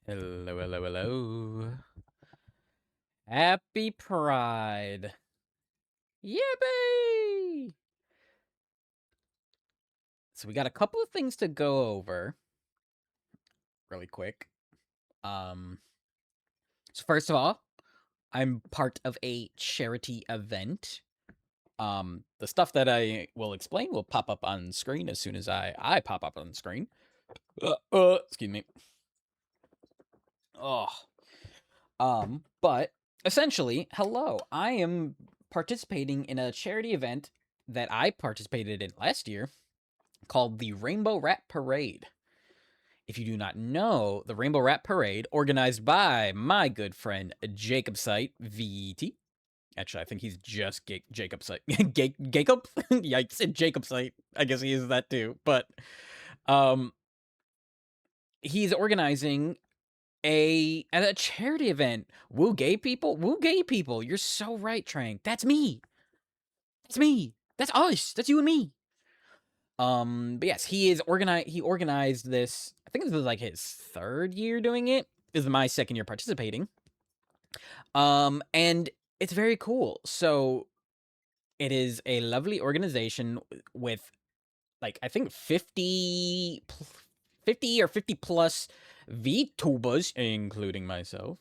Hello, hello, hello. Happy Pride. Yippee! So we got a couple of things to go over really quick. So first of all, I'm part of a charity event. The stuff that I will explain will pop up on screen as soon as I pop up on screen. Excuse me. Oh. But essentially, hello. I am participating in a charity event that I participated in last year called the Rainbow Rat Parade. If you do not know, the Rainbow Rat Parade, organized by my good friend Jacob Sight, VT. Actually, I think he's just Jacob Sight. Jacob? Yikes, Jacob Sight. I guess he is that too. But um, he's organizing at a charity event. Woo gay people? Woo gay people. You're so right, Trank. That's me. That's me. That's us. That's you and me. But yes, he organized this. I think this was like his third year doing it. This is my second year participating. And it's very cool. So it is a lovely organization with like I think 50 or 50 plus VTubers, including myself,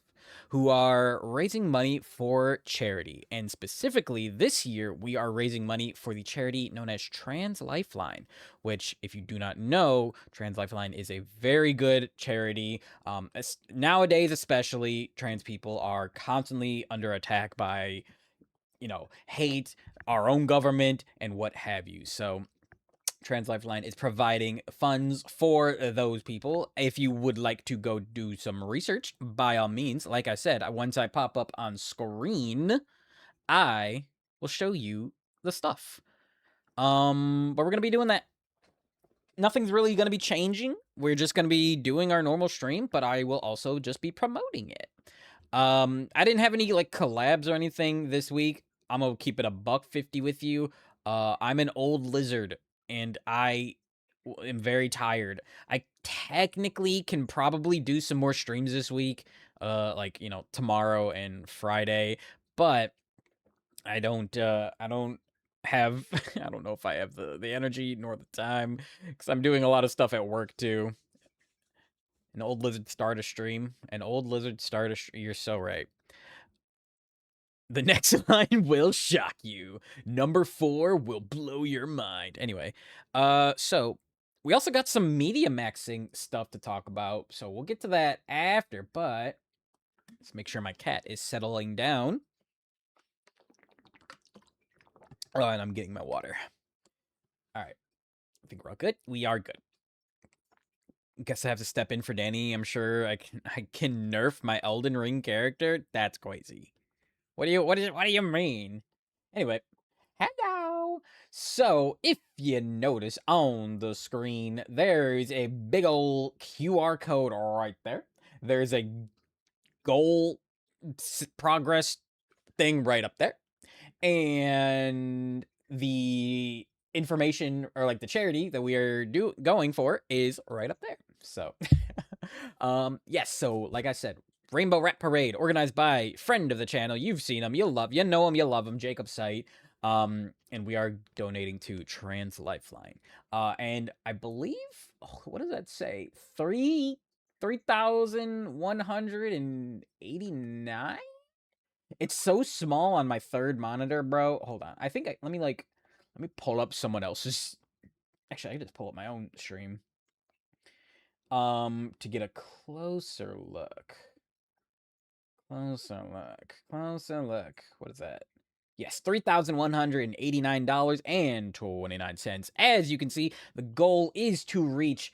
who are raising money for charity. And specifically this year, we are raising money for the charity known as Trans Lifeline, which, if you do not know, Trans Lifeline is a very good charity. Nowadays, especially, trans people are constantly under attack by, hate, our own government, and what have you. So Trans Lifeline is providing funds for those people. If you would like to go do some research, by all means, like I said, once I pop up on screen, I will show you the stuff. But we're gonna be doing that. Nothing's really gonna be changing. We're just gonna be doing our normal stream, but I will also just be promoting it. I didn't have any like collabs or anything this week. I'm gonna keep it a $1.50 with you. I'm an old lizard, and I am very tired. I technically can probably do some more streams this week, like tomorrow and Friday, but I don't have I don't know if I have the energy nor the time because I'm doing a lot of stuff at work too. An old lizard start a stream. An old lizard start a You're so right. The next line will shock you. Number 4 will blow your mind. Anyway, so we also got some media maxing stuff to talk about, so we'll get to that after, but let's make sure my cat is settling down. Oh, and I'm getting my water. All right. I think we're all good. We are good. Guess I have to step in for Danny. I'm sure I can nerf my Elden Ring character. That's crazy. What do you mean? Anyway, hello. So, if you notice on the screen, there's a big old QR code right there. There's a goal progress thing right up there. And the information or like the charity that we are going for is right up there. So, yes, so like I said, Rainbow Rat Parade, organized by friend of the channel. You've seen him, you know him, you love him, Jacob Sight. And we are donating to Trans Lifeline. And I believe, what does that say? 3,189. It's so small on my third monitor, bro. Hold on. I think let me pull up someone else's. Actually, I can just pull up my own stream. To get a closer look. Closer look. What is that? Yes, $3,189.29. As you can see, the goal is to reach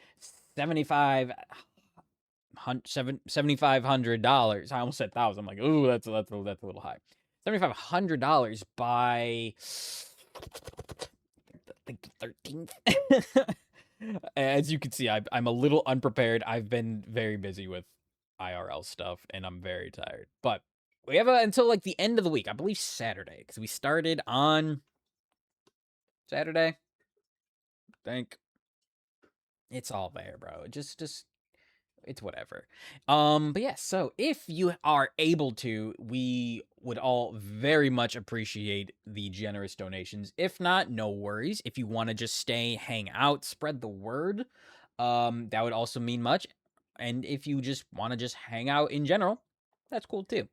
$7,500. I almost said thousand. I'm like, ooh, that's a little high. $7,500 by I think the 13th. As you can see, I'm a little unprepared. I've been very busy with IRL stuff, and I'm very tired. But we have until like the end of the week. I believe Saturday, because we started on Saturday. I think it's all there, bro. Just it's whatever. But yeah, so if you are able to, we would all very much appreciate the generous donations. If not, no worries. If you want to just stay, hang out, spread the word, that would also mean much. And if you just want to just hang out in general, that's cool too.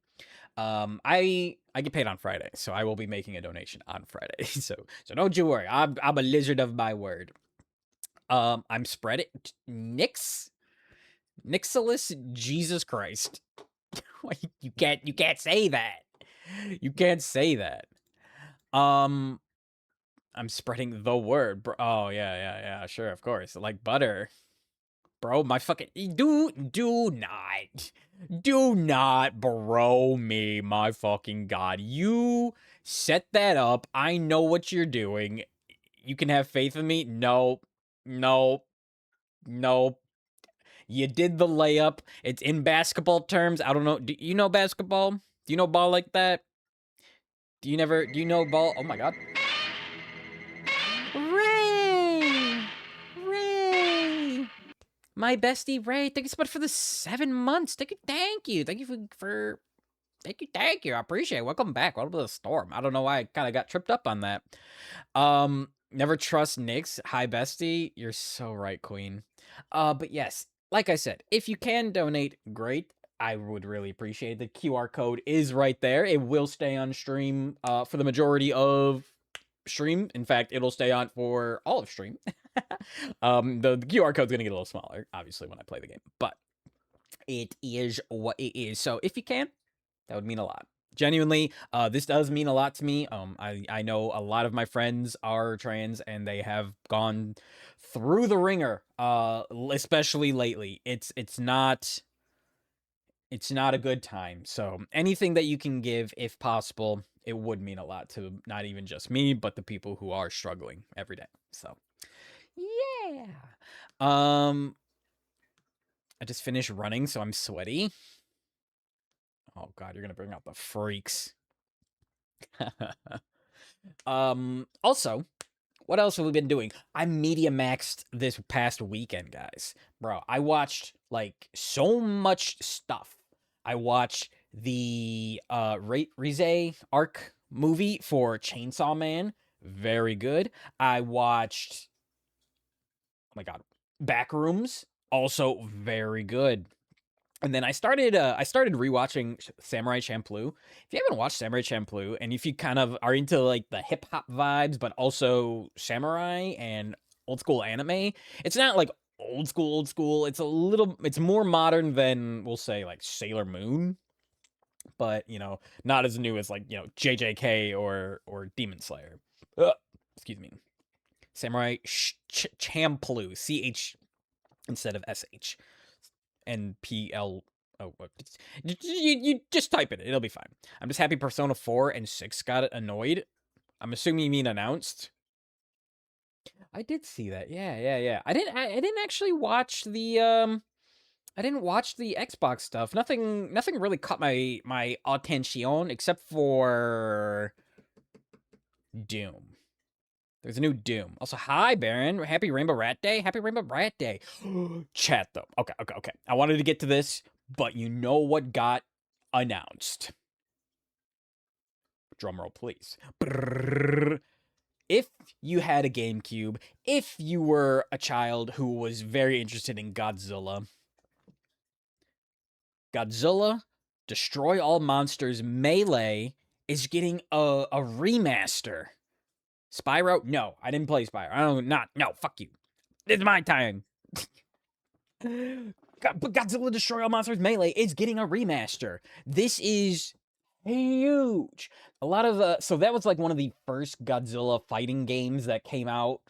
I get paid on Friday, so I will be making a donation on Friday. So don't you worry. I'm a lizard of my word. I'm spreading Nixilus, Jesus Christ. You can't say that. You can't say that. Um I'm spreading the word. Oh yeah, sure, of course. Like butter. Bro, my fucking do not bro me, my fucking god. You set that up. I know what you're doing. You can have faith in me. No. No. No. You did the layup. It's in basketball terms. I don't know. Do you know basketball? Do you know ball like that? Do you know ball? Oh my god. Ray! Ray! My bestie Ray, thank you so much for the 7 months. Thank you. Thank you for thank you. I appreciate it. Welcome back. Welcome to the storm. I don't know why I kind of got tripped up on that. Never trust Nyx. Hi, bestie. You're so right, queen. But yes, like I said, if you can donate, great. I would really appreciate it. The QR code is right there. It will stay on stream for the majority of stream. In fact, it'll stay on for all of stream. The QR code's gonna get a little smaller, obviously, when I play the game, but it is what it is. So if you can, that would mean a lot. Genuinely, this does mean a lot to me. I know a lot of my friends are trans and they have gone through the ringer, especially lately. It's not a good time. So anything that you can give, if possible, it would mean a lot to not even just me, but the people who are struggling every day. So yeah. I just finished running, so I'm sweaty. Oh god, you're gonna bring out the freaks. Also, what else have we been doing? I media maxed this past weekend, guys. Bro, I watched like so much stuff. I watched the Rize arc movie for Chainsaw Man. Very good. I watched, oh my god, Backrooms. Also very good. And then I started rewatching Samurai Champloo. If you haven't watched Samurai Champloo, and if you kind of are into like the hip hop vibes, but also samurai and old school anime, it's not like old school. It's more modern than we'll say like Sailor Moon, but not as new as like JJK or Demon Slayer. Ugh, excuse me, Samurai Champloo, CH instead of SH. And PL. Oh, you just type it. It'll be fine. I'm just happy Persona 4 and 6 got annoyed. I'm assuming you mean announced. I did see that. Yeah. I didn't actually watch the I didn't watch the Xbox stuff. Nothing really caught my attention except for Doom. There's a new Doom. Also, hi, Baron. Happy Rainbow Rat Day. Happy Rainbow Rat Day. Chat, though. Okay. I wanted to get to this, but you know what got announced? Drumroll, please. Brrr. If you had a GameCube, if you were a child who was very interested in Godzilla, Destroy All Monsters Melee is getting a remaster. Spyro? No, I didn't play Spyro. No, fuck you. It's my time. But Godzilla Destroy All Monsters Melee is getting a remaster. This is huge. A lot of so that was like one of the first Godzilla fighting games that came out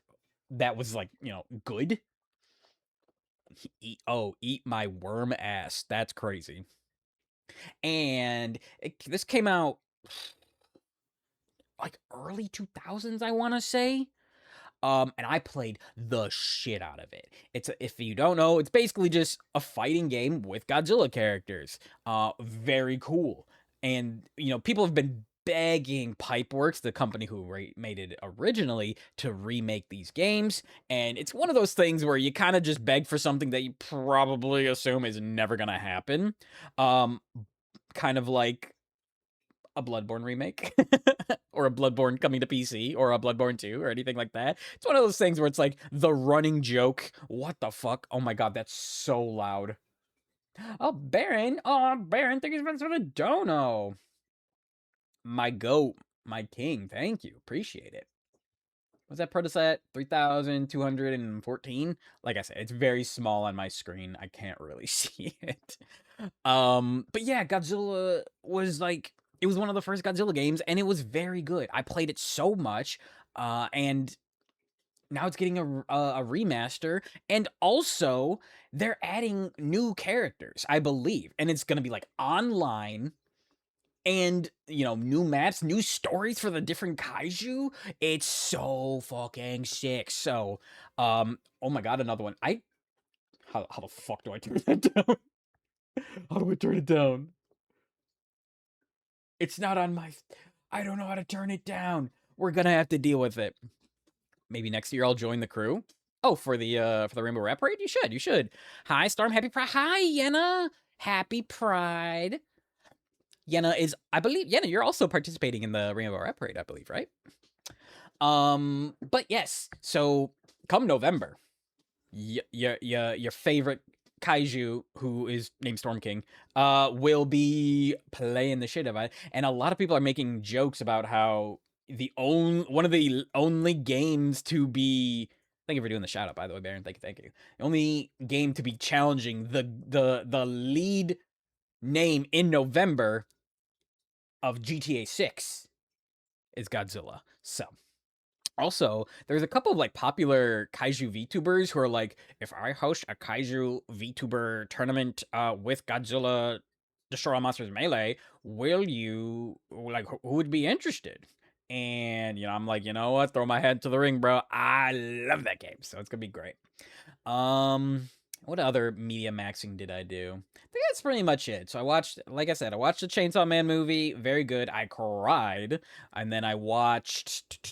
that was like, good. Eat my worm ass. That's crazy. And this came out like early 2000s, I want to say. And I played the shit out of it. If you don't know, it's basically just a fighting game with Godzilla characters. Very cool. And people have been begging Pipeworks, the company who made it originally, to remake these games. And it's one of those things where you kind of just beg for something that you probably assume is never going to happen. Um, Kind of like a Bloodborne remake or a Bloodborne coming to PC or a Bloodborne 2 or anything like that. It's one of those things where it's like the running joke. What the fuck? Oh my god, that's so loud. Oh, Baron. Oh, Baron, thank you for the dono. My goat, my king. Thank you. Appreciate it. Was that Protosat 3214? Like I said, it's very small on my screen. I can't really see it. But yeah, Godzilla was like, it was one of the first Godzilla games, and it was very good. I played it so much, and now it's getting a remaster, and also they're adding new characters, I believe, and it's gonna be like online, and new maps, new stories for the different kaiju. It's so fucking sick. So, oh my god, another one. How the fuck do I turn that down? How do I turn it down? It's not on my. I don't know how to turn it down. We're gonna have to deal with it. Maybe next year I'll join the crew. Oh, for the Rainbow Rap Parade? You should. Hi, Storm. Happy Pride. Hi, Yenna. Happy Pride. Yenna is, I believe, Yenna, you're also participating in the Rainbow Rap Parade, I believe, right? But yes, so come November, your favorite kaiju, who is named Storm King, will be playing the shit out of it. And a lot of people are making jokes about how one of the only games to be, thank you for doing the shout out, by the way, Baron. Thank you. The only game to be challenging the lead name in November of GTA 6 is Godzilla. So, also, there's a couple of like popular kaiju VTubers who are like, if I host a kaiju VTuber tournament with Godzilla Destroy All Monsters Melee, will you, like, who would be interested? And I'm like, you know what, throw my head to the ring, bro. I love that game, so it's gonna be great. What other media maxing did I do? I think that's pretty much it. So like I said, I watched the Chainsaw Man movie, very good. I cried. And then I watched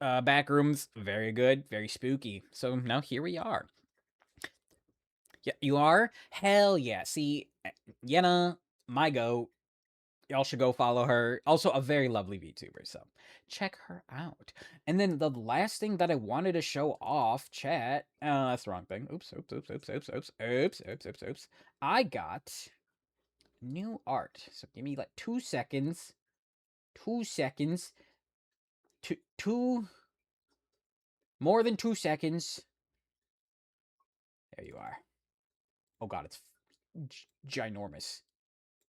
Backrooms, very good, very spooky. So now here we are. Yeah, you are? Hell yeah. See, Yenna, my goat. Y'all should go follow her. Also, a very lovely VTuber, so check her out. And then the last thing that I wanted to show off, chat. That's the wrong thing. Oops. I got new art. So give me like 2 seconds. 2 seconds. Two. More than 2 seconds. There you are. Oh god, it's ginormous.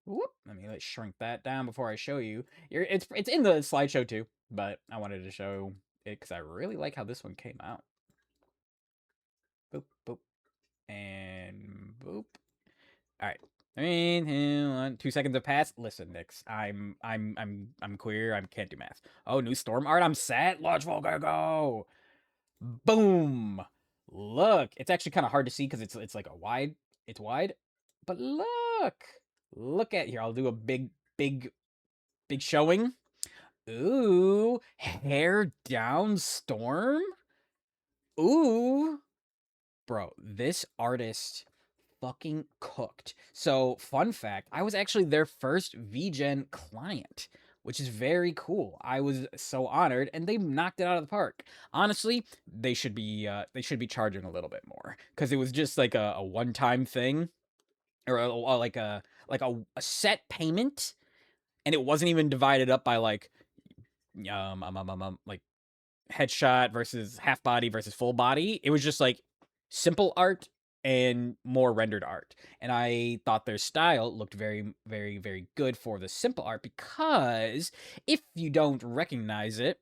Whoop. Let me shrink that down before I show you. It's in the slideshow too, but I wanted to show it because I really like how this one came out. Boop boop and boop. All right. 3, 2, 1. 2 seconds have passed. Listen, Nix. I'm queer. I can't do math. Oh, new storm art. I'm set. Let's fucking go. Boom. Look, it's actually kind of hard to see because it's like a wide. It's wide, but look at here. I'll do a big showing. Ooh, hair down storm. Ooh, bro, this artist fucking cooked. So, fun fact, I was actually their first VGen client, which is very cool. I was so honored, and they knocked it out of the park. Honestly, they should be charging a little bit more because it was just like a one-time thing, or like a set payment, and it wasn't even divided up by like headshot versus half body versus full body. It was just like simple art and more rendered art. And I thought their style looked very, very, very good for the simple art because if you don't recognize it,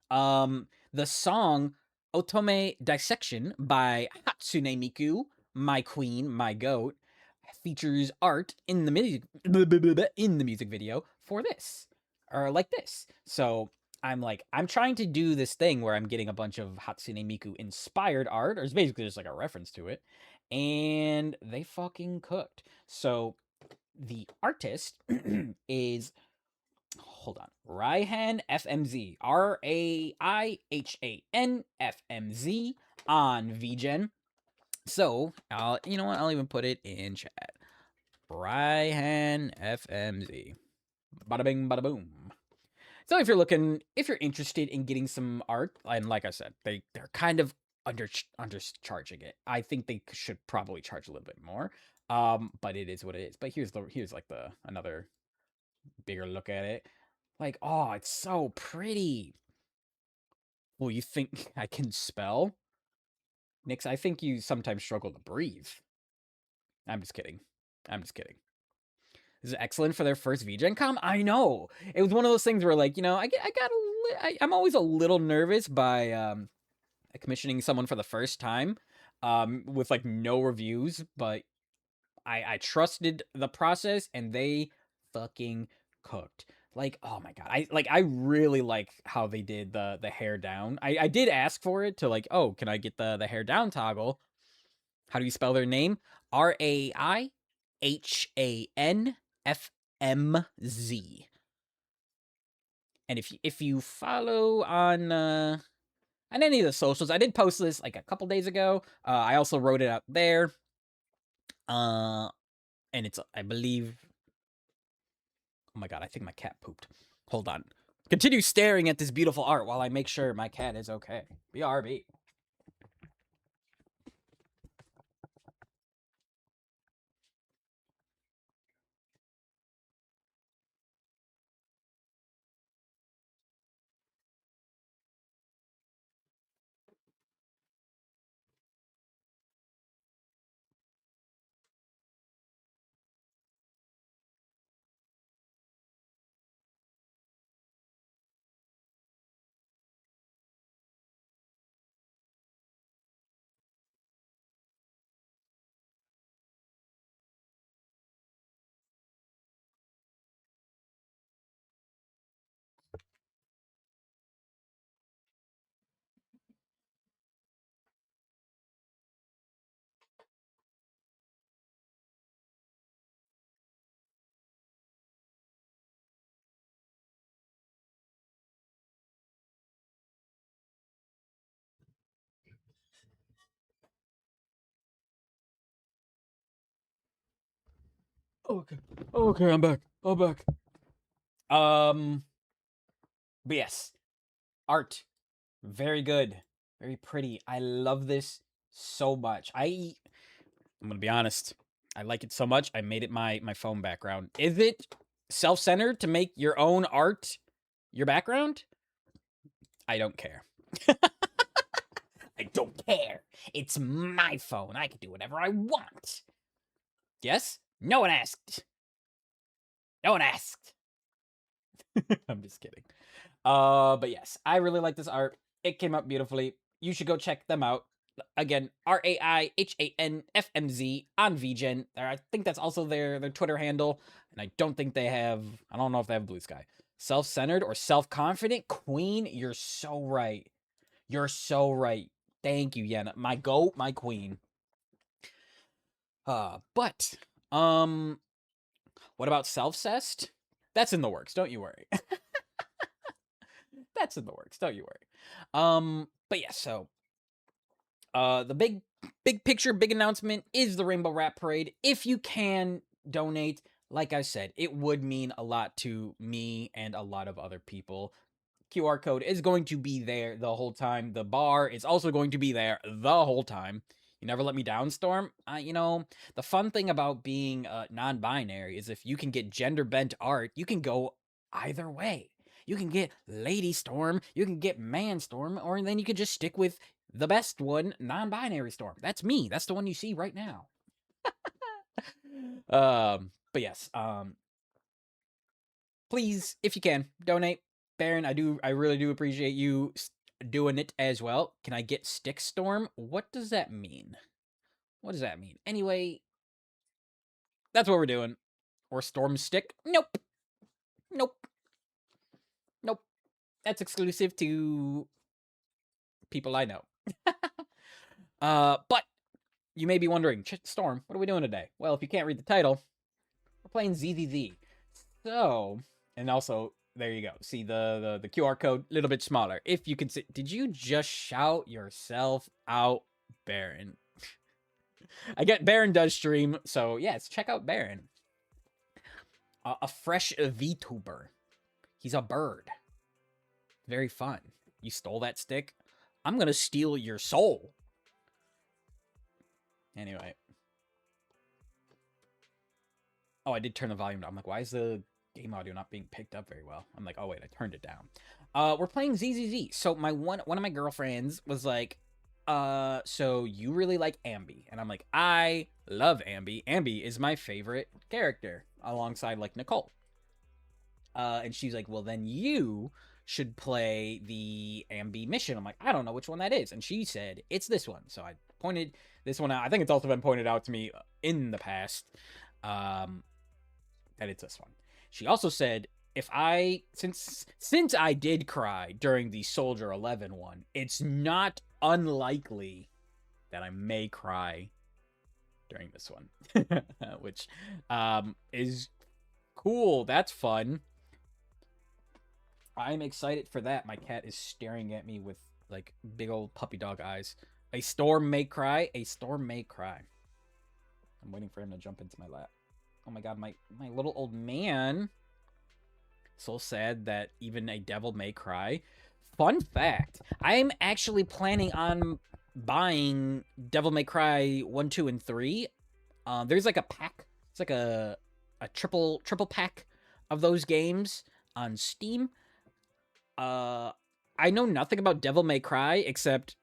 the song Otome Dissection by Hatsune Miku, my queen, my goat, features art in the music video for this, or like this. So I'm trying to do this thing where I'm getting a bunch of Hatsune Miku inspired art, or it's basically just like a reference to it, and they fucking cooked. So the artist is, hold on, Raihan FMZ, RAIHAN FMZ on VGen. So, you know what? I'll even put it in chat. Raihan FMZ. Bada bing, bada boom. So if you're interested in getting some art, and like I said, they're kind of undercharging it. I think they should probably charge a little bit more. But it is what it is. But here's like the another bigger look at it. Like, oh, it's so pretty. Well, you think I can spell? Nix, I think you sometimes struggle to breathe. I'm just kidding. I'm just kidding. This is excellent for their first VGen com. I know. It was one of those things where, like, you know, I'm always a little nervous by commissioning someone for the first time, with like no reviews, but I trusted the process and they fucking cooked. Like, oh my god, I really like how they did the hair down. I did ask for it to, like, oh, can I get the hair down toggle? How do you spell their name? RAIHANFMZ. And if you follow on any of the socials, I did post this like a couple days ago. I also wrote it out there. And it's, I believe, oh my god, I think my cat pooped. Hold on. Continue staring at this beautiful art while I make sure my cat is okay. BRB. Okay. Okay, I'm back. I'm back. Um, but yes, art, very good, very pretty. I love this so much. I'm gonna be honest. I like it so much. I made it my phone background. Is it self-centered to make your own art your background? I don't care. I don't care. It's my phone. I can do whatever I want. Yes? No one asked. No one asked. I'm just kidding. But yes, I really like this art. It came out beautifully. You should go check them out. Again, RAIHANFMZ on VGen. I think that's also their Twitter handle. And I don't think they have, I don't know if they have Blue Sky. Self-centered or self-confident queen. You're so right. You're so right. Thank you, Yenna. My goat, my queen. But what about self-cessed? That's in the works. Don't you worry. That's in the works. Don't you worry. But yeah, so the big picture, big announcement is the Rainbow Rap Parade. If you can donate, like I said, it would mean a lot to me and a lot of other people. QR code is going to be there the whole time. The bar is also going to be there the whole time. You never let me down, Storm. You know, the fun thing about being non-binary is if you can get gender-bent art, you can go either way. You can get Lady Storm, you can get Man Storm, or then you could just stick with the best one, non-binary Storm. That's me. That's the one you see right now. But yes, please, if you can, donate. Baron, I really do appreciate you doing it as well. Can I get Stick Storm? What does that mean? What does that mean? Anyway, that's what we're doing. Or Storm Stick? Nope. Nope. Nope. That's exclusive to people I know. But you may be wondering, Storm, what are we doing today? Well, if you can't read the title, we're playing ZZZ. So, and also, there you go. See the QR code, a little bit smaller. If you can see, did you just shout yourself out, Baron? I get Baron does stream, so yes, check out Baron. A fresh VTuber. He's a bird. Very fun. You stole that stick? I'm gonna steal your soul. Anyway. Oh, I did turn the volume down. I'm like, why is the game audio not being picked up very well? I'm like, oh wait, I turned it down. We're playing ZZZ. So my one of my girlfriends was like, so you really like Ambi? And I'm like, I love Ambi. Ambi is my favorite character alongside like Nicole. And she's like, well, then you should play the Ambi mission. I'm like, I don't know which one that is. And she said, it's this one. So I pointed this one out. I think it's also been pointed out to me in the past that it's this one. She also said, if I, since I did cry during the Soldier 11 one, it's not unlikely that I may cry during this one, which is cool. That's fun. I'm excited for that. My cat is staring at me with like big old puppy dog eyes. A storm may cry. A storm may cry. I'm waiting for him to jump into my lap. Oh my god, my little old man. So sad that even a devil may cry. Fun fact, I'm actually planning on buying Devil May Cry 1, 2, and 3. There's like a pack. It's like a triple pack of those games on Steam. I know nothing about Devil May Cry except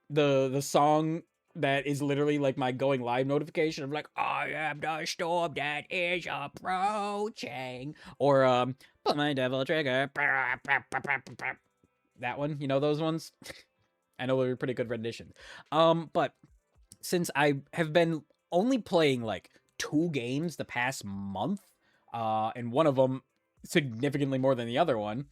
the song that is literally like my going live notification of like, I am the storm that is approaching, or put my devil trigger. That one, you know those ones. I know they're pretty good renditions. But since I have been only playing like 2 games the past month, and one of them significantly more than the other one,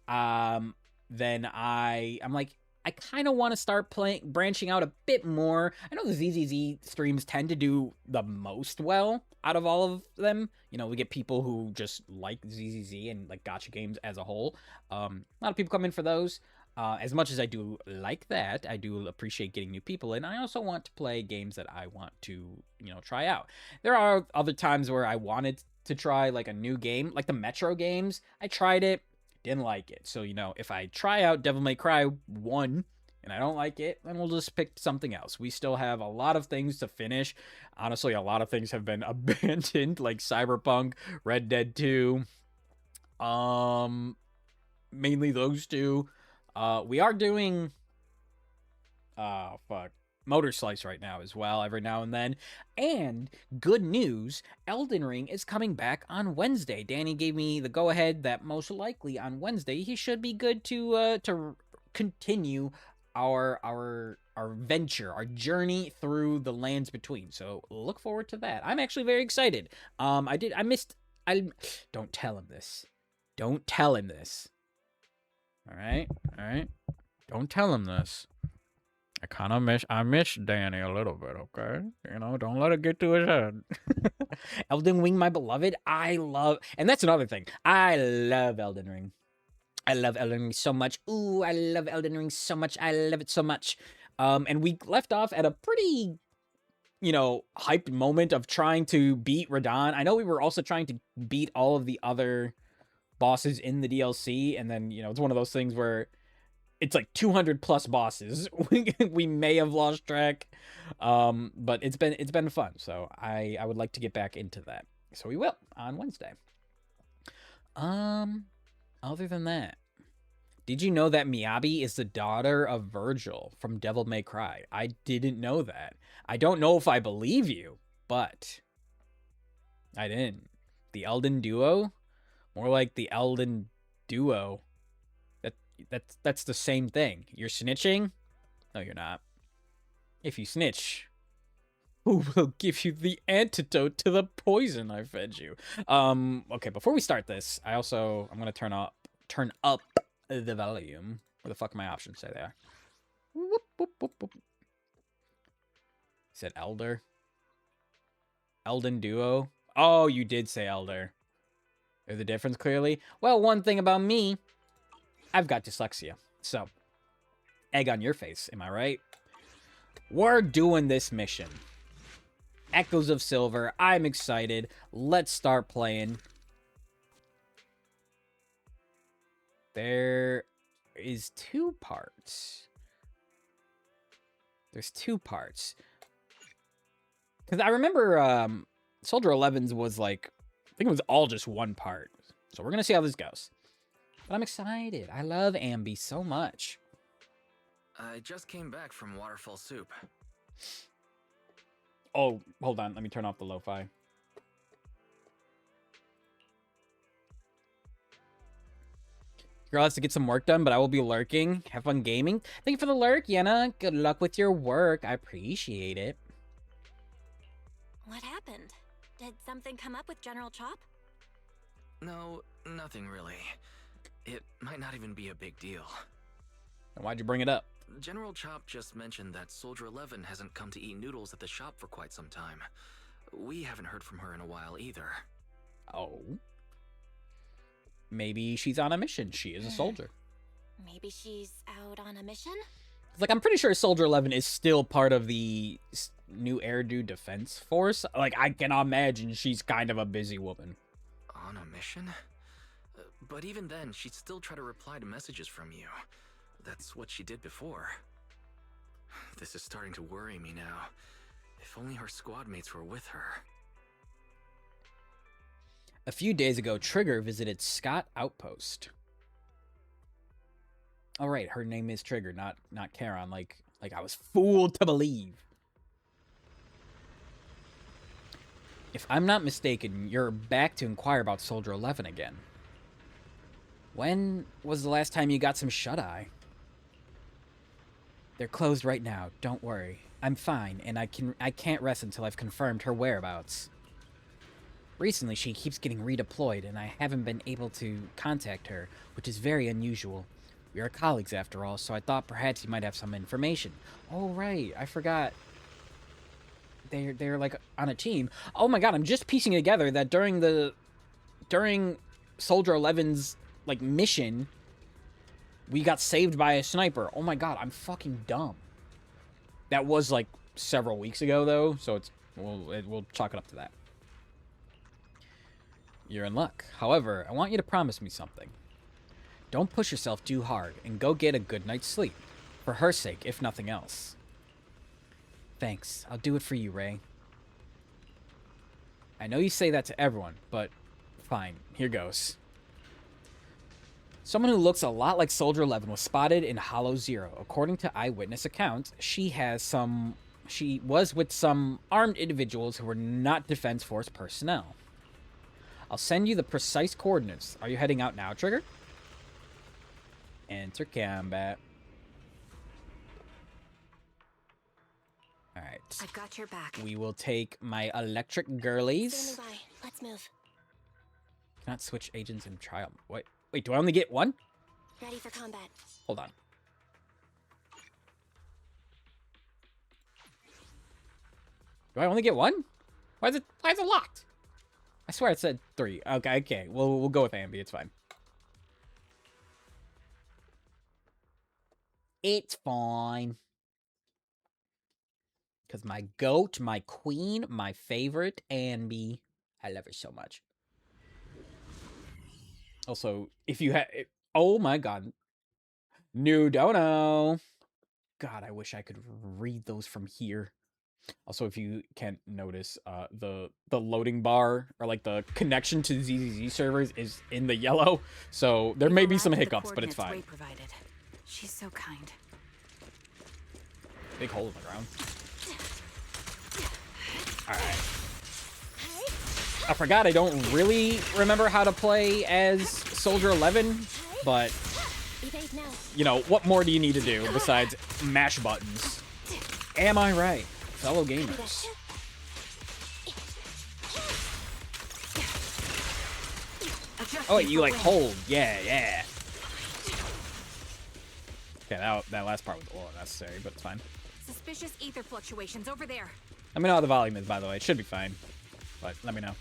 then I'm like, I kind of want to start branching out a bit more. I know the ZZZ streams tend to do the most well out of all of them. You know, we get people who just like ZZZ and like gacha games as a whole. A lot of people come in for those. As much as I do like that, I do appreciate getting new people in. I also want to play games that I want to, you know, try out. There are other times where I wanted to try like a new game, like the Metro games. I tried it. Didn't like it. So, you know, if I try out Devil May Cry 1 and I don't like it, then we'll just pick something else. We still have a lot of things to finish. Honestly, a lot of things have been abandoned, like Cyberpunk, Red Dead 2. Mainly those two. We are doing Motor Slice right now as well, every now and then. And good news, Elden Ring is coming back on Wednesday. Danny gave me the go-ahead that most likely on Wednesday he should be good to continue our venture, our journey through the lands between. So look forward to that. I'm actually very excited. I don't tell him this. Don't tell him this. All right. Don't tell him this. I miss Danny a little bit, okay? You know, don't let it get to his head. Elden Ring, my beloved, and that's another thing. I love Elden Ring. I love Elden Ring so much. Ooh, I love Elden Ring so much. I love it so much. And we left off at a pretty, you know, hyped moment of trying to beat Radahn. I know we were also trying to beat all of the other bosses in the DLC, and then, you know, it's one of those things where it's like 200 plus bosses. We may have lost track, but it's been fun. So I would like to get back into that. So we will on Wednesday. Other than that, did you know that Miyabi is the daughter of Virgil from Devil May Cry? I didn't know that. I don't know if I believe you, but I didn't. The Elden Duo, more like the Elden Duo. That's the same thing. You're snitching? No, you're not. If you snitch, who will give you the antidote to the poison I fed you? Okay, before we start this, I'm gonna turn up the volume. Where the fuck my options say they are? Whoop, whoop, whoop, whoop. He said Elden Duo. Oh, you did say elder. There's a difference, clearly. Well, one thing about me, I've got dyslexia. So, egg on your face, am I right? We're doing this mission. Echoes of Silver. I'm excited. Let's start playing. There is 2 parts. There's 2 parts. Because I remember Soldier 11's was like, I think it was all just 1 part. So we're going to see how this goes. But I'm excited. I love Ambi so much. I just came back from Waterfall Soup. Oh, hold on. Let me turn off the lo-fi. Girl has to get some work done, but I will be lurking. Have fun gaming. Thank you for the lurk, Yenna. Good luck with your work. I appreciate it. What happened? Did something come up with General Chop? No, nothing really. It might not even be a big deal. And why'd you bring it up? General Chop just mentioned that Soldier 11 hasn't come to eat noodles at the shop for quite some time. We haven't heard from her in a while either. Oh. Maybe she's on a mission. She is a soldier. Maybe she's out on a mission? Like, I'm pretty sure Soldier 11 is still part of the new Eridu Defense Force. Like, I can imagine she's kind of a busy woman. On a mission? But even then, she'd still try to reply to messages from you. That's what she did before. This is starting to worry me now. If only her squad mates were with her. A few days ago, Trigger visited Scott Outpost. Oh, right, her name is Trigger, not Charon, like I was fooled to believe. If I'm not mistaken, you're back to inquire about Soldier 11 again. When was the last time you got some shut-eye? They're closed right now, don't worry. I'm fine, and I can't rest until I've confirmed her whereabouts. Recently, she keeps getting redeployed, and I haven't been able to contact her, which is very unusual. We are colleagues after all, so I thought perhaps you might have some information. Oh, right, I forgot. They're like on a team. Oh my god, I'm just piecing together that during Soldier 11's like mission, we got saved by a sniper. Oh my god, I'm fucking dumb. That was like several weeks ago though, so we'll chalk it up to that. You're in luck. However, I want you to promise me something. Don't push yourself too hard and go get a good night's sleep. For her sake, if nothing else. Thanks. I'll do it for you, Ray. I know you say that to everyone, but fine. Here goes. Someone who looks a lot like Soldier 11 was spotted in Hollow Zero. According to eyewitness accounts, she was with some armed individuals who were not Defense Force personnel. I'll send you the precise coordinates. Are you heading out now, Trigger? Enter combat. Alright. I've got your back. We will take my electric girlies. Standing by. Let's move. Cannot switch agents in trial. Wait, do I only get one? Ready for combat. Hold on. Do I only get one? Why is it locked? I swear it said 3. Okay. We'll go with Ambi. It's fine. It's fine. Because my goat, my queen, my favorite, Ambi. I love her so much. Also, if you had... Oh my god. New dono. God, I wish I could read those from here. Also, if you can't notice, the loading bar, or like the connection to ZZZ servers is in the yellow. So there may be some hiccups, but it's fine. She's so kind. Big hole in the ground. Alright. I forgot I don't really remember how to play as Soldier 11, but, you know, what more do you need to do besides mash buttons? Am I right, fellow gamers? Oh, wait, you like hold. Yeah. Okay, that last part was a little unnecessary, but it's fine. Suspicious ether fluctuations over there. Let me know how the volume is, by the way. It should be fine. but let me know.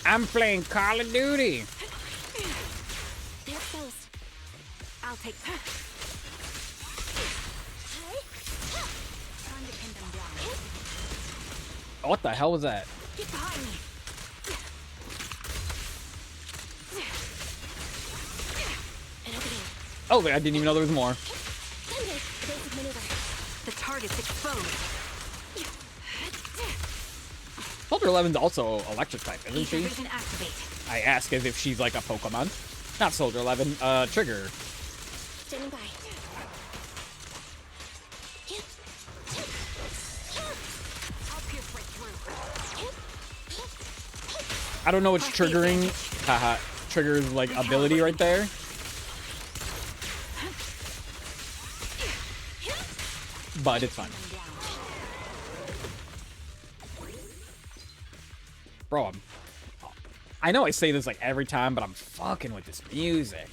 I'm playing Call of Duty. They're close. I'll take that. Time to pin them down. What the hell was that? Get behind me. And opening. Oh, I didn't even know there was more. Evasive maneuver. The target's exposed. Soldier 11's also electric type, isn't she? Vision activate. I ask as if she's like a Pokemon. Not Soldier 11, Trigger. Standing by. I'll pierce right through. I don't know what's triggering. Haha. Trigger's like ability right there. But it's fine. Bro, I know I say this like every time, but I'm fucking with this music.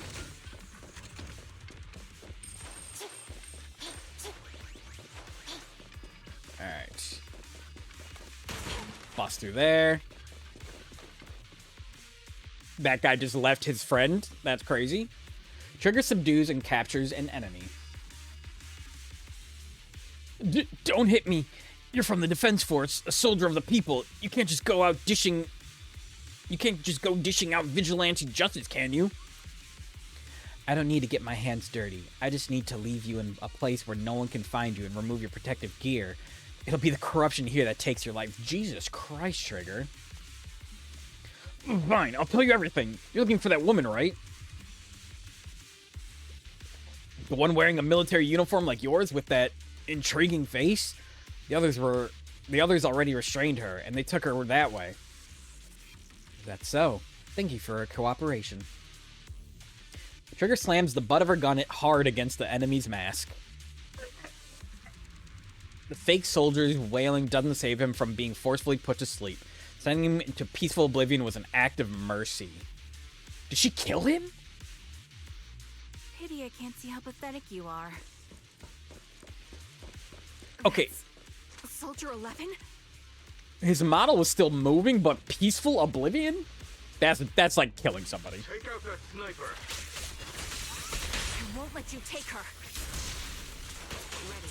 Alright. Bust through there. That guy just left his friend. That's crazy. Trigger subdues and captures an enemy. Don't hit me. You're from the Defense Force, a soldier of the people. You can't just go out dishing... You can't just go dishing out vigilante justice, can you? I don't need to get my hands dirty. I just need to leave you in a place where no one can find you and remove your protective gear. It'll be the corruption here that takes your life. Jesus Christ, Trigger. Fine, I'll tell you everything. You're looking for that woman, right? The one wearing a military uniform like yours with that intriguing face? The others already restrained her, and they took her that way. That's so. Thank you for your cooperation. Trigger slams the butt of her gun hard against the enemy's mask. The fake soldier's wailing doesn't save him from being forcefully put to sleep. Sending him into peaceful oblivion was an act of mercy. Did she kill him? Pity I can't see how pathetic you are. Okay. That's Soldier 11? His model was still moving, but peaceful oblivion? That's like killing somebody. Take out that sniper. I won't let you take her. Ready.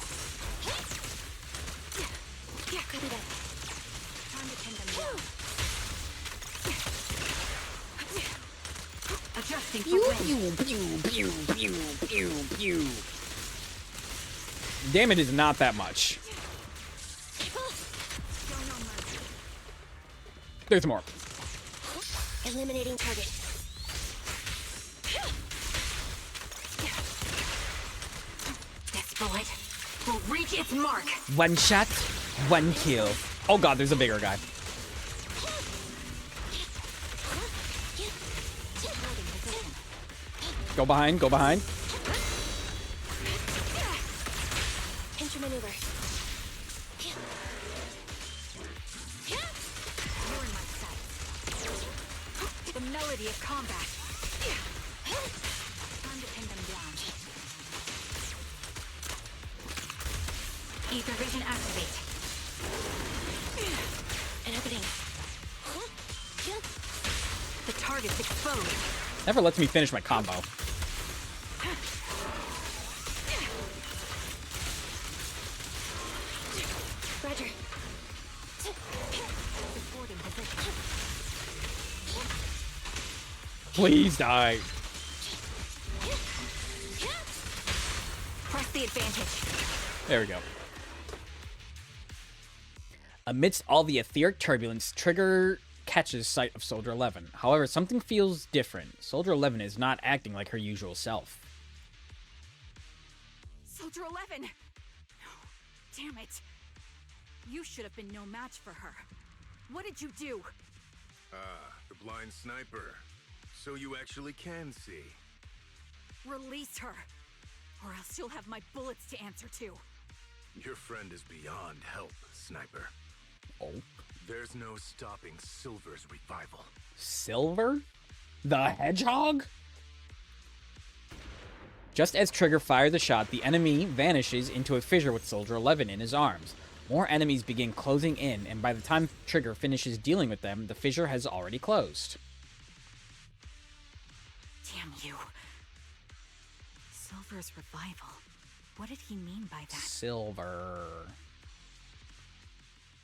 Yeah, copy that. Time to pin them down. Adjusting for wind. Pew, pew, pew, pew, pew, pew. Damage is not that much. There's more. Eliminating target. This bullet will reach its mark. One shot, one kill. Oh god, there's a bigger guy. Go behind, go behind. Pinch maneuver. You're in my sights. The melody of combat. Time to pin them down. Ether vision activate. An opening. The target's exposed. Never lets me finish my combo. Roger. Supporting position. Please die. Press the advantage. There we go. Amidst all the etheric turbulence, Trigger catches sight of Soldier 11. However, something feels different. Soldier 11 is not acting like her usual self. Soldier 11! Damn it. You should have been no match for her. What did you do? Ah, the blind sniper. So you actually can see. Release her, or else you'll have my bullets to answer to. Your friend is beyond help, Sniper. Oh. There's no stopping Silver's revival. Silver? The Hedgehog? Just as Trigger fired the shot, the enemy vanishes into a fissure with Soldier 11 in his arms. More enemies begin closing in, and by the time Trigger finishes dealing with them, the fissure has already closed. Damn you. Silver's revival. What did he mean by that? Silver.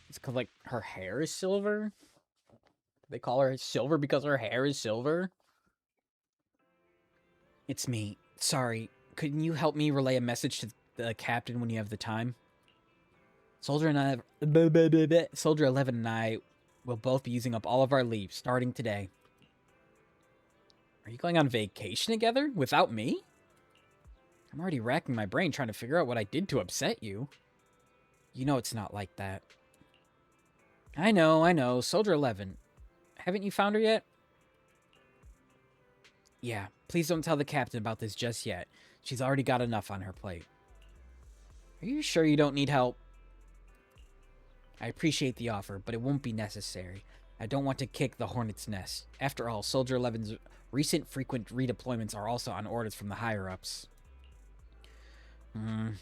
It's because, like, her hair is silver? They call her silver because her hair is silver? It's me. Sorry. Couldn't you help me relay a message to the captain when you have the time? Soldier 11 and I will both be using up all of our leave, starting today. Are you going on vacation together? Without me? I'm already racking my brain trying to figure out what I did to upset you. You know it's not like that. I know. Soldier 11. Haven't you found her yet? Yeah, please don't tell the captain about this just yet. She's already got enough on her plate. Are you sure you don't need help? I appreciate the offer, but it won't be necessary. I don't want to kick the hornet's nest. After all, Soldier 11's recent frequent redeployments are also on orders from the higher-ups. Then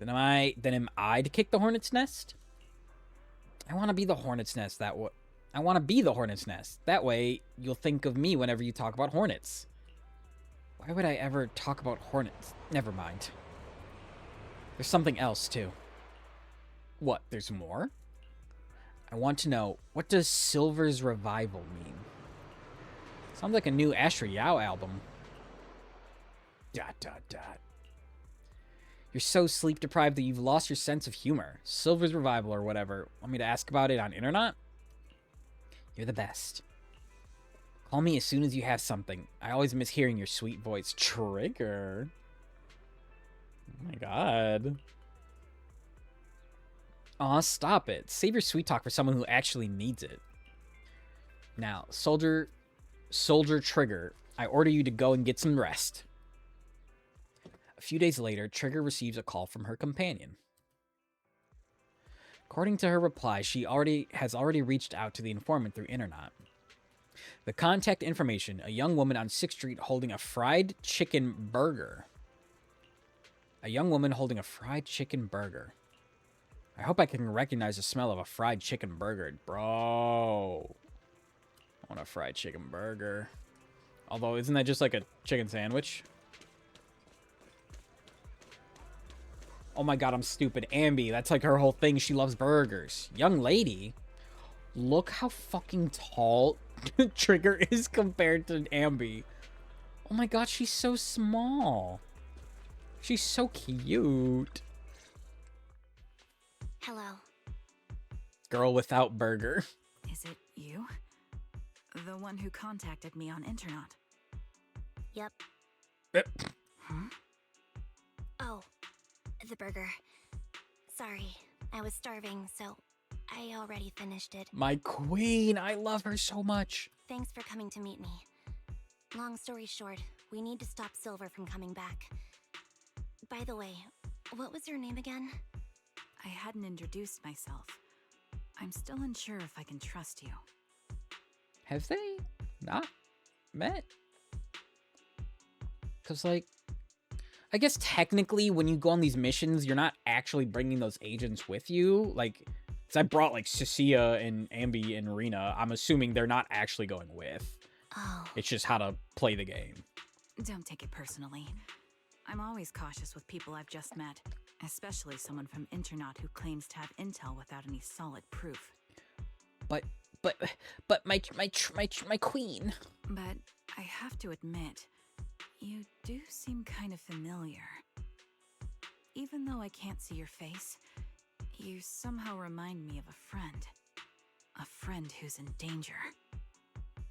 am I to kick the hornet's nest? I want to be the hornet's nest that way. I want to be the hornet's nest. That way, you'll think of me whenever you talk about hornets. Why would I ever talk about hornets? Never mind. There's something else, too. What, there's more? I want to know, what does Silver's revival mean? Sounds like a new Asher Yao album. ... You're so sleep-deprived that you've lost your sense of humor. Silver's revival or whatever. Want me to ask about it on internet? You're the best. Call me as soon as you have something. I always miss hearing your sweet voice. Trigger. Oh my god. Aw, stop it. Save your sweet talk for someone who actually needs it. Now, Soldier Trigger, I order you to go and get some rest. A few days later, Trigger receives a call from her companion. According to her reply, she has already reached out to the informant through internet. The contact information, a young woman on 6th Street holding a fried chicken burger. A young woman holding a fried chicken burger. I hope I can recognize the smell of a fried chicken burger. Bro. I want a fried chicken burger. Although, isn't that just like a chicken sandwich? Oh my god, I'm stupid. Ambi, that's like her whole thing. She loves burgers. Young lady. Look how fucking tall Trigger is compared to Ambi. Oh my god, she's so small. She's so cute. Hello. Girl without burger. Is it you? The one who contacted me on internet? Yep. Huh? Oh, the burger. Sorry, I was starving, so I already finished it. My queen, I love her so much. Thanks for coming to meet me. Long story short, we need to stop Silver from coming back. By the way, what was your name again? I hadn't introduced myself. I'm still unsure if I can trust you. Have they not met? Because, like, I guess technically when you go on these missions, you're not actually bringing those agents with you. Like, because I brought, like, Cecilia and Ambi and Rena. I'm assuming they're not actually going with. Oh. It's just how to play the game. Don't take it personally. I'm always cautious with people I've just met, especially someone from Internaut who claims to have intel without any solid proof. But my queen. But I have to admit, you do seem kind of familiar. Even though I can't see your face, you somehow remind me of a friend. A friend who's in danger.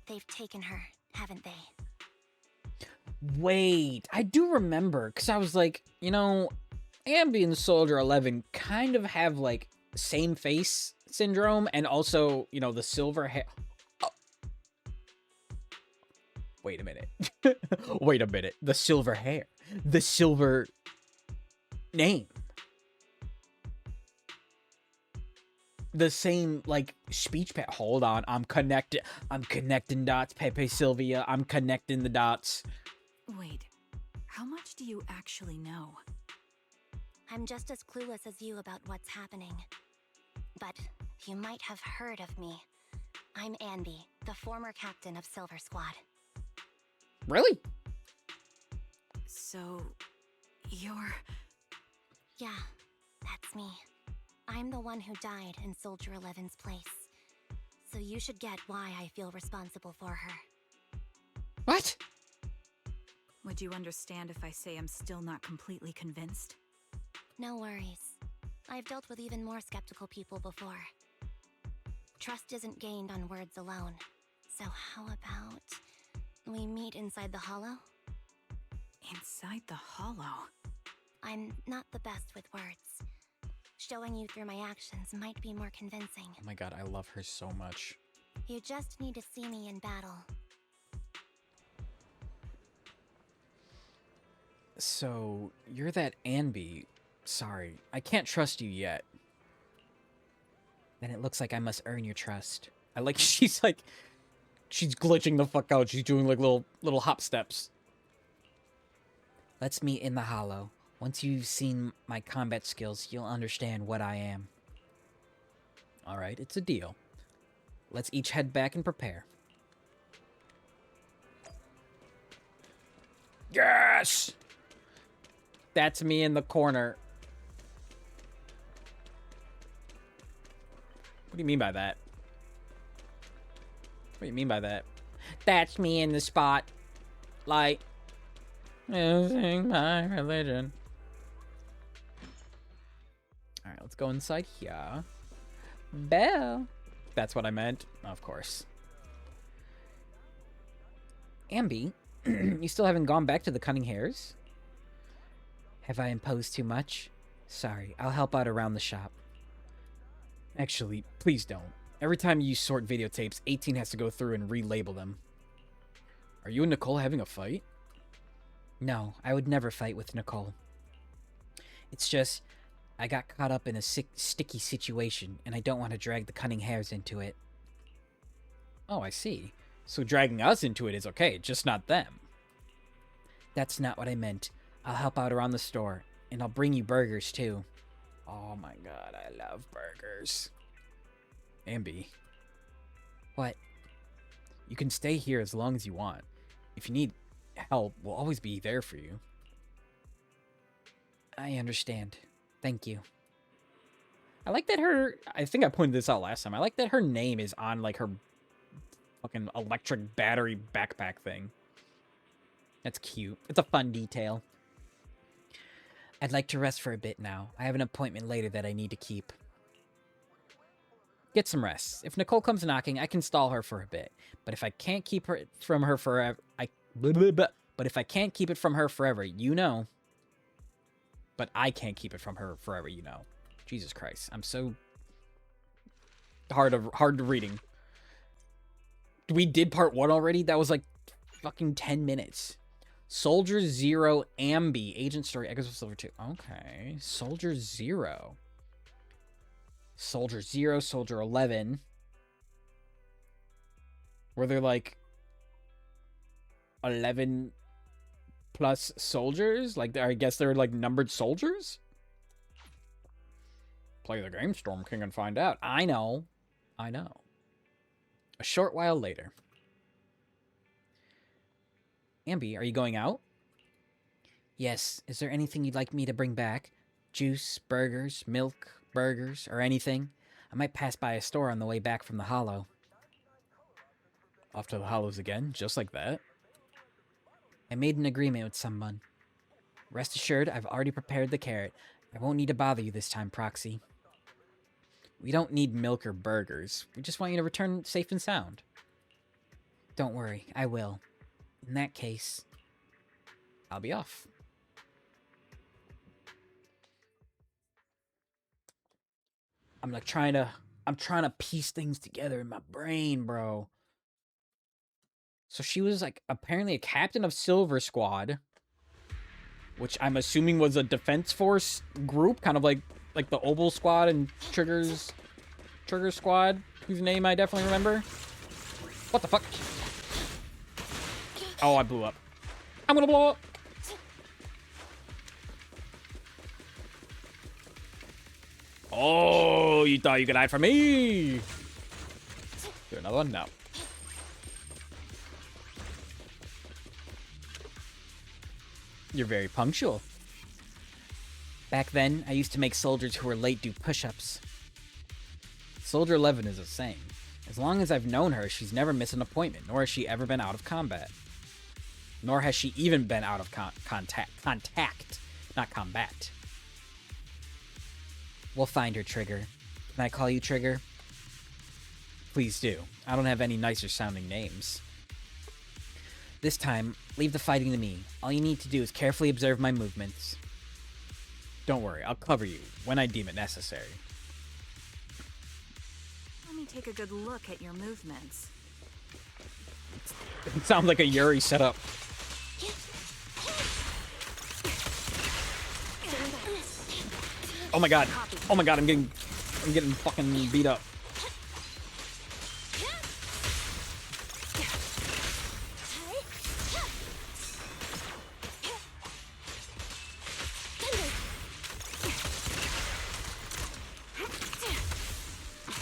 They've taken her, haven't they? Wait, I do remember, because I was like, you know, Ambi and Soldier 11 kind of have, like, same face syndrome, and also, you know, the silver hair. Oh. Wait a minute. Wait a minute. The silver hair. The silver name. The same, like, speech pad. Hold on. I'm connecting dots. Pepe Sylvia. I'm connecting the dots. Wait, How much do you actually know? I'm just as clueless as you about what's happening. But you might have heard of me. I'm Anby, the former captain of Silver Squad. Really? So, you're... Yeah, that's me. I'm the one who died in Soldier 11's place. So you should get why I feel responsible for her. What? Would you understand if I say I'm still not completely convinced? No worries. I've dealt with even more skeptical people before. Trust isn't gained on words alone. So how about we meet inside the hollow? Inside the hollow? I'm not the best with words. Showing you through my actions might be more convincing. Oh my god, I love her so much. You just need to see me in battle. So, you're that Anby. Sorry, I can't trust you yet. Then it looks like I must earn your trust. I like, she's glitching the fuck out. She's doing like little hop steps. Let's meet in the hollow. Once you've seen my combat skills, you'll understand what I am. Alright, it's a deal. Let's each head back and prepare. Yes! That's me in the corner. What do you mean by that? What do you mean by that? That's me in the spot. Like, using my religion. Alright, let's go inside here. Bell. That's what I meant. Of course. Anby, you still haven't gone back to the Cunning Hares? Have I imposed too much? Sorry, I'll help out around the shop. Actually, please don't. Every time you sort videotapes, 18 has to go through and relabel them. Are you and Nicole having a fight? No, I would never fight with Nicole. It's just, I got caught up in a sticky situation, and I don't want to drag the Cunning Hares into it. Oh, I see. So dragging us into it is okay, just not them. That's not what I meant. I'll help out around the store, and I'll bring you burgers, too. Oh my god, I love burgers. Anby. What? You can stay here as long as you want. If you need help, we'll always be there for you. I understand. Thank you. I like that her... I think I pointed this out last time. I like that her name is on, like, her fucking electric battery backpack thing. That's cute. It's a fun detail. I'd like to rest for a bit now. I have an appointment later that I need to keep. Get some rest. If Nicole comes knocking, I can stall her for a bit. But if I can't keep her from her forever, But if I can't keep it from her forever, you know. But I can't keep it from her forever, you know. Jesus Christ, I'm so hard to reading. We did part 1 already. That was like fucking 10 minutes. Soldier 0 Ambi. Agent Story Echoes of Silver 2. Okay. Soldier 0. Soldier 0. Soldier 11. Were there like 11 plus soldiers? Like, I guess they're like numbered soldiers? Play the game, Storm King, and find out. I know. I know. A short while later. Ambi, are you going out? Yes. Is there anything you'd like me to bring back? Juice, burgers, milk, burgers, or anything? I might pass by a store on the way back from the Hollow. Off to the Hollows again, just like that? I made an agreement with someone. Rest assured, I've already prepared the carrot. I won't need to bother you this time, Proxy. We don't need milk or burgers. We just want you to return safe and sound. Don't worry, I will. In that case, I'll be off. I'm trying to piece things together in my brain, bro. So she was like apparently a captain of Silver Squad, which I'm assuming was a defense force group, kind of like the Oval Squad and Trigger Squad, whose name I definitely remember. What the fuck? Oh, I blew up. I'm gonna blow up. Oh, you thought you could hide from me? Do another one? No. You're very punctual. Back then, I used to make soldiers who were late do push-ups. Soldier 11 is a saying. As long as I've known her, she's never missed an appointment, nor has she ever been out of combat. Nor has she even been out of contact, not combat. We'll find her, Trigger. Can I call you Trigger? Please do. I don't have any nicer sounding names. This time, leave the fighting to me. All you need to do is carefully observe my movements. Don't worry, I'll cover you when I deem it necessary. Let me take a good look at your movements. It sounds like a Yuri setup. Oh my god. Oh my god, I'm getting fucking beat up.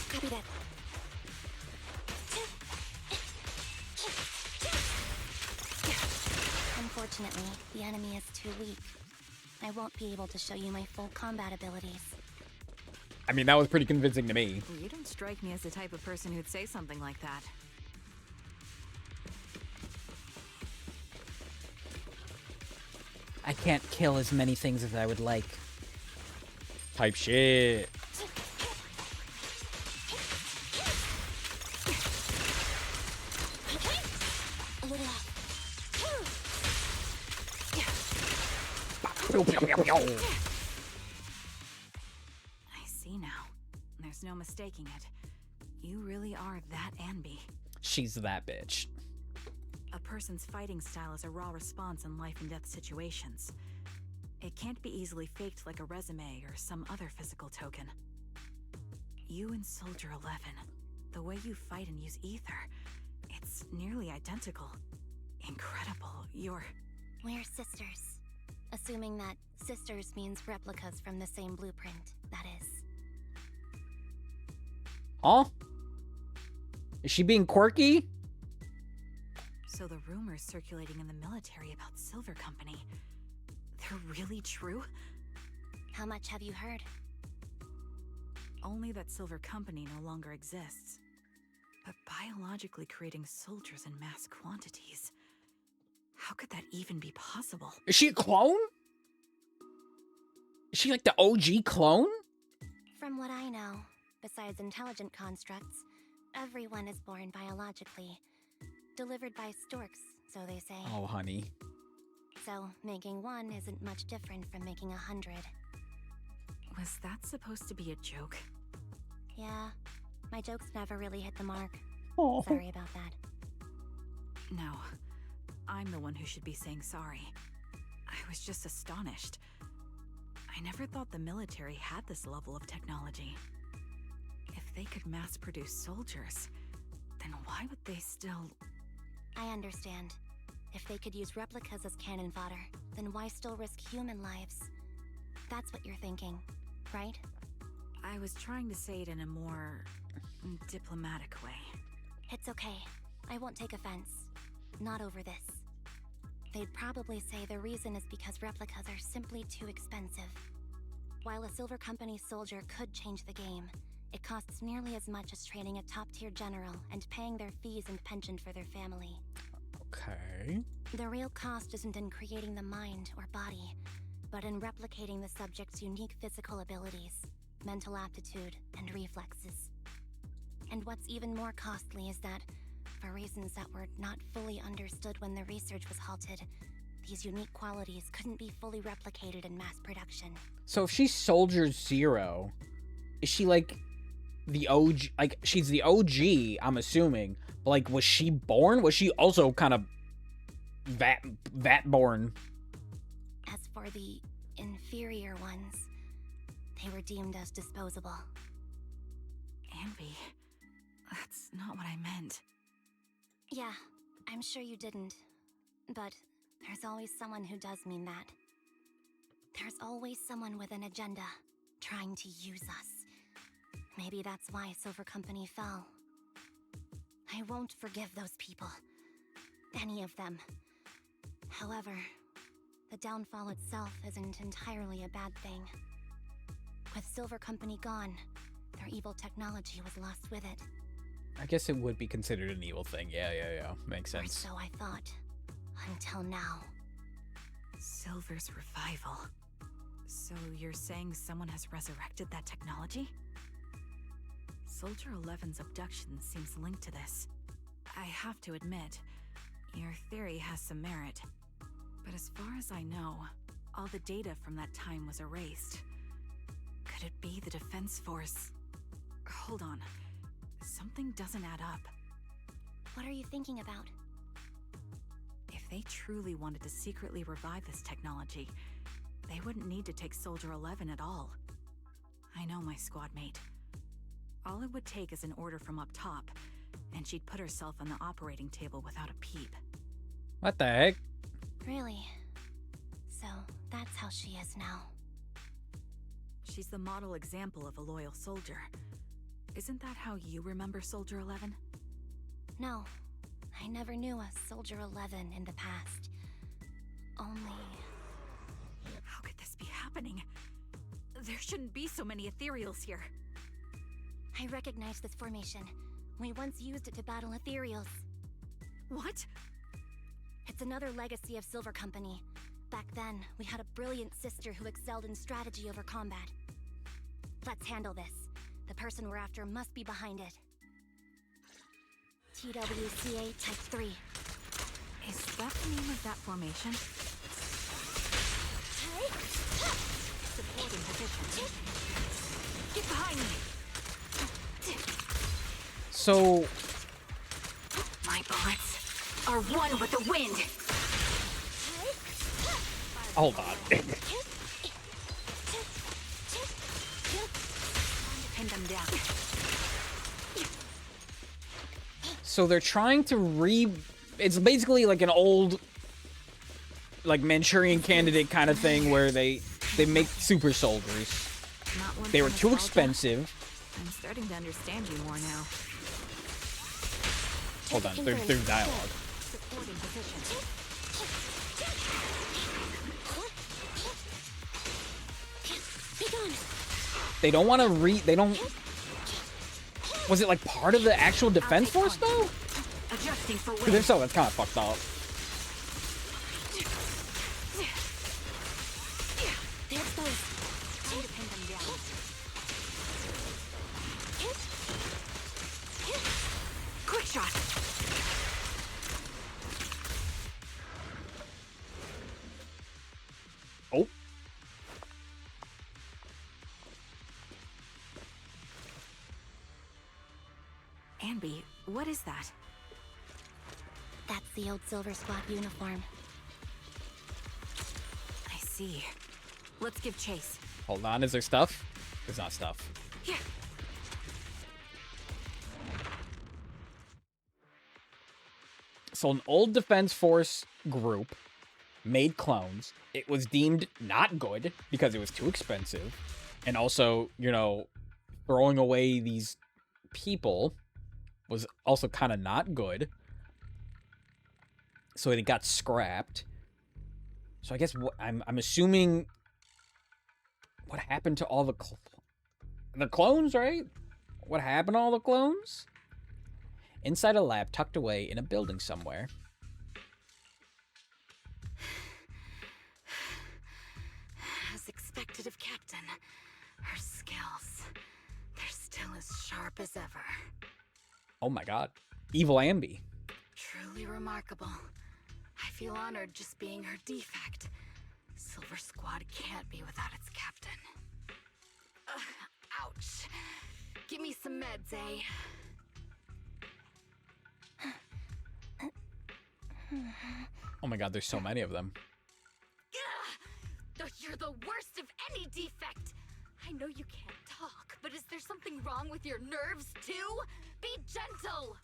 Copy that. Unfortunately, the enemy is too weak. I won't be able to show you my full combat abilities. I mean, that was pretty convincing to me. Well, you don't strike me as the type of person who'd say something like that. I can't kill as many things as I would like. Type shit. A little off. I see now. There's no mistaking it. You really are that Anby. She's that bitch. A person's fighting style is a raw response in life and death situations. It can't be easily faked like a resume or some other physical token. You and Soldier 11, the way you fight and use ether, it's nearly identical. Incredible. We're sisters. Assuming that sisters means replicas from the same blueprint, that is. Huh? Is she being quirky? So the rumors circulating in the military about Silver Company, they're really true? How much have you heard? Only that Silver Company no longer exists. But biologically creating soldiers in mass quantities. How could that even be possible? Is she a clone? Is she like the OG clone? From what I know, besides intelligent constructs, everyone is born biologically. Delivered by storks, so they say. Oh, honey. So, making one isn't much different from making 100. Was that supposed to be a joke? Yeah, my jokes never really hit the mark. Oh. Sorry about that. No, I'm the one who should be saying sorry. I was just astonished. I never thought the military had this level of technology. If they could mass produce soldiers, then why would they still... I understand. If they could use replicas as cannon fodder, then why still risk human lives? That's what you're thinking, right? I was trying to say it in a more diplomatic way. It's okay. I won't take offense. Not over this. They'd probably say the reason is because replicas are simply too expensive. While a Silver Company soldier could change the game, it costs nearly as much as training a top-tier general and paying their fees and pension for their family. Okay. The real cost isn't in creating the mind or body, but in replicating the subject's unique physical abilities, mental aptitude, and reflexes. And what's even more costly is that, for reasons that were not fully understood when the research was halted, these unique qualities couldn't be fully replicated in mass production. So if she's Soldier Zero, is she like the OG? Like, she's the OG, I'm assuming. But, like, was she born? Was she also kind of vat born? As for the inferior ones, they were deemed as disposable. Anby, that's not what I meant. Yeah, I'm sure you didn't. But there's always someone who does mean that. There's always someone with an agenda, trying to use us. Maybe that's why Silver Company fell. I won't forgive those people. Any of them. However, the downfall itself isn't entirely a bad thing. With Silver Company gone, their evil technology was lost with it. I guess it would be considered an evil thing. Yeah. Makes Or sense. so I thought. Until now. Silver's revival. So you're saying someone has resurrected that technology? Soldier 11's abduction seems linked to this. I have to admit, your theory has some merit. But as far as I know, all the data from that time was erased. Could it be the Defense Force? Hold on. Something doesn't add up. What are you thinking about? If they truly wanted to secretly revive this technology, they wouldn't need to take Soldier 11 at all. I know my squad mate. All it would take is an order from up top, and she'd put herself on the operating table without a peep. What the heck? Really? So, that's how she is now. She's the model example of a loyal soldier. Isn't that how you remember Soldier 11? No, I never knew a Soldier 11 in the past. Only... How could this be happening? There shouldn't be so many ethereals here. I recognize this formation. We once used it to battle ethereals. What? It's another legacy of Silver Company. Back then, we had a brilliant sister who excelled in strategy over combat. Let's handle this. The person we're after must be behind it. TWCA Type 3. Is that the name of that formation? Supporting position. Get behind me! So, My bullets are one with the wind! hold on. Pin them down. So they're trying to it's basically like an old, like, Manchurian Candidate kind of thing where they make super soldiers. Not one They for were too nostalgia. expensive. I'm starting to understand you more now. Hold on, there's dialogue. Supporting position. Be gone! They don't want to they don't... Was it, like, part of the actual Defense Force, though? Adjusting for Because wind. if so, that's kind of fucked up. They're exposed. Time to pin them down. Quick shot. Oh. Anby, what is that? That's the old Silver Squad uniform. I see. Let's give chase. Hold on, is there stuff? There's not stuff. Here. So an old Defense Force group made clones. It was deemed not good because it was too expensive. And also, you know, throwing away these people was also kind of not good. So it got scrapped. So I guess I'm assuming what happened to all the clones, right? What happened to all the clones? Inside a lab tucked away in a building somewhere. As expected of Captain, her skills, they're still as sharp as ever. Oh my god. Evil Ambi. Truly remarkable. I feel honored just being her defect. Silver Squad can't be without its captain. Ouch. Give me some meds, eh? Oh my god, there's so many of them. You're the worst of any defect! I know you can't talk, but is there something wrong with your nerves, too? Be gentle!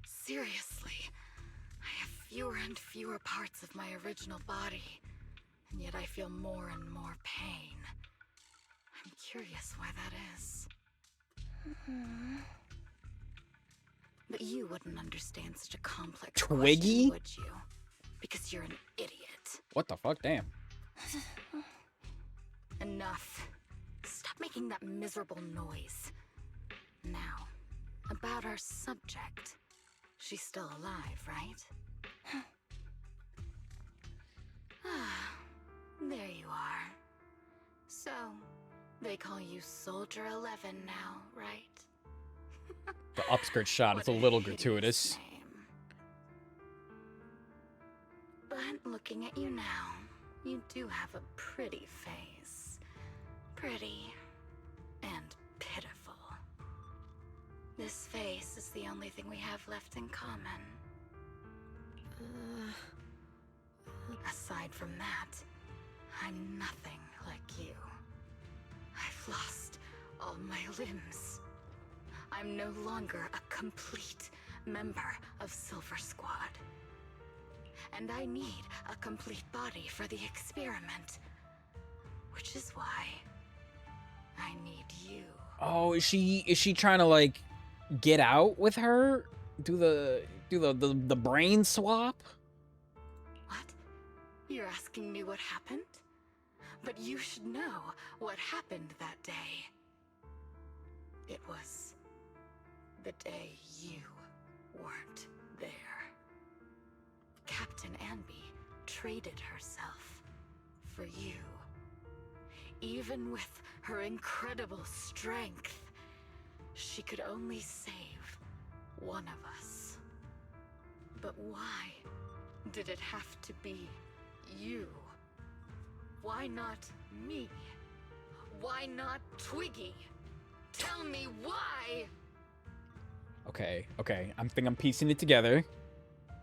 Seriously, I have fewer and fewer parts of my original body, and yet I feel more and more pain. I'm curious why that is. But you wouldn't understand such a complex Twiggy? question, would you? Because you're an idiot. What the fuck? Damn. Enough. Stop making that miserable noise. Now, about our subject. She's still alive, right? There you are. So, they call you Soldier 11 now, right? The upskirt shot is What a little hideous gratuitous. name. But looking at you now, you do have a pretty face. Pretty and pitiful. This face is the only thing we have left in common. Aside from that, I'm nothing like you. I've lost all my limbs. I'm no longer a complete member of Silver Squad. And I need a complete body for the experiment. Which is why I need you. Oh, is she trying to like get out with her? Do the brain swap? What? You're asking me what happened? But you should know what happened that day. It was the day you weren't there. Captain Anby traded herself for you. Even with her incredible strength, she could only save one of us. But why did it have to be you? Why not me? Why not Twiggy? Tell me why! Okay. I'm piecing it together.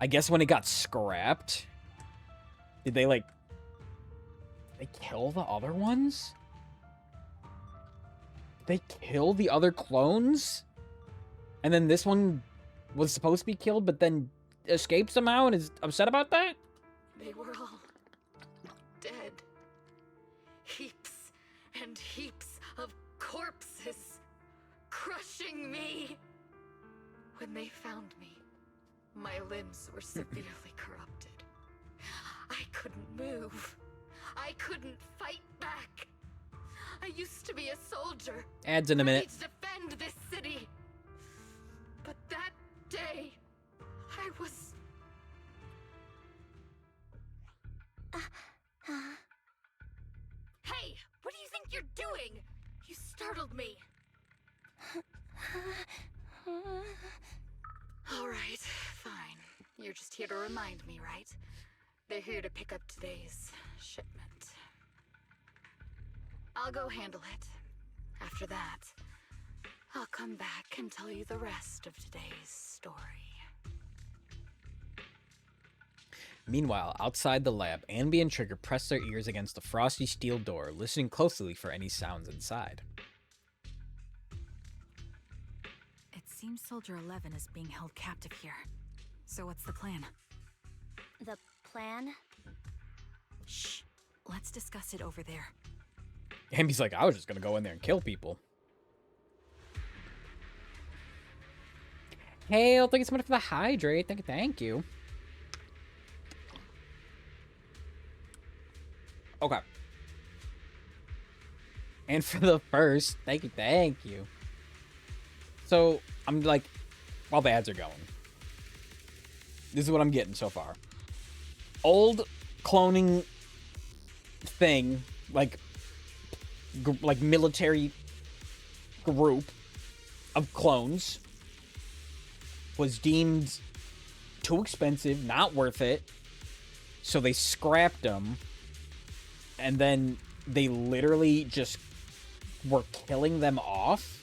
I guess when it got scrapped, did they kill the other ones? Did they kill the other clones? And then this one was supposed to be killed, but then escaped somehow and is upset about that? They were all dead. Heaps and heaps of corpses crushing me. When they found me, my limbs were severely corrupted. I couldn't move. I couldn't fight back. I used to be a soldier. Ads in a ready minute. to defend this city. But that day, I was... Hey, what do you think you're doing? You startled me. All right, fine. You're just here to remind me, right? They're here to pick up today's shipment. I'll go handle it. After that, I'll come back and tell you the rest of today's story. Meanwhile, outside the lab, Anby and Trigger press their ears against the frosty steel door, listening closely for any sounds inside. It seems Soldier 11 is being held captive here. So what's the plan? The plan? Shh. Let's discuss it over there. Anby's like, I was just gonna go in there and kill people. Hey, thank you so much for the hydrate. Thank you. Okay. And for the first, thank you. So, I'm like, while the ads are going, this is what I'm getting so far. Old cloning thing, like military group of clones was deemed too expensive, not worth it, so they scrapped them. And then they literally just were killing them off.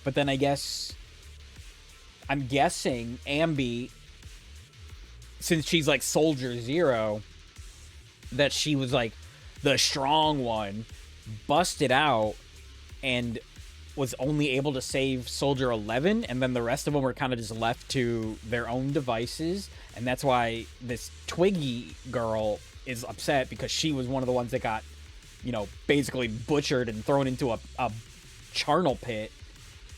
But then I'm guessing Anby, since she's like Soldier Zero, that she was like the strong one, busted out and was only able to save Soldier 11, and then the rest of them were kind of just left to their own devices. And that's why this Twiggy girl is upset, because she was one of the ones that got you know, basically butchered and thrown into a charnel pit,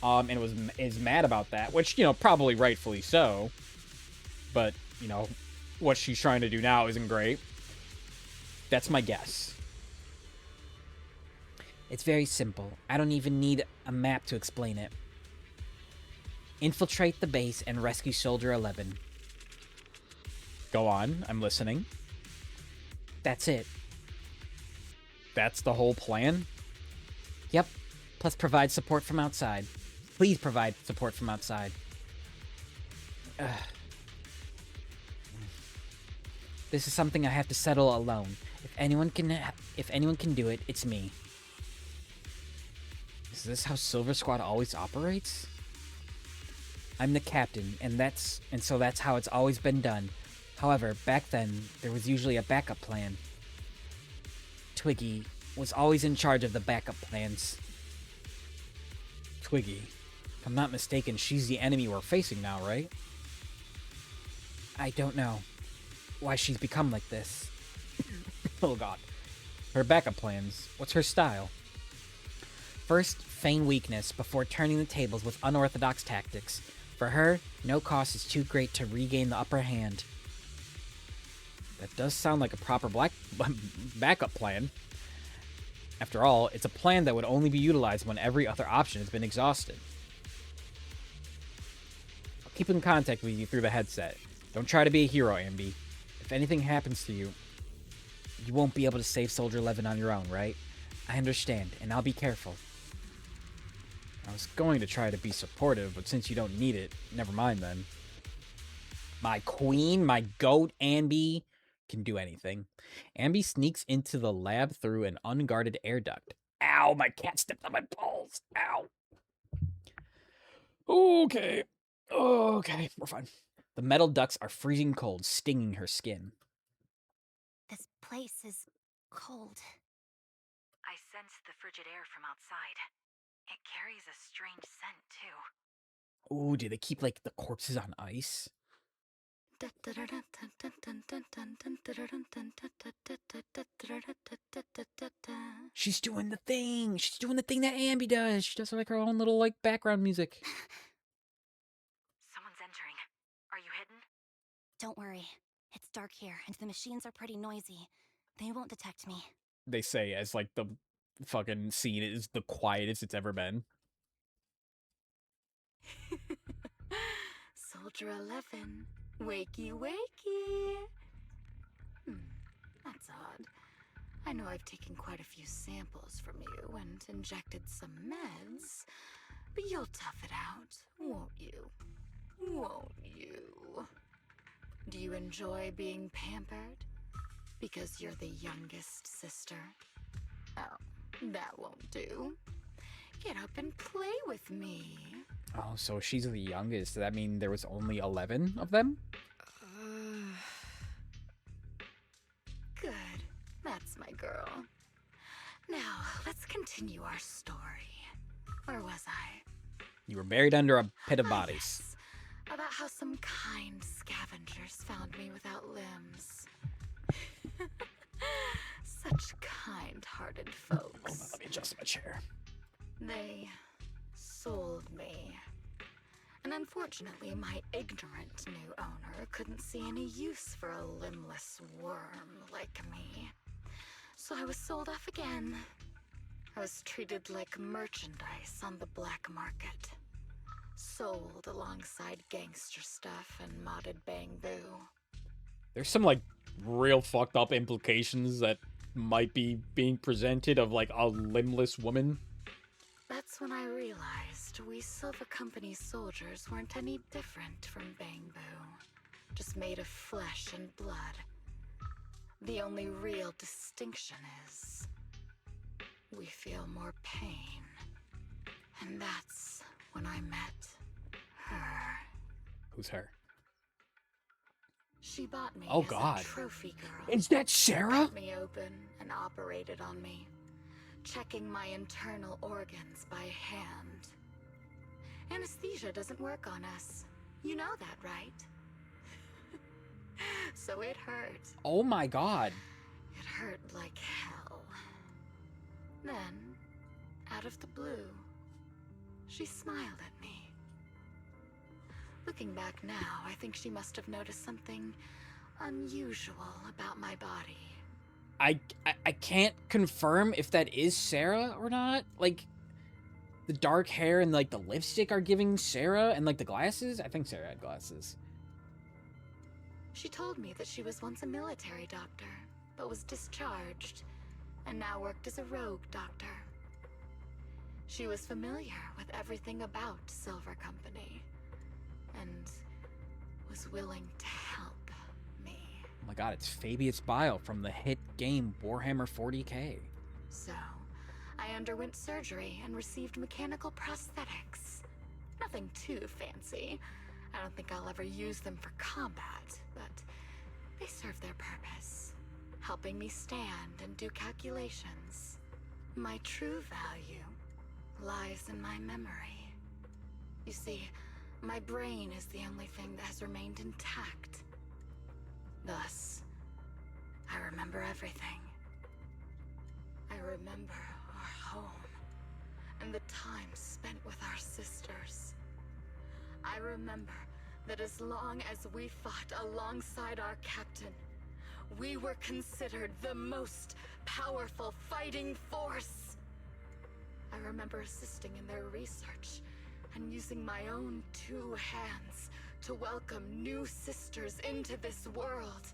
and is mad about that, which, you know, probably rightfully so. But, you know, what she's trying to do now isn't great. That's my guess. It's very simple. I don't even need a map to explain it. Infiltrate the base and rescue Soldier 11. Go on, I'm listening. That's it. That's the whole plan? Yep. Plus provide support from outside. Please provide support from outside. This is something I have to settle alone. If anyone can do it, it's me. Is this how Silver Squad always operates? I'm the captain, and so that's how it's always been done. However, back then, there was usually a backup plan. Twiggy was always in charge of the backup plans. Twiggy. If I'm not mistaken, she's the enemy we're facing now, right? I don't know why she's become like this. Oh god. Her backup plans. What's her style? First, feign weakness before turning the tables with unorthodox tactics. For her, no cost is too great to regain the upper hand. That does sound like a proper backup plan. After all, it's a plan that would only be utilized when every other option has been exhausted. I'll keep in contact with you through the headset. Don't try to be a hero, Ambi. If anything happens to you, you won't be able to save Soldier 11 on your own, right? I understand, and I'll be careful. I was going to try to be supportive, but since you don't need it, never mind then. My queen, my goat, Ambi, can do anything. Ambi sneaks into the lab through an unguarded air duct. Ow, my cat stepped on my balls. Ow. Okay, we're fine. The metal ducts are freezing cold, stinging her skin. This place is cold. I sense the frigid air from outside. It carries a strange scent, too. Ooh, do they keep, like, the corpses on ice? She's doing the thing! She's doing the thing that Ambi does! She does, like, her own little, like, background music. Someone's entering. Are you hidden? Don't worry. It's dark here, and the machines are pretty noisy. They won't detect me. They say as, like, the fucking scene is the quietest it's ever been. Soldier 11, wakey wakey. That's odd. I know I've taken quite a few samples from you and injected some meds, but you'll tough it out, won't you? Won't you? Do you enjoy being pampered? Because you're the youngest sister? Oh, that won't do. Get up and play with me. Oh, so she's the youngest. Does that mean there was only 11 of them? Good. That's my girl. Now, let's continue our story. Where was I? You were buried under a pit of bodies. Yes. About how some kind scavengers found me without limbs. Such kind-hearted Hold on, folks. let me adjust my chair. They sold me. And unfortunately, my ignorant new owner couldn't see any use for a limbless worm like me. So I was sold off again. I was treated like merchandise on the black market. Sold alongside gangster stuff and modded bamboo. There's some, like, real fucked up implications that might be being presented of, like, a limbless woman. That's when I realized we Silver Company soldiers weren't any different from bamboo. Just made of flesh and blood. The only real distinction is we feel more pain. And that's when I met her. Who's her? She bought me Oh, as God. a trophy girl. Is that Sarah? Cut me open and operated on me, checking my internal organs by hand. Anesthesia doesn't work on us. You know that, right? So it hurt. Oh my god. It hurt like hell. Then, out of the blue, she smiled at me. Looking back now, I think she must have noticed something unusual about my body. I can't confirm if that is Sarah or not. Like, the dark hair and, like, the lipstick are giving Sarah, and, like, the glasses? I think Sarah had glasses. She told me that she was once a military doctor, but was discharged, and now worked as a rogue doctor. She was familiar with everything about Silver Company, and was willing to help me. Oh my god, it's Fabius Bile from the hit game Warhammer 40k. So, I underwent surgery and received mechanical prosthetics. Nothing too fancy. I don't think I'll ever use them for combat, but they serve their purpose, helping me stand and do calculations. My true value lies in my memory. You see, my brain is the only thing that has remained intact. Thus, I remember everything. I remember our home and the time spent with our sisters. I remember that as long as we fought alongside our captain, we were considered the most powerful fighting force. I remember assisting in their research and using my own 2 hands to welcome new sisters into this world.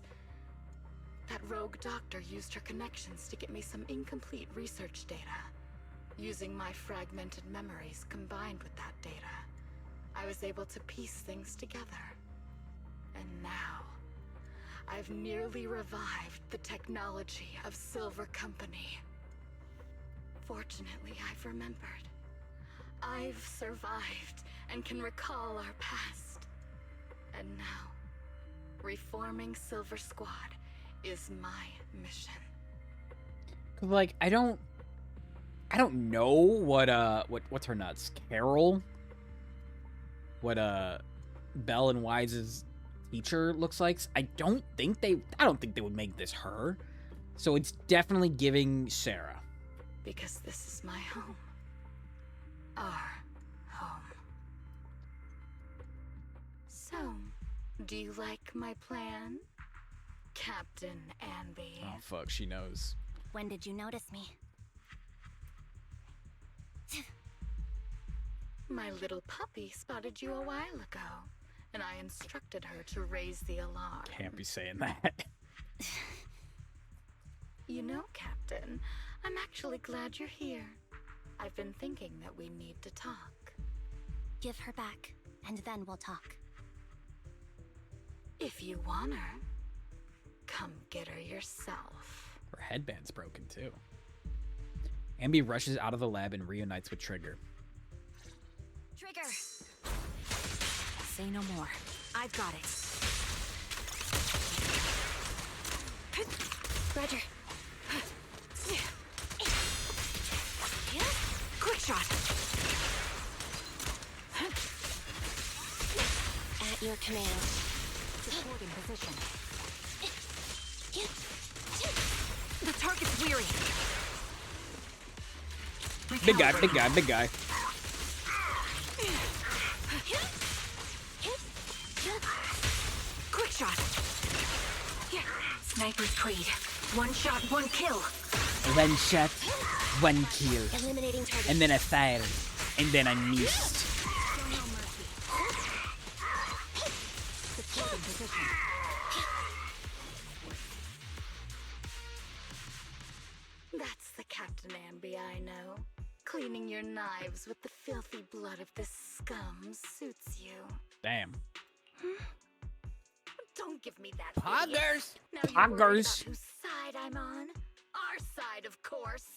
That rogue doctor used her connections to get me some incomplete research data. Using my fragmented memories combined with that data, I was able to piece things together. And now, I've nearly revived the technology of Silver Company. Fortunately, I've remembered. I've survived and can recall our past. And now, reforming Silver Squad is my mission. Like, I don't know what's her nuts? Carol? What Belle and Wise's teacher looks like. I don't think they would make this her. So it's definitely giving Sarah. Because this is my home. Our home. So, do you like my plan, Captain Anby? Oh fuck, she knows. When did you notice me? My little puppy spotted you a while ago, and I instructed her to raise the alarm. Can't be saying that. You know, Captain, I'm actually glad you're here. I've been thinking that we need to talk. Give her back, and then we'll talk. If you want her, come get her yourself. Her headband's broken too. Ambi rushes out of the lab and reunites with Trigger. Trigger! Say no more. I've got it. Roger. Quick shot! At your command. Supporting position. The target's weary. Big guy, big guy, big guy. Quick shot. Sniper's creed. One shot, one kill. One shot, one kill. Eliminating target. And then I fired. And then I missed. Supporting position. That's the Captain Anby I know. Cleaning your knives with the filthy blood of this scum suits you. Damn. Don't give me that. Poggers! Now you're worried about Poggers! whose side I'm on? Our side, of course.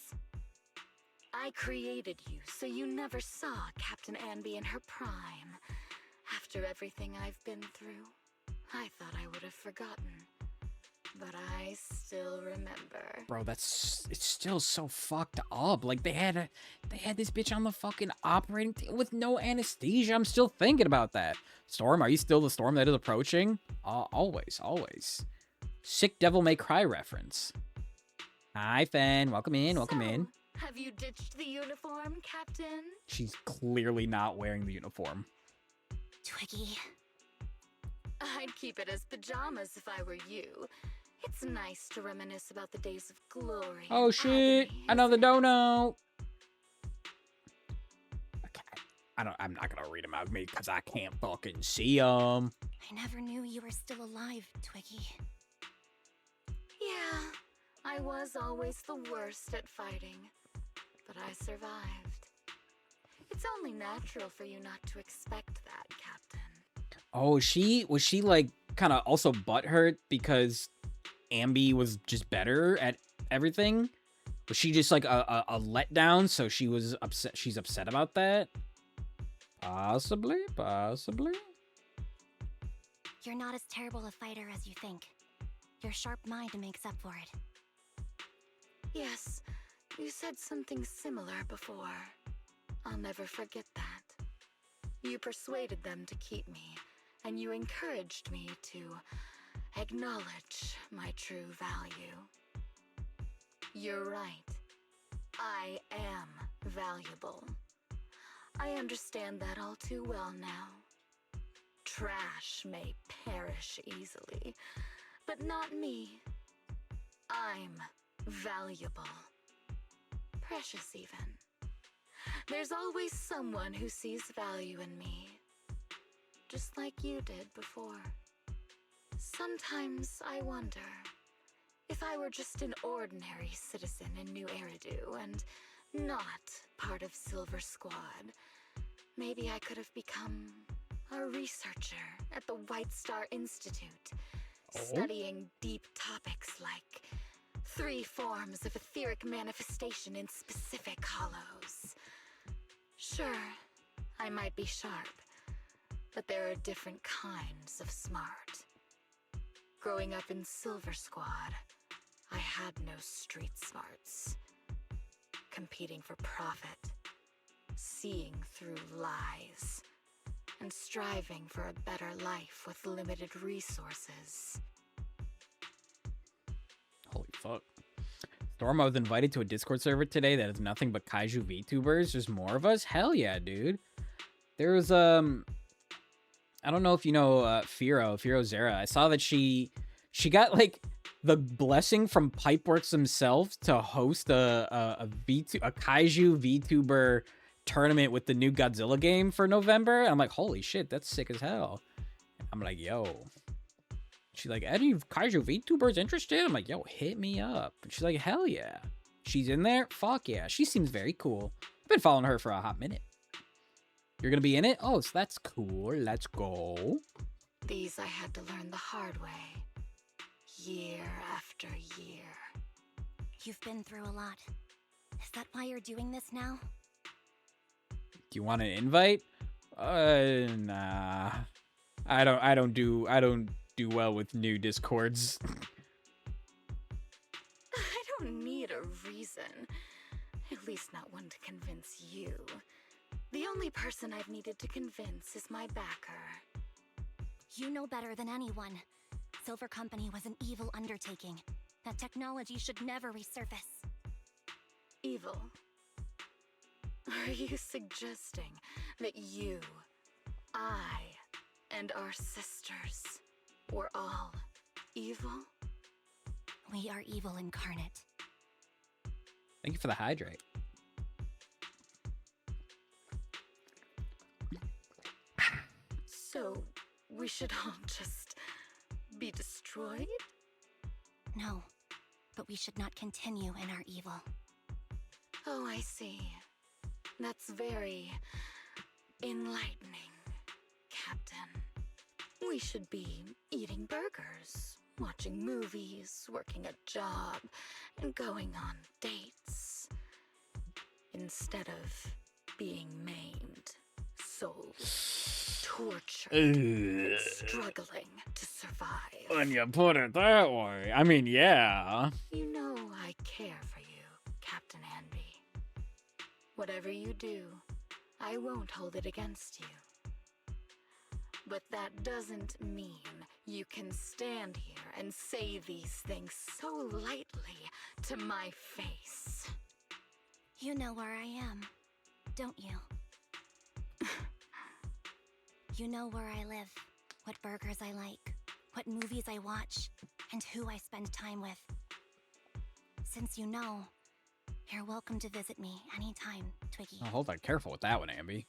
I created you so you never saw Captain Anby in her prime. After everything I've been through, I thought I would have forgotten. But I still remember. Bro, it's still so fucked up. Like, they had this bitch on the fucking operating table with no anesthesia. I'm still thinking about that. Storm, are you still the Storm that is approaching? Always, always. Sick Devil May Cry reference. Hi, Fen. Welcome in, welcome in. Have you ditched the uniform, Captain? She's clearly not wearing the uniform. Twiggy. I'd keep it as pajamas if I were you. It's nice to reminisce about the days of glory. Oh and shit! agony, Another isn't it? dono. Okay. I'm not gonna read them out me because I can't fucking see them. I never knew you were still alive, Twiggy. Yeah, I was always the worst at fighting, but I survived. It's only natural for you not to expect that, Captain. Oh, was she like kind of also butthurt because Ambi was just better at everything? Was she just like a letdown? So she was upset. She's upset about that. Possibly. You're not as terrible a fighter as you think. Your sharp mind makes up for it. Yes, you said something similar before. I'll never forget that. You persuaded them to keep me, and you encouraged me to acknowledge my true value. You're right. I am valuable. I understand that all too well now. Trash may perish easily, but not me. I'm valuable. Precious, even. There's always someone who sees value in me, just like you did before. Sometimes I wonder if I were just an ordinary citizen in New Eridu and not part of Silver Squad, maybe I could have become a researcher at the White Star Institute, studying deep topics like 3 forms of etheric manifestation in specific hollows. Sure, I might be sharp, but there are different kinds of smart. Growing up in Silver Squad, I had no street smarts. Competing for profit, seeing through lies, and striving for a better life with limited resources. Holy fuck. Storm, I was invited to a Discord server today that is nothing but kaiju VTubers. There's more of us? Hell yeah, dude. There was, I don't know if you know, Firo Zera. I saw that she got, like, the blessing from Pipeworks themselves to host a kaiju VTuber tournament with the new Godzilla game for November. And I'm like, holy shit, that's sick as hell. I'm like, yo. She's like, any kaiju VTubers interested? I'm like, yo, hit me up. And she's like, hell yeah. She's in there? Fuck yeah. She seems very cool. I've been following her for a hot minute. You're gonna be in it? Oh, so that's cool. Let's go. These I had to learn the hard way. Year after year. You've been through a lot. Is that why you're doing this now? Do you want an invite? Nah. I don't do well with new Discords. I don't need a reason. At least not one to convince you. The only person I've needed to convince is my backer. You know better than anyone. Silver Company was an evil undertaking. That technology should never resurface. Evil? Are you suggesting that you, I, and our sisters were all evil? We are evil incarnate. Thank you for the hydrate. So, we should all just be destroyed? No, but we should not continue in our evil. Oh, I see. That's very enlightening, Captain. We should be eating burgers, watching movies, working a job, and going on dates. Instead of being maimed, sold, tortured, and struggling to survive. When you put it that way. I mean, yeah. You know I care for you, Captain Anby. Whatever you do, I won't hold it against you. But that doesn't mean you can stand here and say these things so lightly to my face. You know where I am, don't you? You know where I live, what burgers I like, what movies I watch, and who I spend time with. Since you know, you're welcome to visit me anytime, Twiggy. Oh, hold on, careful with that one, Ambi.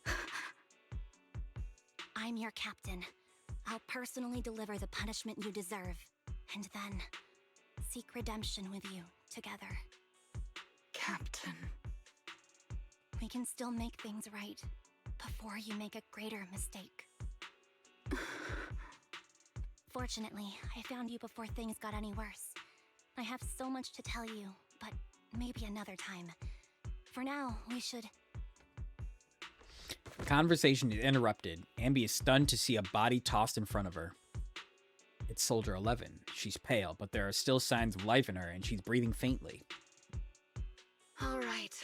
I'm your captain. I'll personally deliver the punishment you deserve, and then seek redemption with you together. Captain. We can still make things right before you make a greater mistake. Fortunately, I found you before things got any worse. I have so much to tell you, but maybe another time. For now, we should... Conversation is interrupted. Ambi is stunned to see a body tossed in front of her. It's Soldier 11. She's pale, but there are still signs of life in her, and she's breathing faintly. All right,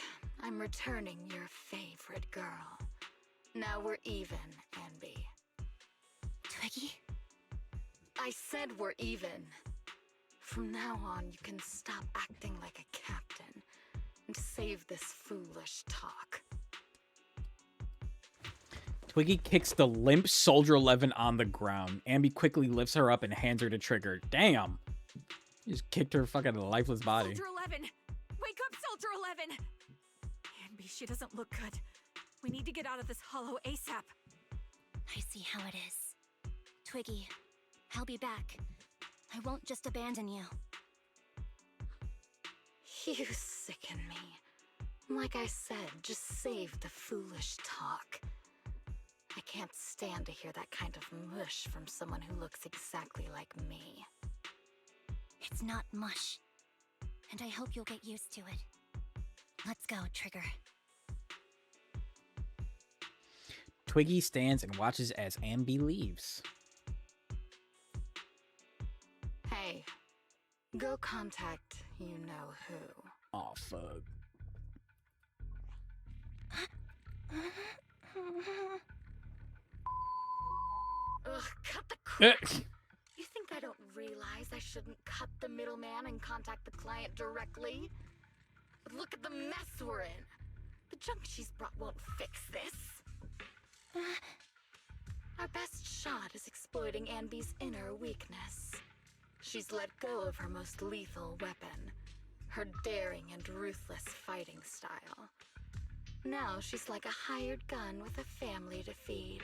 I'm returning your favorite girl. Now we're even, Ambi. Twiggy? I said we're even. From now on, you can stop acting like a captain and save this foolish talk. Twiggy kicks the limp Soldier 11 on the ground. Ambi quickly lifts her up and hands her to Trigger. Damn! He just kicked her fucking lifeless body. Soldier 11! Wake up, Soldier 11! Ambi, she doesn't look good. We need to get out of this hollow ASAP. I see how it is. Twiggy, I'll be back. I won't just abandon you. You sicken me. Like I said, just save the foolish talk. I can't stand to hear that kind of mush from someone who looks exactly like me. It's not mush. And I hope you'll get used to it. Let's go, Trigger. Twiggy stands and watches as Ambi leaves. Hey, go contact you-know-who. Aw, fuck. Ugh, cut the crap! Eh. You think I don't realize I shouldn't cut the middleman and contact the client directly? But look at the mess we're in. The junk she's brought won't fix this. Our best shot is exploiting Ambi's inner weakness. She's let go of her most lethal weapon, her daring and ruthless fighting style. Now she's like a hired gun with a family to feed,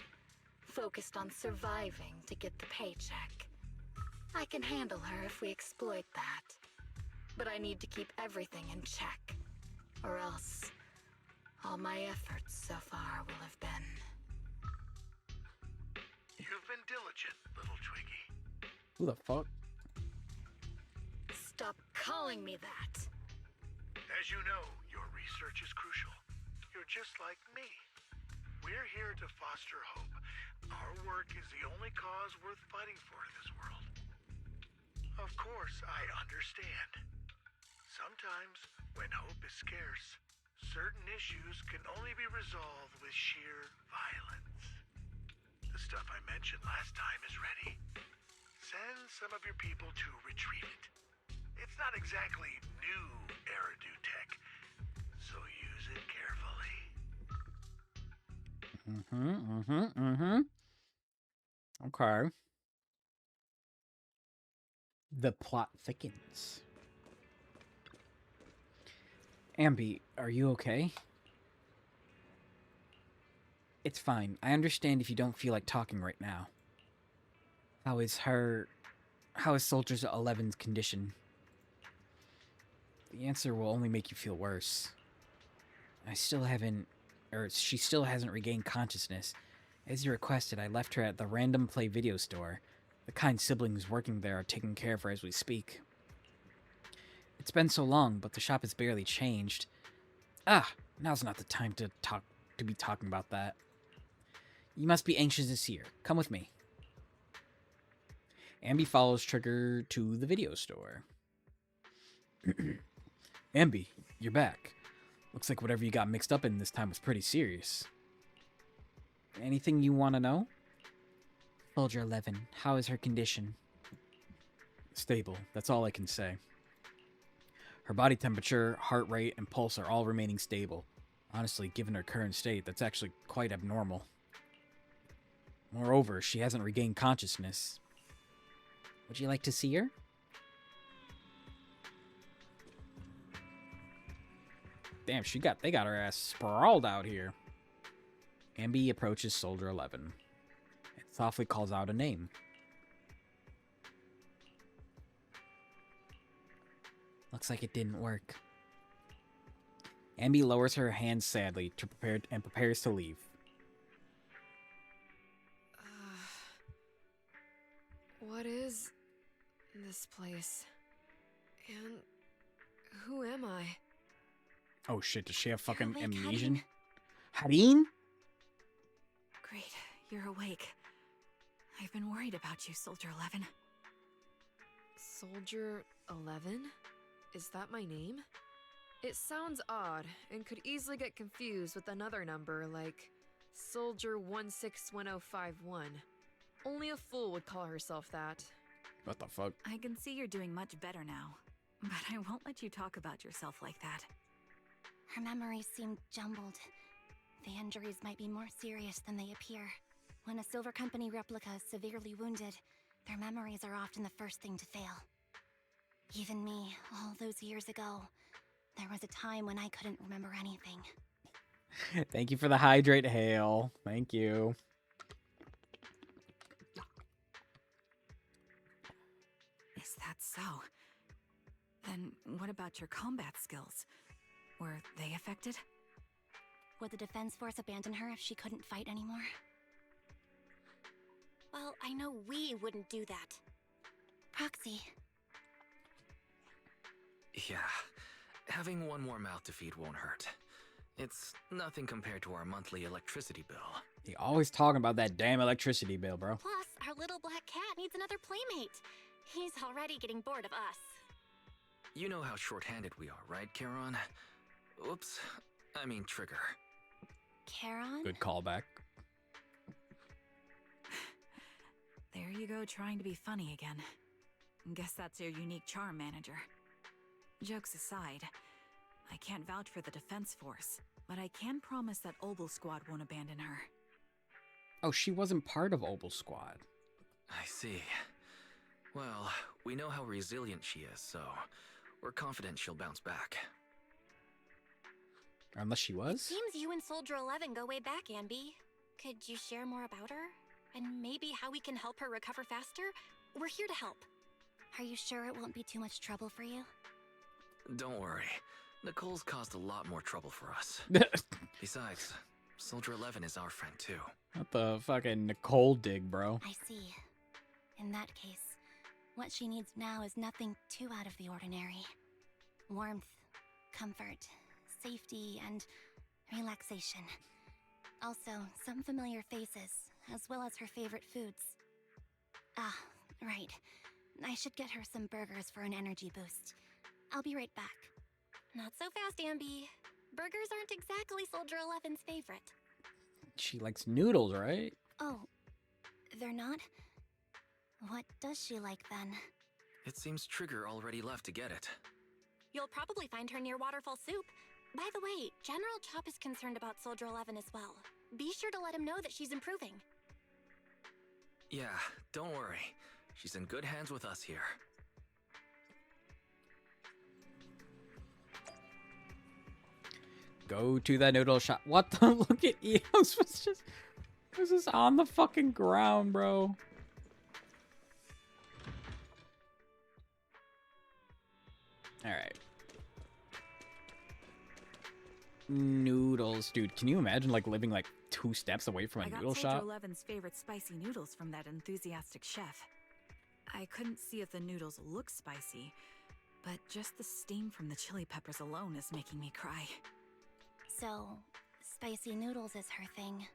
focused on surviving to get the paycheck. I can handle her if we exploit that. But I need to keep everything in check, or else all my efforts so far will have been... You've been diligent, little Twiggy. Who the fuck? Stop calling me that! As you know, your research is crucial. You're just like me. We're here to foster hope. Our work is the only cause worth fighting for in this world. Of course, I understand. Sometimes, when hope is scarce, certain issues can only be resolved with sheer violence. The stuff I mentioned last time is ready. Send some of your people to retrieve it. It's not exactly new Eridu tech, so use it carefully. Okay. The plot thickens. Ambi, are you okay? It's fine. I understand if you don't feel like talking right now. How is Soldier 11's condition? The answer will only make you feel worse. She still hasn't regained consciousness. As you requested, I left her at the Random Play video store. The kind siblings working there are taking care of her as we speak. It's been so long, but the shop has barely changed. Now's not the time to be talking about that. You must be anxious to see her. Come with me. Ambi follows Trigger to the video store. Ambi, you're back. Looks like whatever you got mixed up in this time was pretty serious. Anything you want to know? Soldier 11, how is her condition? Stable, that's all I can say. Her body temperature, heart rate, and pulse are all remaining stable. Honestly, given her current state, that's actually quite abnormal. Moreover, she hasn't regained consciousness. Would you like to see her? Damn, they got her ass sprawled out here. Ambi approaches Soldier 11 and softly calls out a name. Looks like it didn't work. Ambi lowers her hands sadly and prepares to leave. What is this place? And who am I? Oh shit, does she have fucking awake, amnesia? Hareen? Great, you're awake. I've been worried about you, Soldier 11. Soldier 11? Is that my name? It sounds odd and could easily get confused with another number like Soldier 161051. Only a fool would call herself that. What the fuck? I can see you're doing much better now, but I won't let you talk about yourself like that. Her memories seem jumbled. The injuries might be more serious than they appear. When a Silver Company replica is severely wounded, their memories are often the first thing to fail. Even me, all those years ago, there was a time when I couldn't remember anything. Thank you for the hydrate, Hale. Thank you. Is that so? Then what about your combat skills? Were they affected? Would the Defense Force abandon her if she couldn't fight anymore? Well, I know we wouldn't do that. Proxy. Yeah, having one more mouth to feed won't hurt. It's nothing compared to our monthly electricity bill. You always talking about that damn electricity bill, bro. Plus, our little black cat needs another playmate. He's already getting bored of us. You know how short-handed we are, right, Charon? Oops, I mean Trigger. Charon? Good callback. There you go, trying to be funny again. Guess that's your unique charm, manager. Jokes aside, I can't vouch for the Defense Force, but I can promise that Obel Squad won't abandon her. Oh, she wasn't part of Obel Squad. I see. Well, we know how resilient she is, so we're confident she'll bounce back. Unless she was? Seems you and Soldier 11 go way back, Ambi. Could you share more about her? And maybe how we can help her recover faster? We're here to help. Are you sure it won't be too much trouble for you? Don't worry. Nicole's caused a lot more trouble for us. Besides, Soldier 11 is our friend too. What the fucking Nicole dig, bro? I see. In that case, what she needs now is nothing too out of the ordinary. Warmth, comfort, safety, and relaxation. Also, some familiar faces, as well as her favorite foods. Ah, right. I should get her some burgers for an energy boost. I'll be right back. Not so fast, Ambi. Burgers aren't exactly Soldier 11's favorite. She likes noodles, right? Oh, they're not? What does she like then? It seems Trigger already left to get it. You'll probably find her near Waterfall Soup. By the way, General Chop is concerned about Soldier 11 as well. Be sure to let him know that she's improving. Yeah, don't worry. She's in good hands with us here. Go to that noodle shop. What the? Look at Eos was just on the fucking ground, bro. Alright. Noodles. Dude, can you imagine like living like 2 steps away from a I got noodle Soldier shop? 11's favorite spicy noodles from that enthusiastic chef. I couldn't see if the noodles look spicy, but just the steam from the chili peppers alone is making me cry. So, spicy noodles is her thing.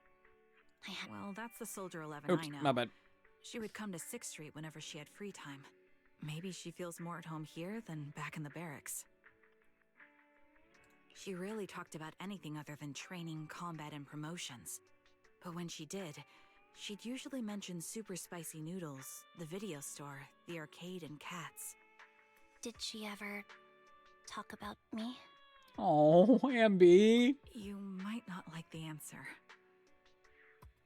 Well, that's the Soldier 11 Oops, I know. my bad. She would come to 6th Street whenever she had free time. Maybe she feels more at home here than back in the barracks. She rarely talked about anything other than training, combat, and promotions. But when she did, she'd usually mention super spicy noodles, the video store, the arcade, and cats. Did she ever talk about me? Oh, Ambi. You might not like the answer.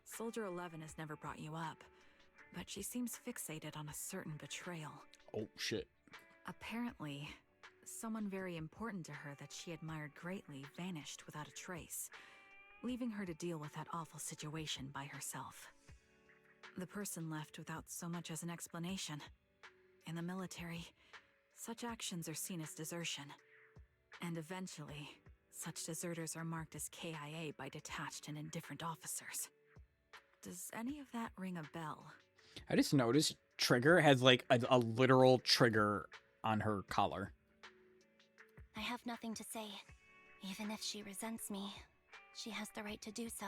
Soldier 11 has never brought you up, but she seems fixated on a certain betrayal. Oh, shit. Apparently, someone very important to her that she admired greatly vanished without a trace, leaving her to deal with that awful situation by herself. The person left without so much as an explanation. In the military, such actions are seen as desertion. And eventually, such deserters are marked as KIA by detached and indifferent officers. Does any of that ring a bell? I just noticed Trigger has like a literal trigger on her collar. I have nothing to say. Even if she resents me, she has the right to do so.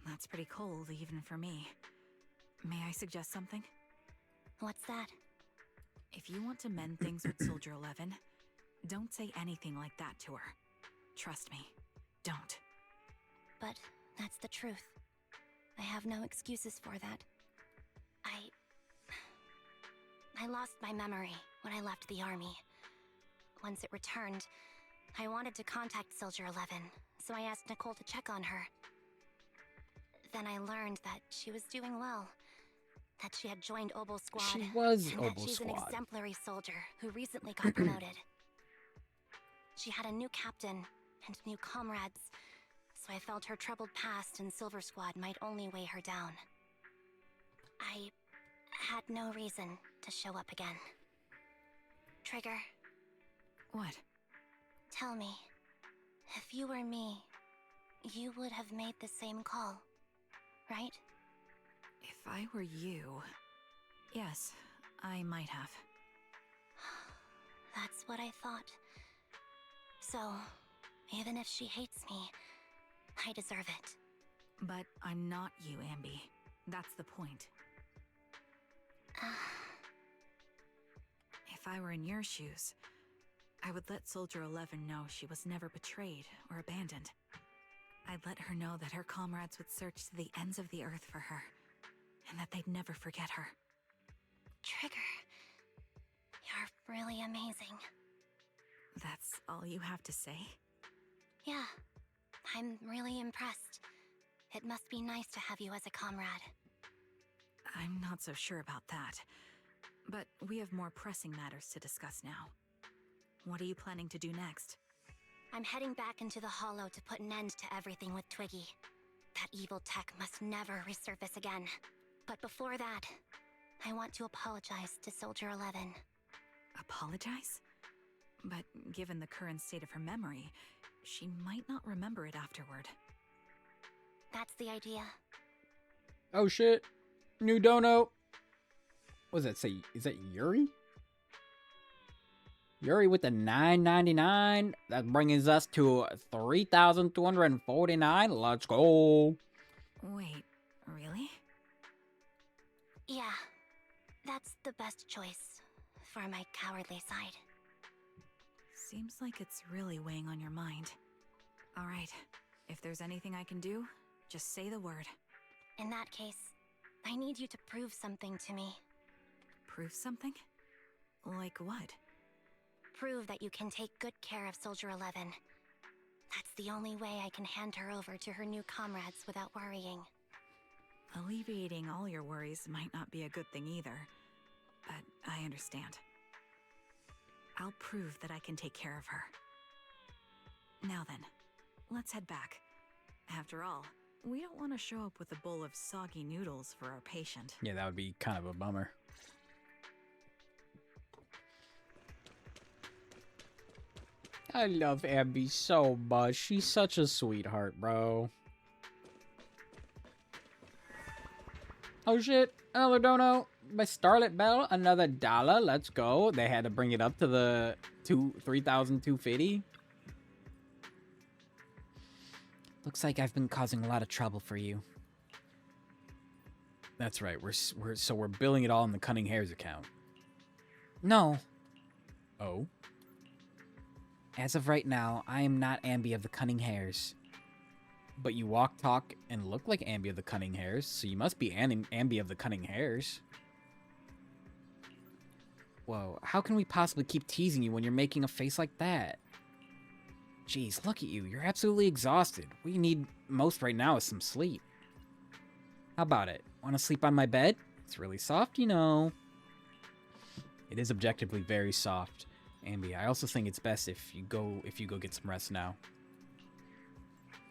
That's pretty cold, even for me. May I suggest something? What's that? If you want to mend things with Soldier 11, don't say anything like that to her. Trust me, don't. But that's the truth. I have no excuses for that. I lost my memory when I left the army. Once it returned, I wanted to contact Soldier 11, so I asked Nicole to check on her. Then I learned that she was doing well, that she had joined Obel Squad, She was and that Obel she's an Squad. exemplary soldier who recently got promoted. She had a new captain and new comrades, so I felt her troubled past in Silver Squad might only weigh her down. I had no reason to show up again. Trigger, What? tell me, if you were me, you would have made the same call, right? If I were you... Yes, I might have. That's what I thought. So, even if she hates me, I deserve it. But I'm not you, Ambi. That's the point. If I were in your shoes, I would let Soldier 11 know she was never betrayed or abandoned. I'd let her know that her comrades would search to the ends of the earth for her, and that they'd never forget her. Trigger, you're really amazing. That's all you have to say? Yeah, I'm really impressed. It must be nice to have you as a comrade. I'm not so sure about that. But we have more pressing matters to discuss now. What are you planning to do next? I'm heading back into the Hollow to put an end to everything with Twiggy. That evil tech must never resurface again. But before that, I want to apologize to Soldier 11. Apologize? But given the current state of her memory, she might not remember it afterward. That's the idea. Oh shit. New dono. What does that say? Is that Yuri? Yuri with the $9.99. That brings us to 3,249. Let's go. Wait, really? Yeah, that's the best choice for my cowardly side. Seems like it's really weighing on your mind. Alright, if there's anything I can do, just say the word. In that case, I need you to prove something to me. Prove something? Like what? Prove that you can take good care of Soldier 11. That's the only way I can hand her over to her new comrades without worrying. Alleviating all your worries might not be a good thing either, but I understand. I'll prove that I can take care of her. Now then, let's head back. After all, we don't want to show up with a bowl of soggy noodles for our patient. Yeah, that would be kind of a bummer. I love Abby so much. She's such a sweetheart, bro. Oh shit, another dono by Starlit Bell, another dollar. Let's go. They had to bring it up to the 3,250. Looks like I've been causing a lot of trouble for you. That's right. We're billing it all in the Cunning Hairs account. No. Oh. As of right now, I am not Ambi of the Cunning Hairs. But you walk, talk, and look like Ambi of the Cunning Hairs, so you must be Ambi of the Cunning Hairs. Whoa, how can we possibly keep teasing you when you're making a face like that? Jeez, look at you. You're absolutely exhausted. What you need most right now is some sleep. How about it? Want to sleep on my bed? It's really soft, you know. It is objectively very soft, Ambi. I also think it's best if you go get some rest now.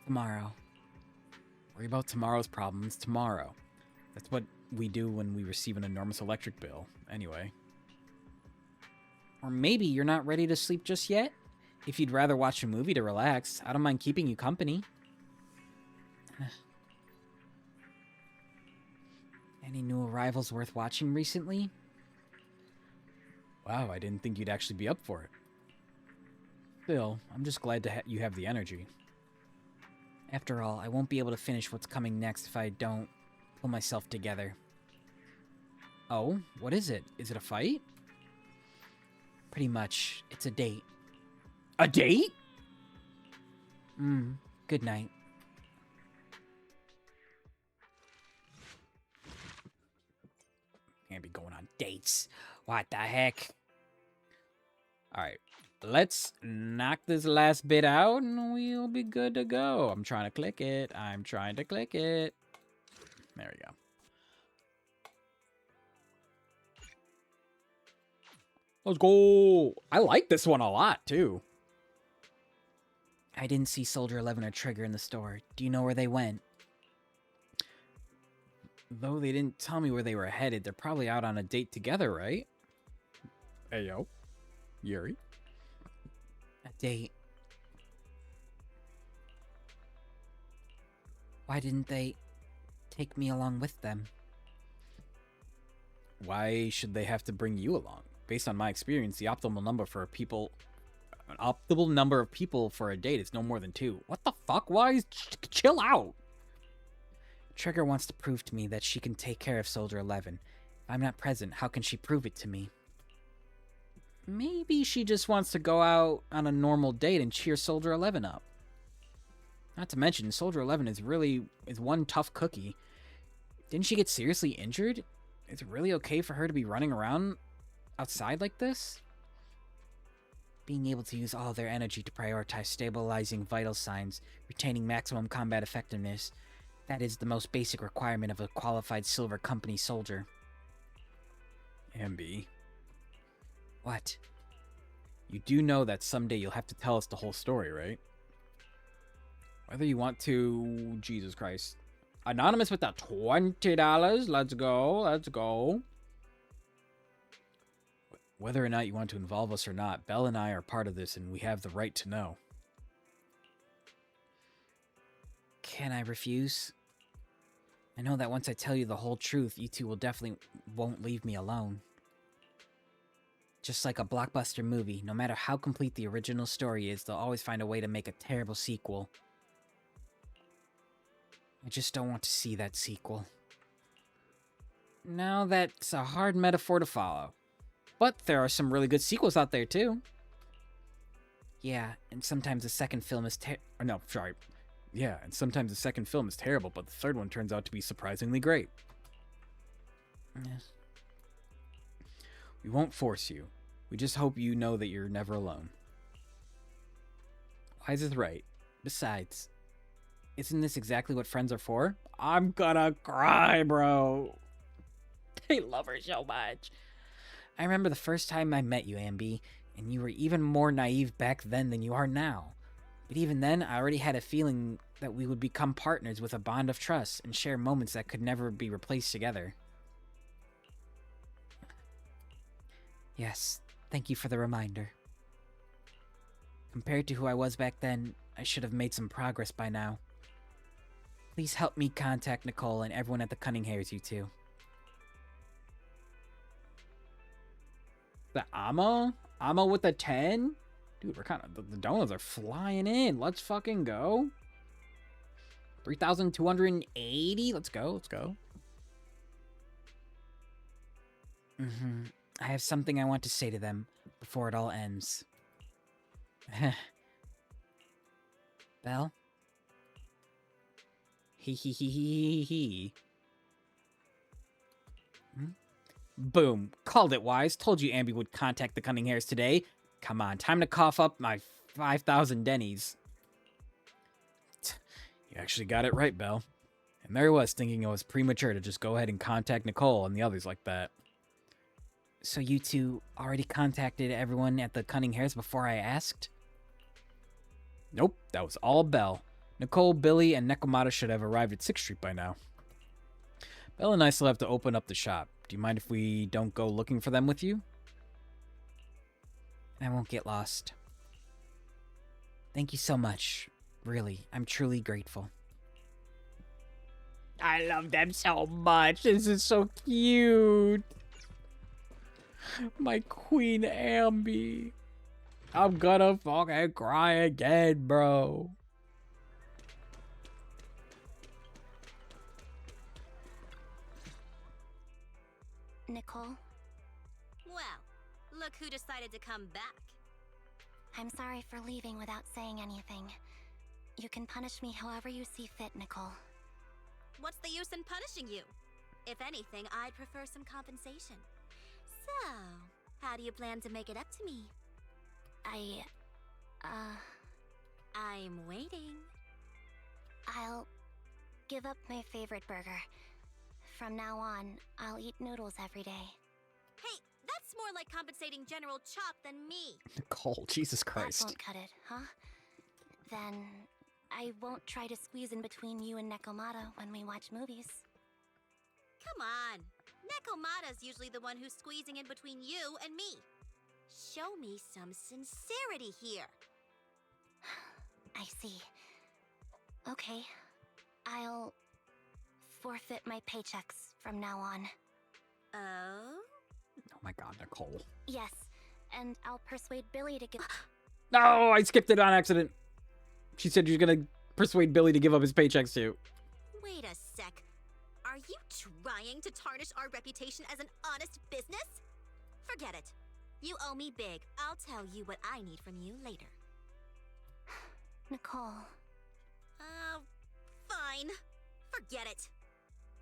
Tomorrow. Worry about tomorrow's problems tomorrow. That's what we do when we receive an enormous electric bill, anyway. Or maybe you're not ready to sleep just yet? If you'd rather watch a movie to relax, I don't mind keeping you company. Any new arrivals worth watching recently? Wow, I didn't think you'd actually be up for it. Still, I'm just glad to you have the energy. After all, I won't be able to finish what's coming next if I don't pull myself together. Oh, what is it? Is it a fight? Pretty much. It's a date. A date? Good night. Can't be going on dates. What the heck? Alright. Let's knock this last bit out and we'll be good to go. I'm trying to click it. I'm trying to click it. There we go. Let's go. I like this one a lot, too. I didn't see Soldier 11 or Trigger in the store. Do you know where they went? Though they didn't tell me where they were headed, they're probably out on a date together, right? Hey, yo. Yuri. A date. Why didn't they take me along with them? Why should they have to bring you along? Based on my experience, the optimal number of people for a date is no more than 2. What the fuck? Why? Chill out. Trigger wants to prove to me that she can take care of Soldier 11. If I'm not present, how can she prove it to me? Maybe she just wants to go out on a normal date and cheer Soldier 11 up. Not to mention, Soldier 11 is one tough cookie. Didn't she get seriously injured? Is it really okay for her to be running around outside like this? Being able to use all their energy to prioritize stabilizing vital signs, retaining maximum combat effectiveness, that is the most basic requirement of a qualified Silver Company soldier. Ambi. What? You do know that someday you'll have to tell us the whole story, right? Whether you want to... Jesus Christ. Anonymous with that $20. Let's go. Let's go. Whether or not you want to involve us or not, Belle and I are part of this and we have the right to know. Can I refuse? I know that once I tell you the whole truth, you two will definitely won't leave me alone. Just like a blockbuster movie, no matter how complete the original story is, they'll always find a way to make a terrible sequel. I just don't want to see that sequel. Now that's a hard metaphor to follow. But there are some really good sequels out there too. Yeah, and sometimes the second film is and sometimes the second film is terrible, but the third one turns out to be surprisingly great. Yes. We won't force you. We just hope you know that you're never alone. Wise is right. Besides, isn't this exactly what friends are for? I'm gonna cry, bro. I love her so much. I remember the first time I met you, Ambi, and you were even more naive back then than you are now. But even then, I already had a feeling that we would become partners with a bond of trust and share moments that could never be replaced together. Yes, thank you for the reminder. Compared to who I was back then, I should have made some progress by now. Please help me contact Nicole and everyone at the Cunning Hairs, you two. The Amma? Amma with a 10? Dude, we're kind of... The donuts are flying in. Let's fucking go. 3,280? Let's go, let's go. I have something I want to say to them before it all ends. Belle? He. Boom. Called it, Wise. Told you Ambi would contact the Cunning Hares today. Come on, time to cough up my 5,000 Denny's. You actually got it right, Belle. And there he was, thinking it was premature to just go ahead and contact Nicole and the others like that. So you two already contacted everyone at the Cunning Hares before I asked? Nope, that was all Belle. Nicole, Billy, and Nekomata should have arrived at 6th Street by now. Belle and I still have to open up the shop. Do you mind if we don't go looking for them with you? I won't get lost. Thank you so much. Really, I'm truly grateful. I love them so much. This is so cute. My Queen Ambi. I'm gonna fucking cry again, bro. Nicole, Well, look who decided to come back. I'm sorry for leaving without saying anything. You can punish me however you see fit, Nicole. What's the use in punishing you? If anything, I'd prefer some compensation. So, how do you plan to make it up to me? I'm waiting. I'll give up my favorite burger. From now on, I'll eat noodles every day. Hey, that's more like compensating General Chop than me. Nicole, Jesus That Christ. won't cut it, huh? Then I won't try to squeeze in between you and Nekomata when we watch movies. Come on. Nekomata's usually the one who's squeezing in between you and me. Show me some sincerity here. I see. Okay. I'll forfeit my paychecks from now on. Oh? Oh my god, Nicole. Yes, and I'll persuade Billy to give... No, I skipped it on accident. She said you're gonna persuade Billy to give up his paychecks too. Wait a sec. Are you trying to tarnish our reputation as an honest business? Forget it. You owe me big. I'll tell you what I need from you later. Nicole. Fine. Forget it.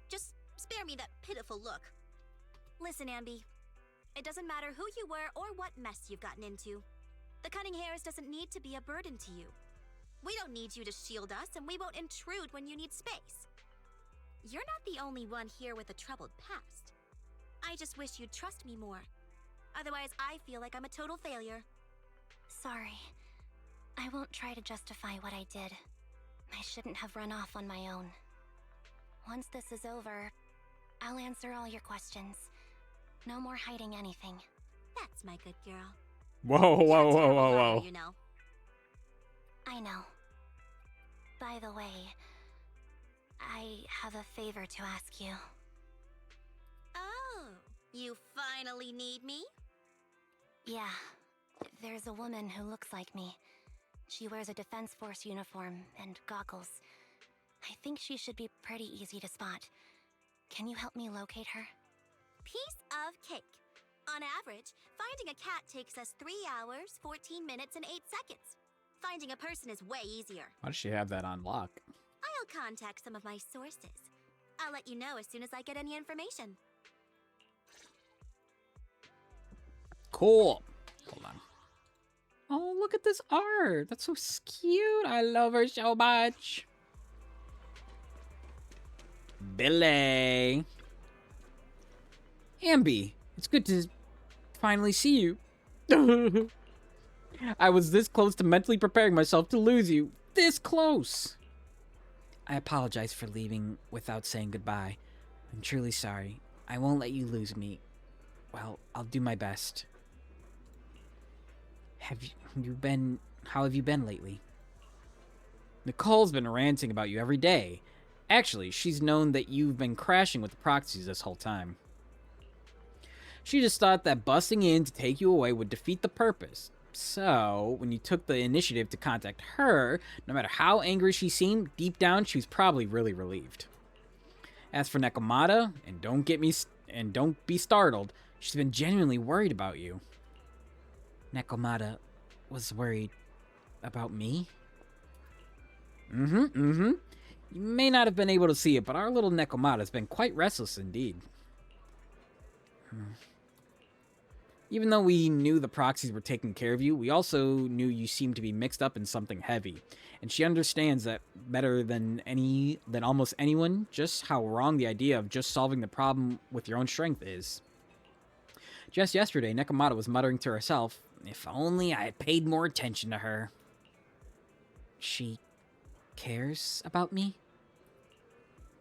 Just spare me that pitiful look. Listen, Ambi. It doesn't matter who you were or what mess you've gotten into. The Cunning Hares doesn't need to be a burden to you. We don't need you to shield us, and we won't intrude when you need space. You're not the only one here with a troubled past. I just wish you'd trust me more. Otherwise, I feel like I'm a total failure. Sorry. I won't try to justify what I did. I shouldn't have run off on my own. Once this is over, I'll answer all your questions. No more hiding anything. That's my good girl. Whoa, You're whoa, a whoa, terrible whoa, liar, whoa. You know. I know. By the way, I have a favor to ask you. Oh, you finally need me? Yeah, there's a woman who looks like me. She wears a Defense Force uniform and goggles. I think she should be pretty easy to spot. Can you help me locate her? Piece of cake. On average, finding a cat takes us 3 hours, 14 minutes, and 8 seconds. Finding a person is way easier. Why does she have that on lock? I'll contact some of my sources. I'll let you know as soon as I get any information. Cool. Hold on. Oh, look at this art. That's so cute. I love her so much. Billy. Ambi, it's good to finally see you. I was this close to mentally preparing myself to lose you. This close. I apologize for leaving without saying goodbye. I'm truly sorry. I won't let you lose me. Well, I'll do my best. How have you been lately? Nicole's been ranting about you every day. Actually, she's known that you've been crashing with the proxies this whole time. She just thought that busting in to take you away would defeat the purpose. So, when you took the initiative to contact her, no matter how angry she seemed, deep down she was probably really relieved. As for Nekomata, and don't be startled, she's been genuinely worried about you. Nekomata was worried about me? You may not have been able to see it, but our little Nekomata has been quite restless indeed. Even though we knew the proxies were taking care of you, we also knew you seemed to be mixed up in something heavy. And she understands that better than almost anyone, just how wrong the idea of just solving the problem with your own strength is. Just yesterday, Nekomata was muttering to herself, "If only I had paid more attention to her." She cares about me?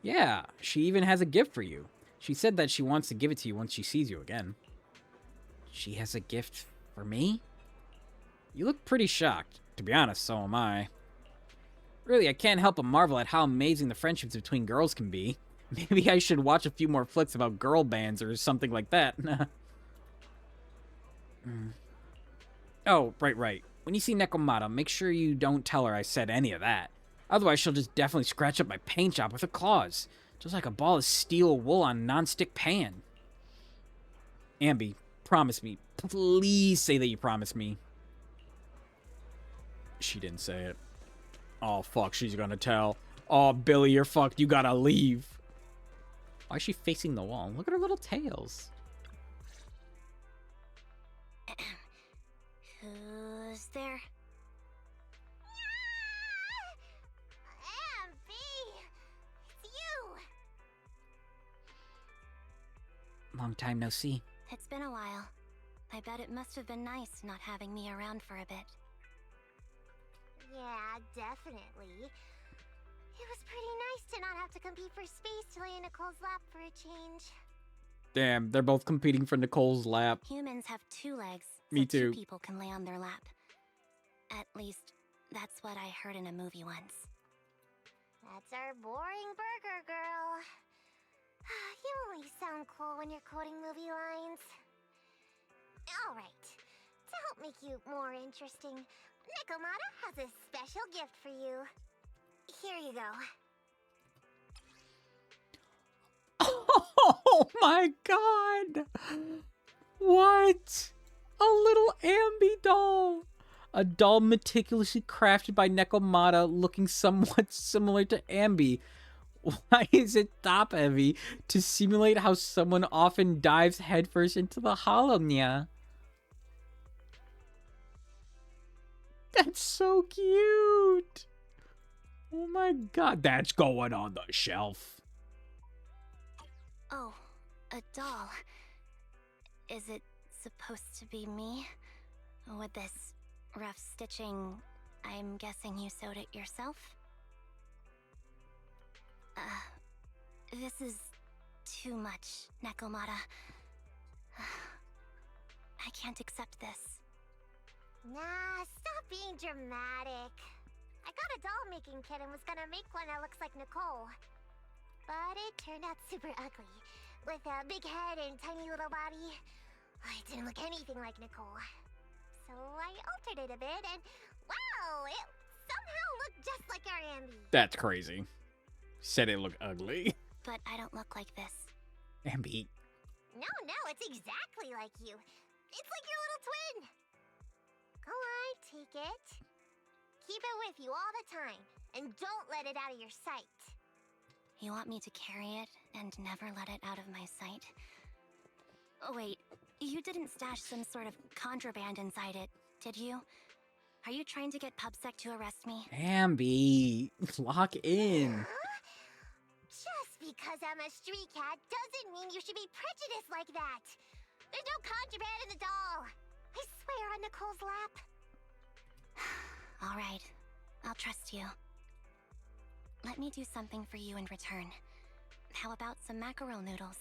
Yeah, she even has a gift for you. She said that she wants to give it to you once she sees you again. She has a gift for me? You look pretty shocked. To be honest, so am I. Really, I can't help but marvel at how amazing the friendships between girls can be. Maybe I should watch a few more flicks about girl bands or something like that. Oh, right. When you see Nekomata, make sure you don't tell her I said any of that. Otherwise, she'll just definitely scratch up my paint job with her claws. Just like a ball of steel wool on a non-stick pan. Ambi, promise me. Please say that you promise me. She didn't say it. Oh, fuck, she's gonna tell. Oh, Billy, you're fucked. You gotta leave. Why is she facing the wall? Look at her little tails. Who's there? It's you! Long time no see. It's been a while. I bet it must have been nice not having me around for a bit. Yeah, definitely. It was pretty nice to not have to compete for space to lay in Nicole's lap for a change. Damn, they're both competing for Nicole's lap. Humans have 2 legs, Me so too. 2 people can lay on their lap. At least, that's what I heard in a movie once. That's our boring burger girl. You only sound cool when you're quoting movie lines. Alright, to help make you more interesting, Nekomata has a special gift for you. Here you go. Oh my god! What? A little Ambi doll! A doll meticulously crafted by Nekomata looking somewhat similar to Ambi. Why is it top heavy to simulate how someone often dives headfirst into the Holomnia? That's so cute! Oh my god, that's going on the shelf. Oh, a doll. Is it supposed to be me? With this rough stitching, I'm guessing you sewed it yourself? This is too much, Nekomata. I can't accept this. Nah, stop being dramatic. I got a doll making kit and was gonna make one that looks like Nicole. But it turned out super ugly. With a big head and tiny little body. It didn't look anything like Nicole. So I altered it a bit and wow, it somehow looked just like our Ambi. That's crazy. Said it looked ugly. But I don't look like this. Ambi. No, it's exactly like you. It's like your little twin. Go on, take it. Keep it with you all the time, and don't let it out of your sight. You want me to carry it and never let it out of my sight? Oh, wait, you didn't stash some sort of contraband inside it, did you? Are you trying to get PubSec to arrest me? Ambi, lock in. Just because I'm a street cat doesn't mean you should be prejudiced like that. There's no contraband in the doll. I swear on Nicole's lap. All right, I'll trust you. Let me do something for you in return. How about some mackerel noodles?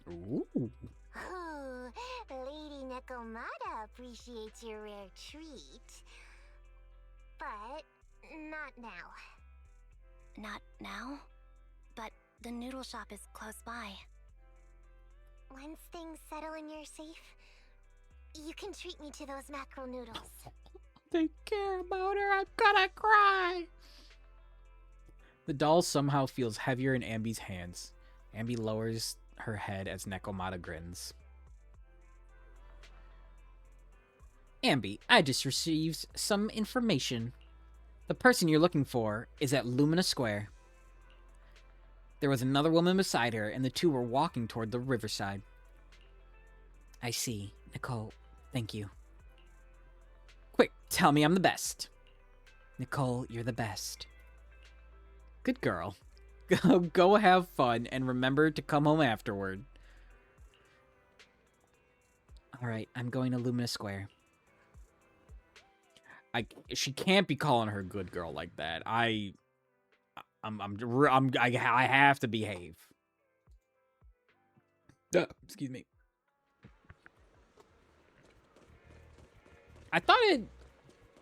Ooh. Oh, Lady Nekomata appreciates your rare treat. But not now. Not now? But the noodle shop is close by. Once things settle and you're safe, you can treat me to those mackerel noodles. They care about her. I'm gonna cry. The doll somehow feels heavier in Ambi's hands. Ambi lowers her head as Nekomata grins. Ambi, I just received some information. The person you're looking for is at Lumina Square. There was another woman beside her, and the two were walking toward the riverside. I see. Nicole, thank you. Quick, tell me I'm the best. Nicole, you're the best. Good girl. Go have fun and remember to come home afterward. Alright, I'm going to Lumina Square. She can't be calling her good girl like that. I have to behave. Excuse me. I thought it,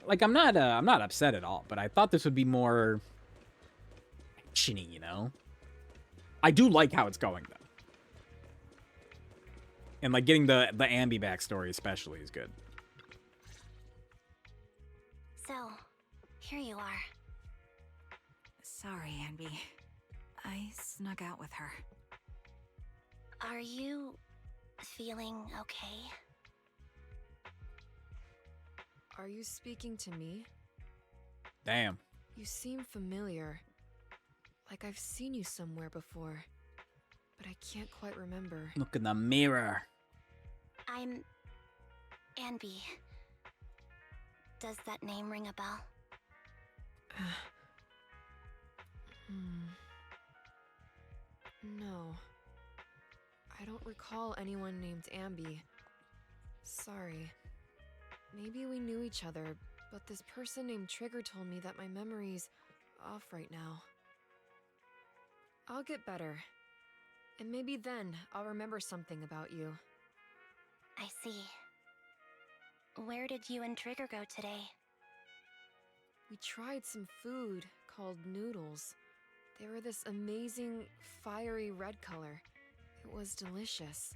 like, I'm not upset at all, but I thought this would be more actiony, you know? I do like how it's going though. And like getting the Ambi backstory especially is good. So, here you are. Sorry, Anby. I snuck out with her. Are you feeling okay? Are you speaking to me? Damn. You seem familiar. Like I've seen you somewhere before. But I can't quite remember. Look in the mirror. I'm Anby. Does that name ring a bell? No. I don't recall anyone named Ambi. Sorry. Maybe we knew each other, but this person named Trigger told me that my memory's off right now. I'll get better. And maybe then I'll remember something about you. I see. Where did you and Trigger go today? We tried some food called noodles. They were this amazing, fiery red color. It was delicious.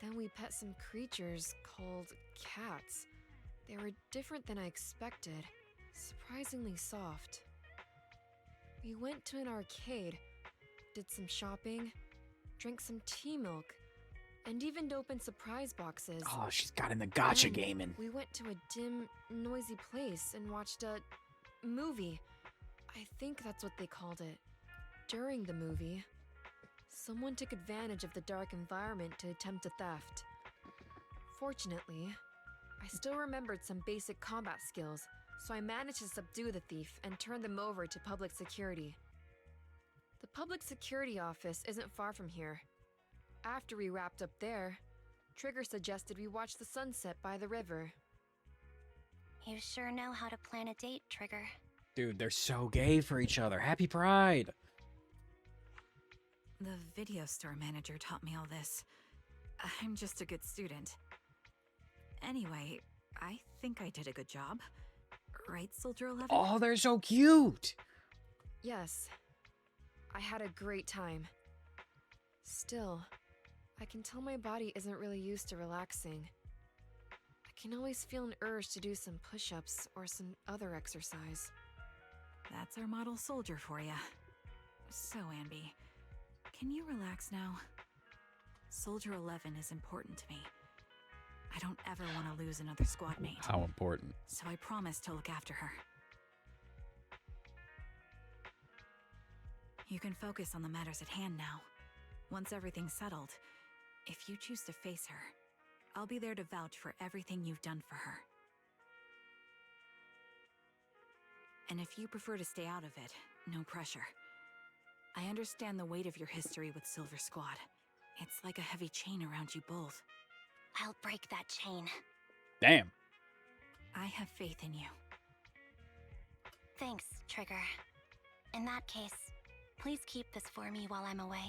Then we pet some creatures called cats. They were different than I expected, surprisingly soft. We went to an arcade, did some shopping, drank some tea milk, and even opened surprise boxes. Oh, she's got in the gotcha Then gaming. we went to a dim, noisy place and watched a movie. I think that's what they called it. During the movie, someone took advantage of the dark environment to attempt a theft. Fortunately, I still remembered some basic combat skills, so I managed to subdue the thief and turn them over to public security. The public security office isn't far from here. After we wrapped up there, Trigger suggested we watch the sunset by the river. You sure know how to plan a date, Trigger. Dude, they're so gay for each other. Happy Pride. The video store manager taught me all this. I'm just a good student. Anyway, I think I did a good job. Right, Soldier 11? Oh, they're so cute. Yes, I had a great time. Still, I can tell my body isn't really used to relaxing. I can always feel an urge to do some push-ups or some other exercise. That's our model soldier for you. So, Anby, can you relax now? Soldier 11 is important to me. I don't ever want to lose another squad mate. How important. So I promise to look after her. You can focus on the matters at hand now. Once everything's settled, if you choose to face her, I'll be there to vouch for everything you've done for her. And if you prefer to stay out of it, no pressure. I understand the weight of your history with Silver Squad. It's like a heavy chain around you both. I'll break that chain. Damn. I have faith in you. Thanks, Trigger. In that case, please keep this for me while I'm away.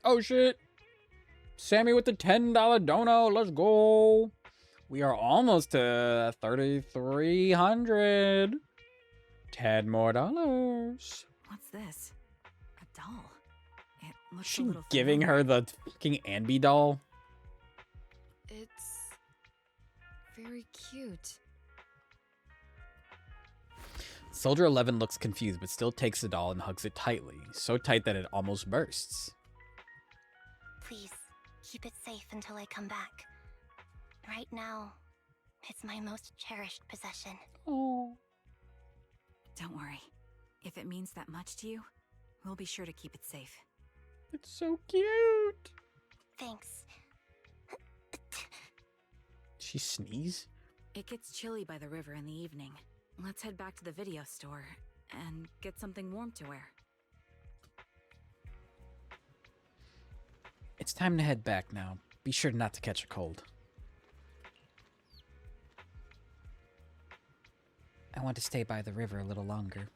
Oh, shit. Sammy with the $10 dono. Let's go. We are almost to 3,300. 10 more dollars. What's this? A doll. It looks She a little giving her familiar. the fucking Anby doll. It's very cute. Soldier 11 looks confused, but still takes the doll and hugs it tightly. So tight that it almost bursts. Please, keep it safe until I come back. Right now, it's my most cherished possession. Oh. Don't worry. If it means that much to you, we'll be sure to keep it safe. It's so cute. Thanks. She sneeze? It gets chilly by the river in the evening. Let's head back to the video store and get something warm to wear. It's time to head back now. Be sure not to catch a cold. I want to stay by the river a little longer.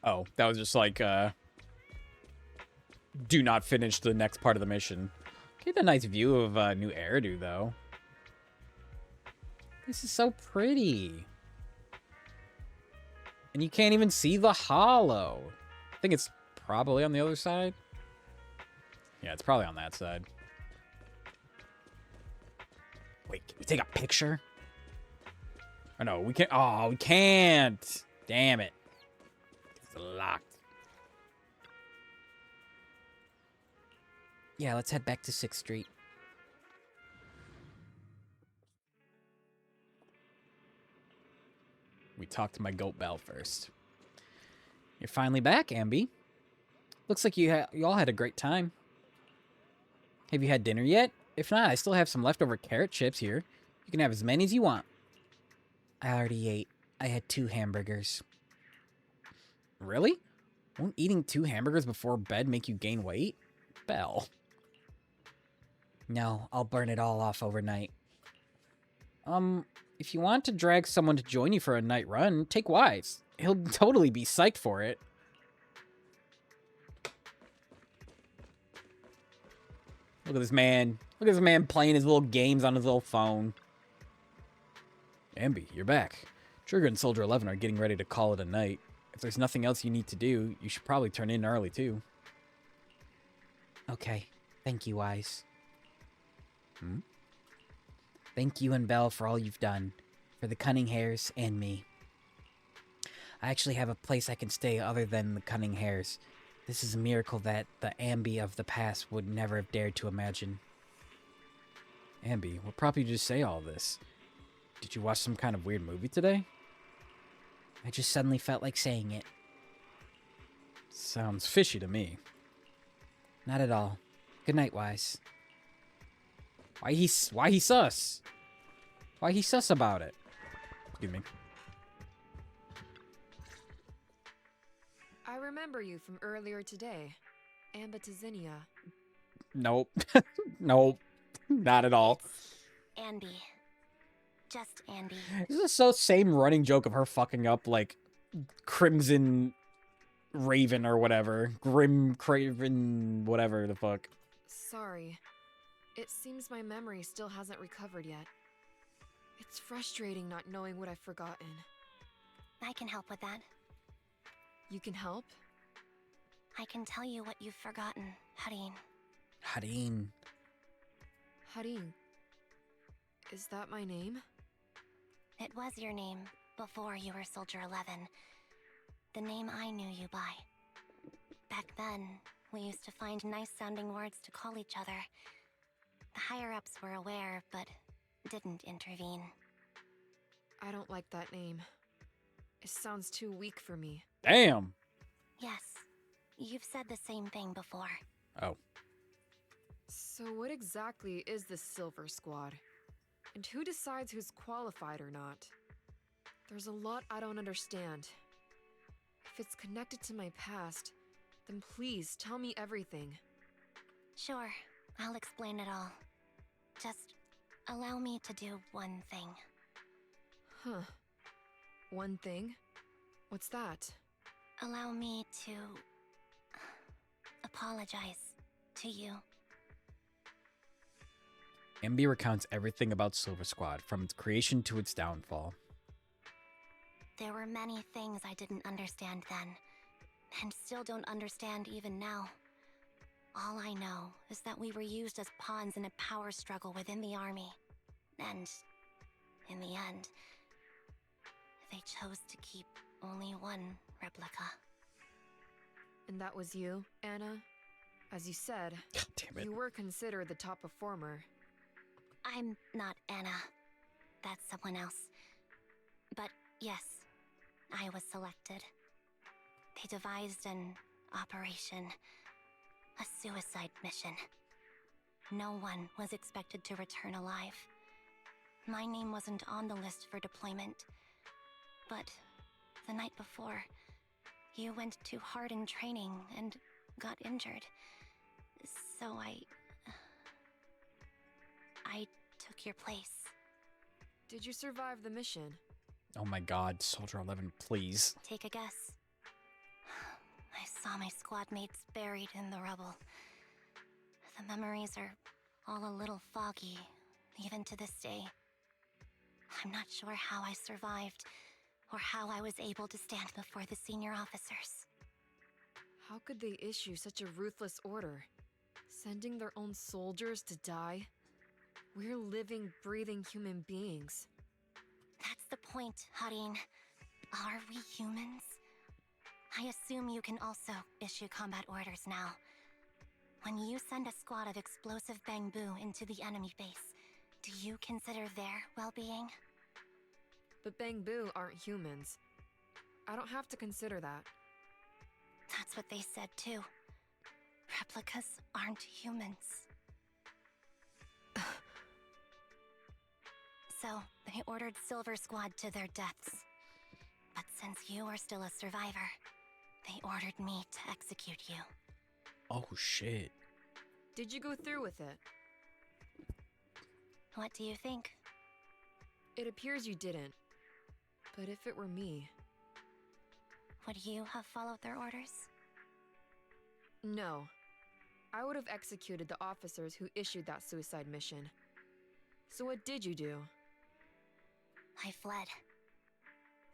Oh, that was just like, do not finish the next part of the mission. Get a nice view of New Eridu, though. This is so pretty. And you can't even see the hollow. I think it's probably on the other side. Yeah, it's probably on that side. Wait, can we take a picture? Oh, no, we can't. Oh, we can't. Damn it. It's locked. Yeah, let's head back to 6th Street. We talked to my goat Belle first. You're finally back, Ambi. Looks like you all had a great time. Have you had dinner yet? If not, I still have some leftover carrot chips here. You can have as many as you want. I already ate. I had 2 hamburgers. Really? Won't eating 2 hamburgers before bed make you gain weight? Belle. No, I'll burn it all off overnight. If you want to drag someone to join you for a night run, take Wise. He'll totally be psyched for it. Look at this man. Look at this man playing his little games on his little phone. Ambi, you're back. Trigger and Soldier 11 are getting ready to call it a night. If there's nothing else you need to do, you should probably turn in early, too. Okay. Thank you, Wise. Thank you and Belle for all you've done. For the Cunning Hares and me. I actually have a place I can stay other than the Cunning Hares. This is a miracle that the Ambi of the past would never have dared to imagine. Ambi, what prompted you to say all this? Did you watch some kind of weird movie today? I just suddenly felt like saying it. Sounds fishy to me. Not at all. Good night, Wise. Why he sus? Why he sus about it? Excuse me. I remember you from earlier today. Ambitizinia. Nope. Nope. Not at all. Andy. Just Andy. This is so same running joke of her fucking up like Crimson Raven or whatever. Grim Craven whatever the fuck. Sorry. It seems my memory still hasn't recovered yet. It's frustrating not knowing what I've forgotten. I can help with that. You can help? I can tell you what you've forgotten, Harin. Harin. Harin. Is that my name? It was your name before you were Soldier 11. The name I knew you by. Back then, we used to find nice-sounding words to call each other. The higher-ups were aware, but didn't intervene. I don't like that name. It sounds too weak for me. Damn. Yes, you've said the same thing before. Oh. So what exactly is this Silver Squad? And who decides who's qualified or not? There's a lot I don't understand. If it's connected to my past, then please tell me everything. Sure, I'll explain it all. Just allow me to do one thing. Huh. One thing? What's that? Allow me to apologize to you. MB recounts everything about Silver Squad, from its creation to its downfall. There were many things I didn't understand then, and still don't understand even now. All I know is that we were used as pawns in a power struggle within the army. And, in the end, they chose to keep only one replica. And that was you, Anna? As you said, God damn it. you were considered the top performer. I'm not Anna. That's someone else. But yes, I was selected. They devised an operation, a suicide mission. no one was expected to return alive. My name wasn't on the list for deployment, but the night before, you went too hard in training and got injured. So I took your place. Did you survive the mission? Oh my god, Soldier 11, please. Take a guess. I saw my squad mates buried in the rubble. The memories are all a little foggy, even to this day. I'm not sure how I survived, or how I was able to stand before the senior officers. How could they issue such a ruthless order? Sending their own soldiers to die? We're living, breathing human beings. That's the point, Harin. Are we humans? I assume you can also issue combat orders now. When you send a squad of explosive bamboo into the enemy base, do you consider their well-being? But Bangbu aren't humans. I don't have to consider that. That's what they said too. Replicas aren't humans. So, they ordered Silver Squad to their deaths. But since you are still a survivor, they ordered me to execute you. Oh shit. Did you go through with it? What do you think? It appears you didn't. But if it were me... Would you have followed their orders? No. I would have executed the officers who issued that suicide mission. So what did you do? I fled.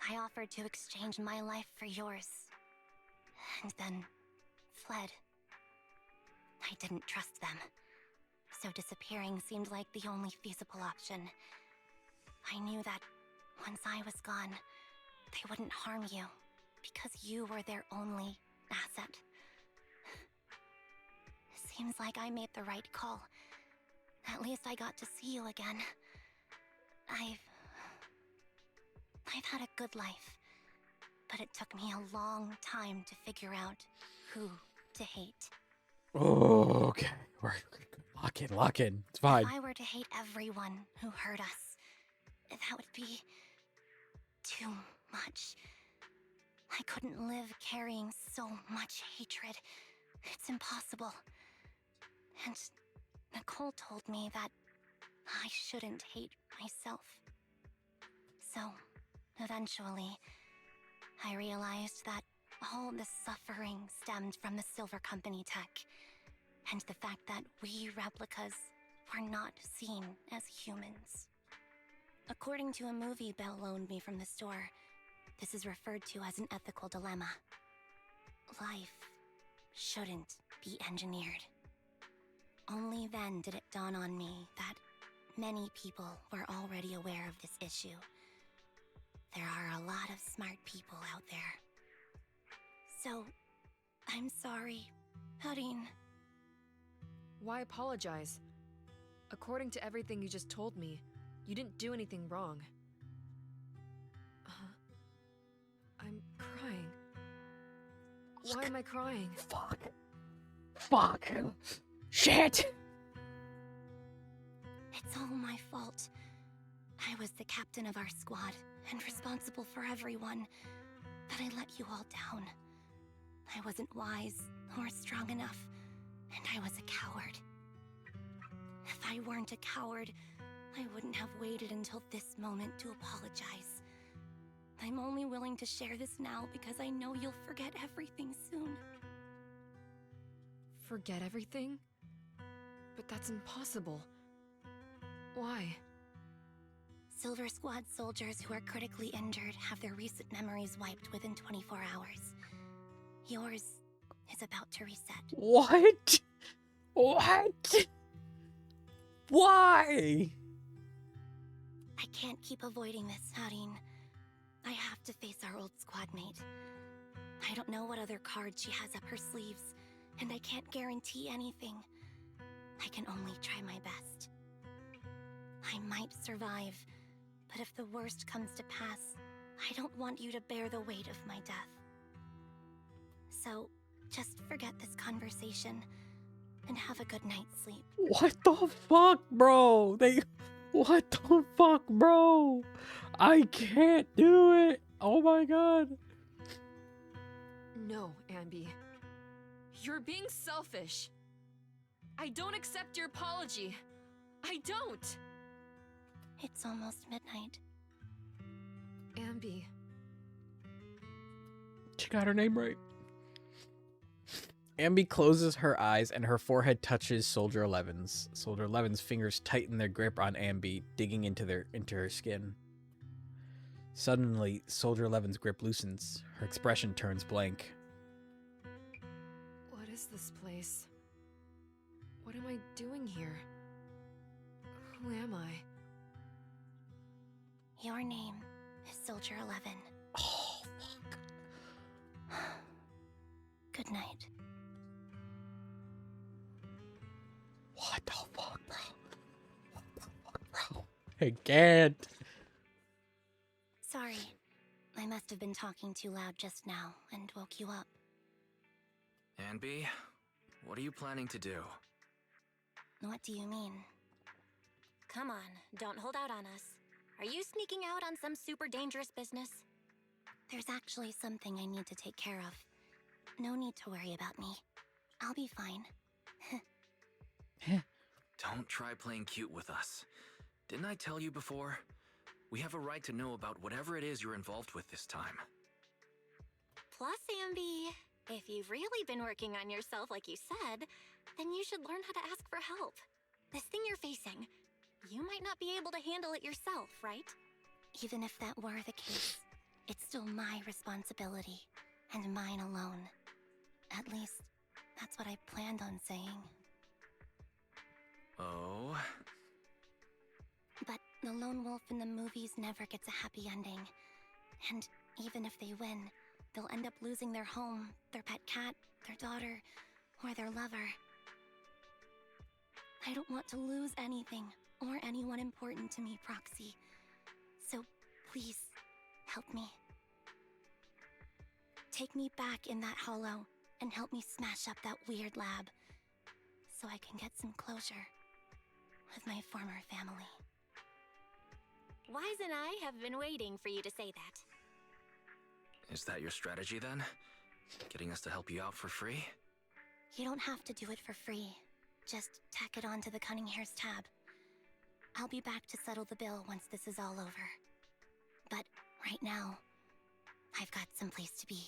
I offered to exchange my life for yours. And then fled. I didn't trust them. So disappearing seemed like the only feasible option. I knew that once I was gone, they wouldn't harm you, because you were their only asset. Seems like I made the right call. At least I got to see you again. I've had a good life, but it took me a long time to figure out who to hate. Oh, okay. Lock in. It's fine. If I were to hate everyone who hurt us, that would be too much. I couldn't live carrying so much hatred. It's impossible. And Nicole told me that I shouldn't hate myself. So, eventually, I realized that all the suffering stemmed from the Silver Company tech, and the fact that we replicas were not seen as humans. According to a movie Belle loaned me from the store, this is referred to as an ethical dilemma. Life shouldn't be engineered. Only then did it dawn on me that many people were already aware of this issue. There are a lot of smart people out there. So, I'm sorry, Harin. Why apologize? According to everything you just told me, you didn't do anything wrong. I'm crying. Why am I crying? Fuck. Shit! It's all my fault. I was the captain of our squad and responsible for everyone, but I let you all down. I wasn't wise or strong enough, and I was a coward. If I weren't a coward, I wouldn't have waited until this moment to apologize. I'm only willing to share this now because I know you'll forget everything soon. Forget everything? But that's impossible. Why? Silver Squad soldiers who are critically injured have their recent memories wiped within 24 hours. Yours is about to reset. What? Why? I can't keep avoiding this, Harin. I have to face our old squad mate. I don't know what other cards she has up her sleeves, and I can't guarantee anything. I can only try my best. I might survive, but if the worst comes to pass, I don't want you to bear the weight of my death. So, just forget this conversation. and have a good night's sleep. What the fuck, bro? What the fuck, bro? I can't do it. Oh my god. No, Ambi. You're being selfish. I don't accept your apology. I don't. It's almost midnight. Ambi. She got her name right. Ambi closes her eyes and her forehead touches Soldier 11's. Soldier 11's fingers tighten their grip on Ambi, digging into her skin. Suddenly, Soldier 11's grip loosens. Her expression turns blank. What is this place? What am I doing here? Who am I? Your name is Soldier 11. Oh, fuck. Good night. What the fuck, bro? What the fuck, bro? I can't. Sorry. I must have been talking too loud just now and woke you up. Anby, what are you planning to do? What do you mean? Come on, don't hold out on us. Are you sneaking out on some super dangerous business? There's actually something I need to take care of. No need to worry about me. I'll be fine. Don't try playing cute with us. Didn't I tell you before? We have a right to know about whatever it is you're involved with this time. Plus, Amby, if you've really been working on yourself like you said, then you should learn how to ask for help. This thing you're facing, you might not be able to handle it yourself, right? Even if that were the case, it's still my responsibility, and mine alone. At least, that's what I planned on saying. Oh? But the lone wolf in the movies never gets a happy ending. And even if they win, they'll end up losing their home, their pet cat, their daughter, or their lover. I don't want to lose anything or anyone important to me, Proxy. So please, help me. Take me back in that hollow and help me smash up that weird lab so I can get some closure with my former family. Wise and I have been waiting for you to say that. Is that your strategy then? Getting us to help you out for free? You don't have to do it for free. Just tack it on to the Cunning Hair's tab. I'll be back to settle the bill once this is all over. But right now, I've got someplace to be.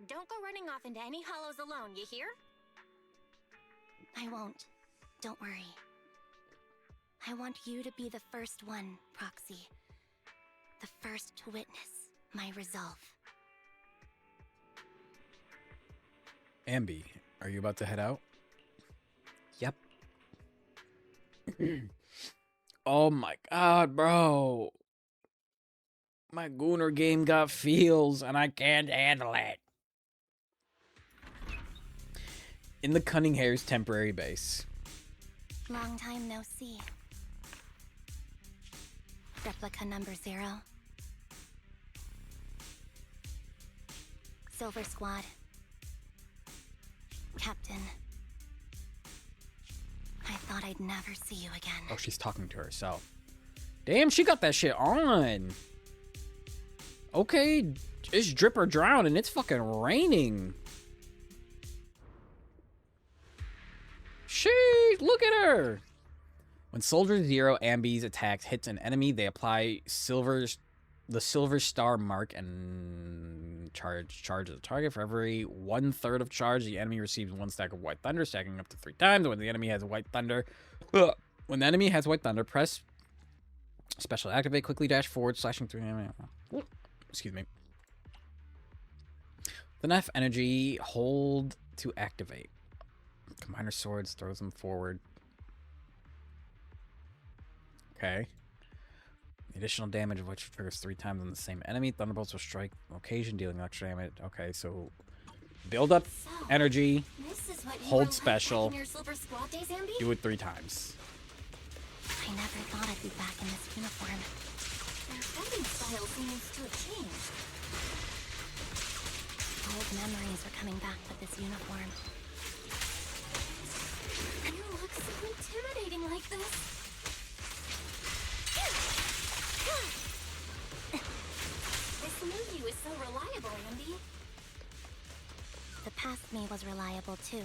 Don't go running off into any hollows alone, you hear? I won't. Don't worry. I want you to be the first one, Proxy. The first to witness my resolve. Ambi, are you about to head out? Yep. Oh my god, bro. My Gooner game got feels and I can't handle it. In the Cunning Hair's temporary base. Long time no see. Replica number 0. Silver Squad. Captain. I thought I'd never see you again. Oh, she's talking to herself. Damn, she got that shit on. Okay, it's drip or drown and it's fucking raining. Sheesh, look at her. When Soldier 0 Ambi's attack hits an enemy, they apply the silver star mark and charge the target. For every 1/3 of charge, the enemy receives 1 stack of White Thunder, stacking up to 3 times. When the enemy has White Thunder, press special activate, quickly dash forward, slashing through enemy. Excuse me. The knife energy, hold to activate. Combiner swords, throws them forward. Okay. The additional damage of which triggers 3 times on the same enemy. Thunderbolts will strike occasion, dealing extra damage. Okay, so build up energy, This is what you hold were like special, back in your Silver Squad days, Amby? do it 3 times. I never thought I'd be back in this uniform. Their fighting style seems to have changed. Old memories are coming back with this uniform. intimidating like this. This new you is so reliable, Andy. The past me was reliable too.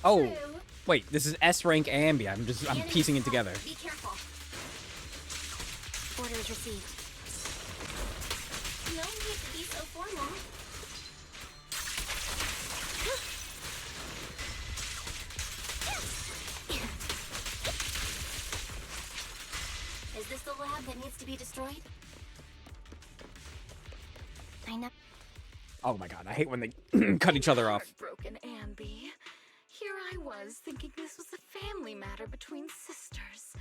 Oh, True. wait, this is S rank Ambi. I'm Enemy piecing it spot. together. Be careful. Orders received. No need to be so formal. Is this the lab that needs to be destroyed? I know. Oh my god, I hate when they cut each other off. Heartbroken Ambi. Here I was thinking this was a family matter between sisters.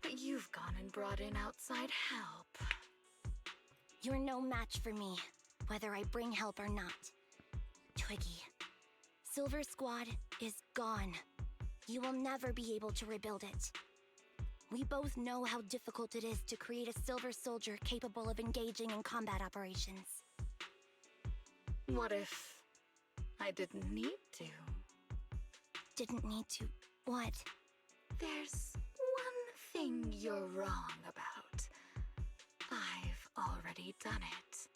But you've gone and brought in outside help. You're no match for me, whether I bring help or not. Twiggy, Silver Squad is gone. You will never be able to rebuild it. We both know how difficult it is to create a Silver Soldier capable of engaging in combat operations. What if I didn't need to? Didn't need to. What? There's one thing you're wrong about. I've already done it.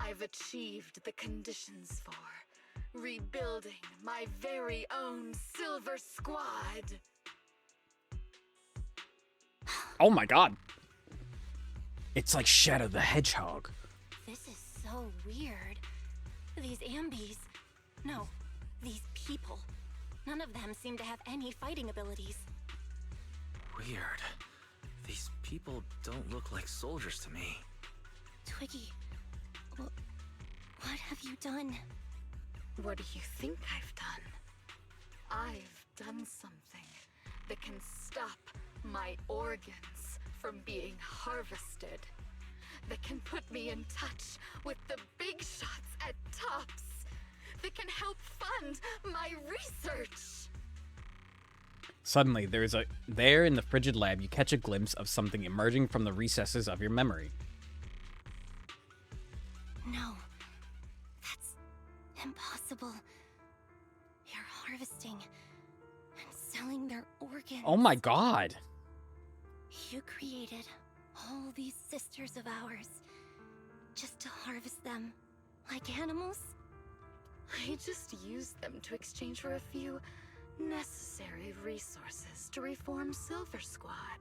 I've achieved the conditions for rebuilding my very own Silver Squad. Oh my god. It's like Shadow the Hedgehog. This is so weird. These Ambis. No, these people. None of them seem to have any fighting abilities. Weird. These people don't look like soldiers to me. Twiggy, what have you done? What do you think I've done? I've done something that can stop my organs from being harvested. That can put me in touch with the big shots at Tops. That can help fund my research. Suddenly, there in the frigid lab, you catch a glimpse of something emerging from the recesses of your memory. No, that's impossible. You're harvesting and selling their organs. Oh my god. You created all these sisters of ours just to harvest them like animals? I just used them to exchange for a few necessary resources to reform Silver Squad.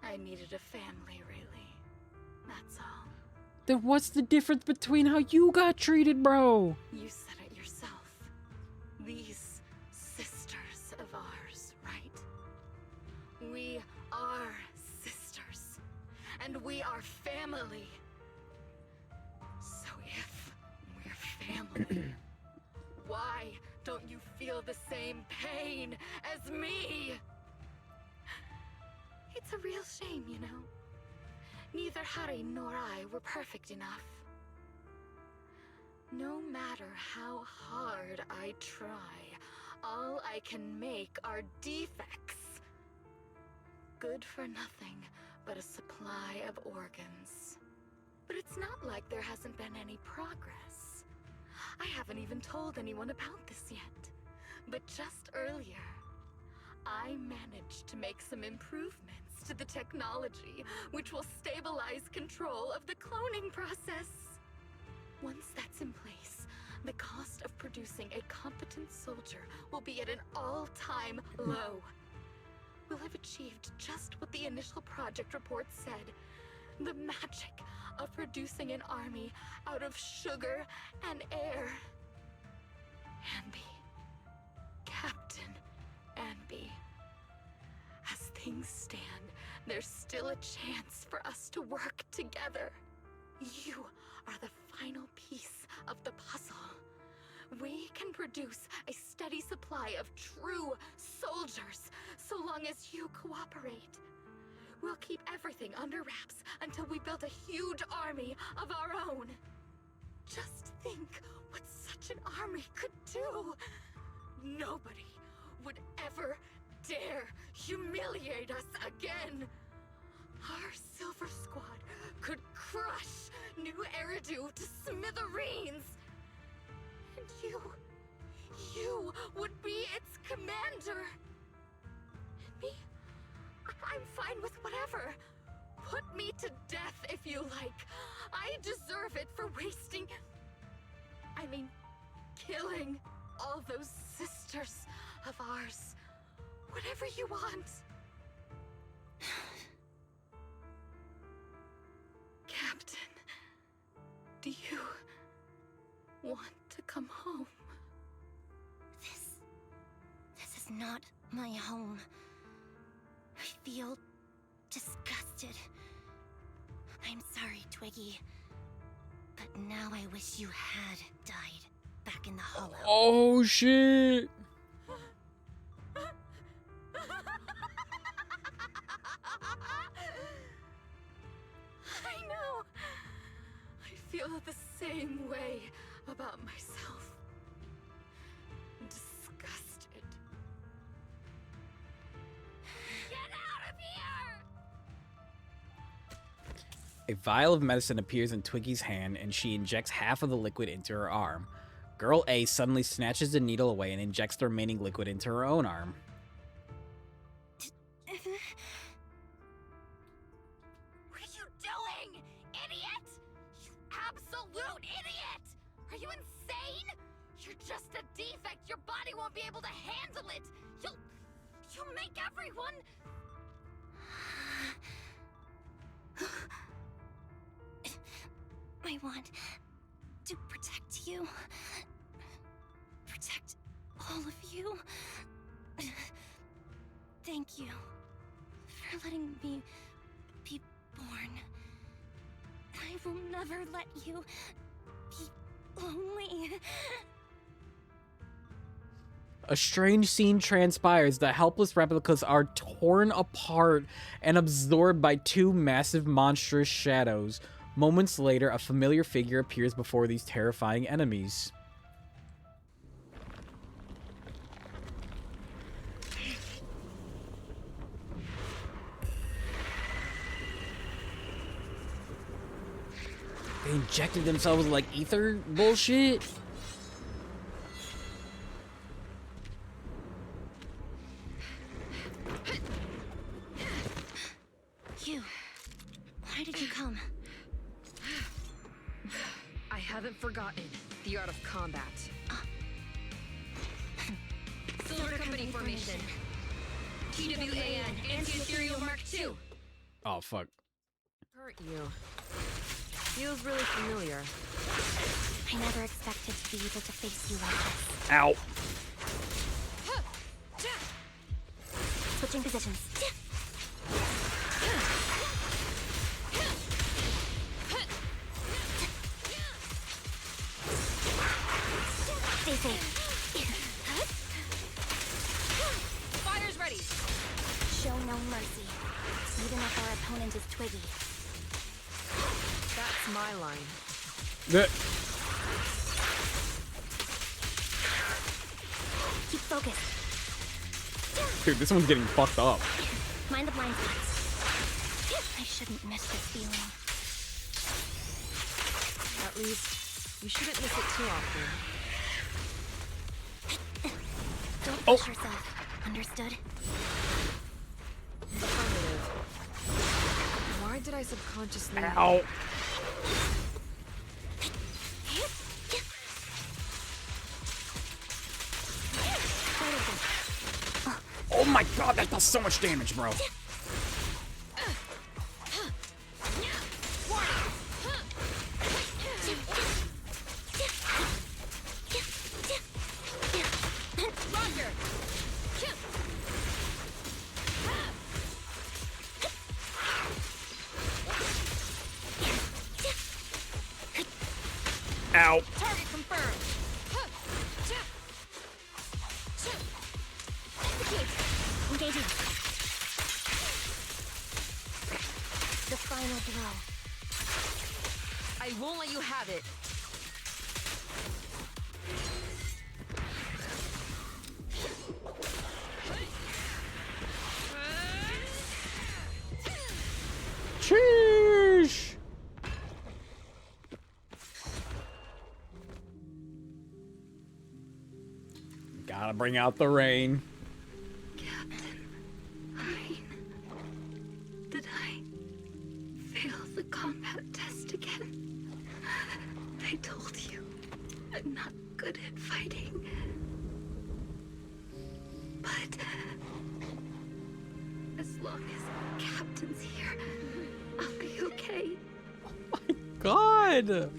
I needed a family, really. That's all. Then what's the difference between how you got treated, bro? You said it yourself. These sisters of ours, right? We are sisters. And we are family. So if we're family, why don't you feel the same pain as me? It's a real shame, you know. Neither Harry nor I were perfect enough. No matter how hard I try, all I can make are defects. Good for nothing but a supply of organs. But it's not like there hasn't been any progress. I haven't even told anyone about this yet. But just earlier, I managed to make some improvements to the technology which will stabilize control of the cloning process. Once that's in place, the cost of producing a competent soldier will be at an all-time low. We'll have achieved just what the initial project report said. The magic of producing an army out of sugar and air. Anby. Captain Anby. As things stand, there's still a chance for us to work together. You are the final piece of the puzzle. We can produce a steady supply of true soldiers so long as you cooperate. We'll keep everything under wraps until we build a huge army of our own. Just think what such an army could do. Nobody would ever dare humiliate us again. Our Silver Squad could crush New Eridu to smithereens. And you would be its Commander! Me? I'm fine with whatever. Put me to death if you like. I deserve it for wasting... I mean, killing all those sisters of ours. Whatever you want. Captain, do you want to come home? This is not my home. I feel disgusted. I'm sorry, Twiggy. But now I wish you had died back in the hollow. Oh shit! I know. I feel the same way about myself. Disgusted. Get out of here! A vial of medicine appears in Twiggy's hand, and she injects half of the liquid into her arm. Girl A suddenly snatches the needle away and injects the remaining liquid into her own arm. What are you doing, idiot? You absolute idiot! Are you insane? You're just a defect. Your body won't be able to handle it. You'll make everyone... I want to protect you. Protect all of you. Thank you for letting me be born. I will never let you be lonely. A strange scene transpires. The helpless replicas are torn apart and absorbed by two massive monstrous shadows. Moments later, a familiar figure appears before these terrifying enemies. They injected themselves with, like, ether bullshit? You. Why did you come? I haven't forgotten the art of combat. Silver Company formation. TWAN, Anti-Ethereal Mark II. Oh, fuck. Hurt you. Feels really familiar. I never expected to be able to face you like this. Ow. Switching positions. Stay safe. Fire's ready. Show no mercy, even if our opponent is Twiggy. That's my line. Keep focused. Dude, this one's getting fucked up. Mind the blind spots. I shouldn't miss this feeling. At least, you shouldn't miss it too often. Don't push yourself. Understood? Affirmative. Why did I subconsciously... Ow. Oh my god, that does so much damage, bro. Ow. Target confirmed. Engaging. The final blow. I won't let you have it. Sheesh. Got Gotta bring out the rain. Captain Hein, did I fail the combat test again? I told you I'm not good at fighting. But as long as Captain's here, I'll be okay. God!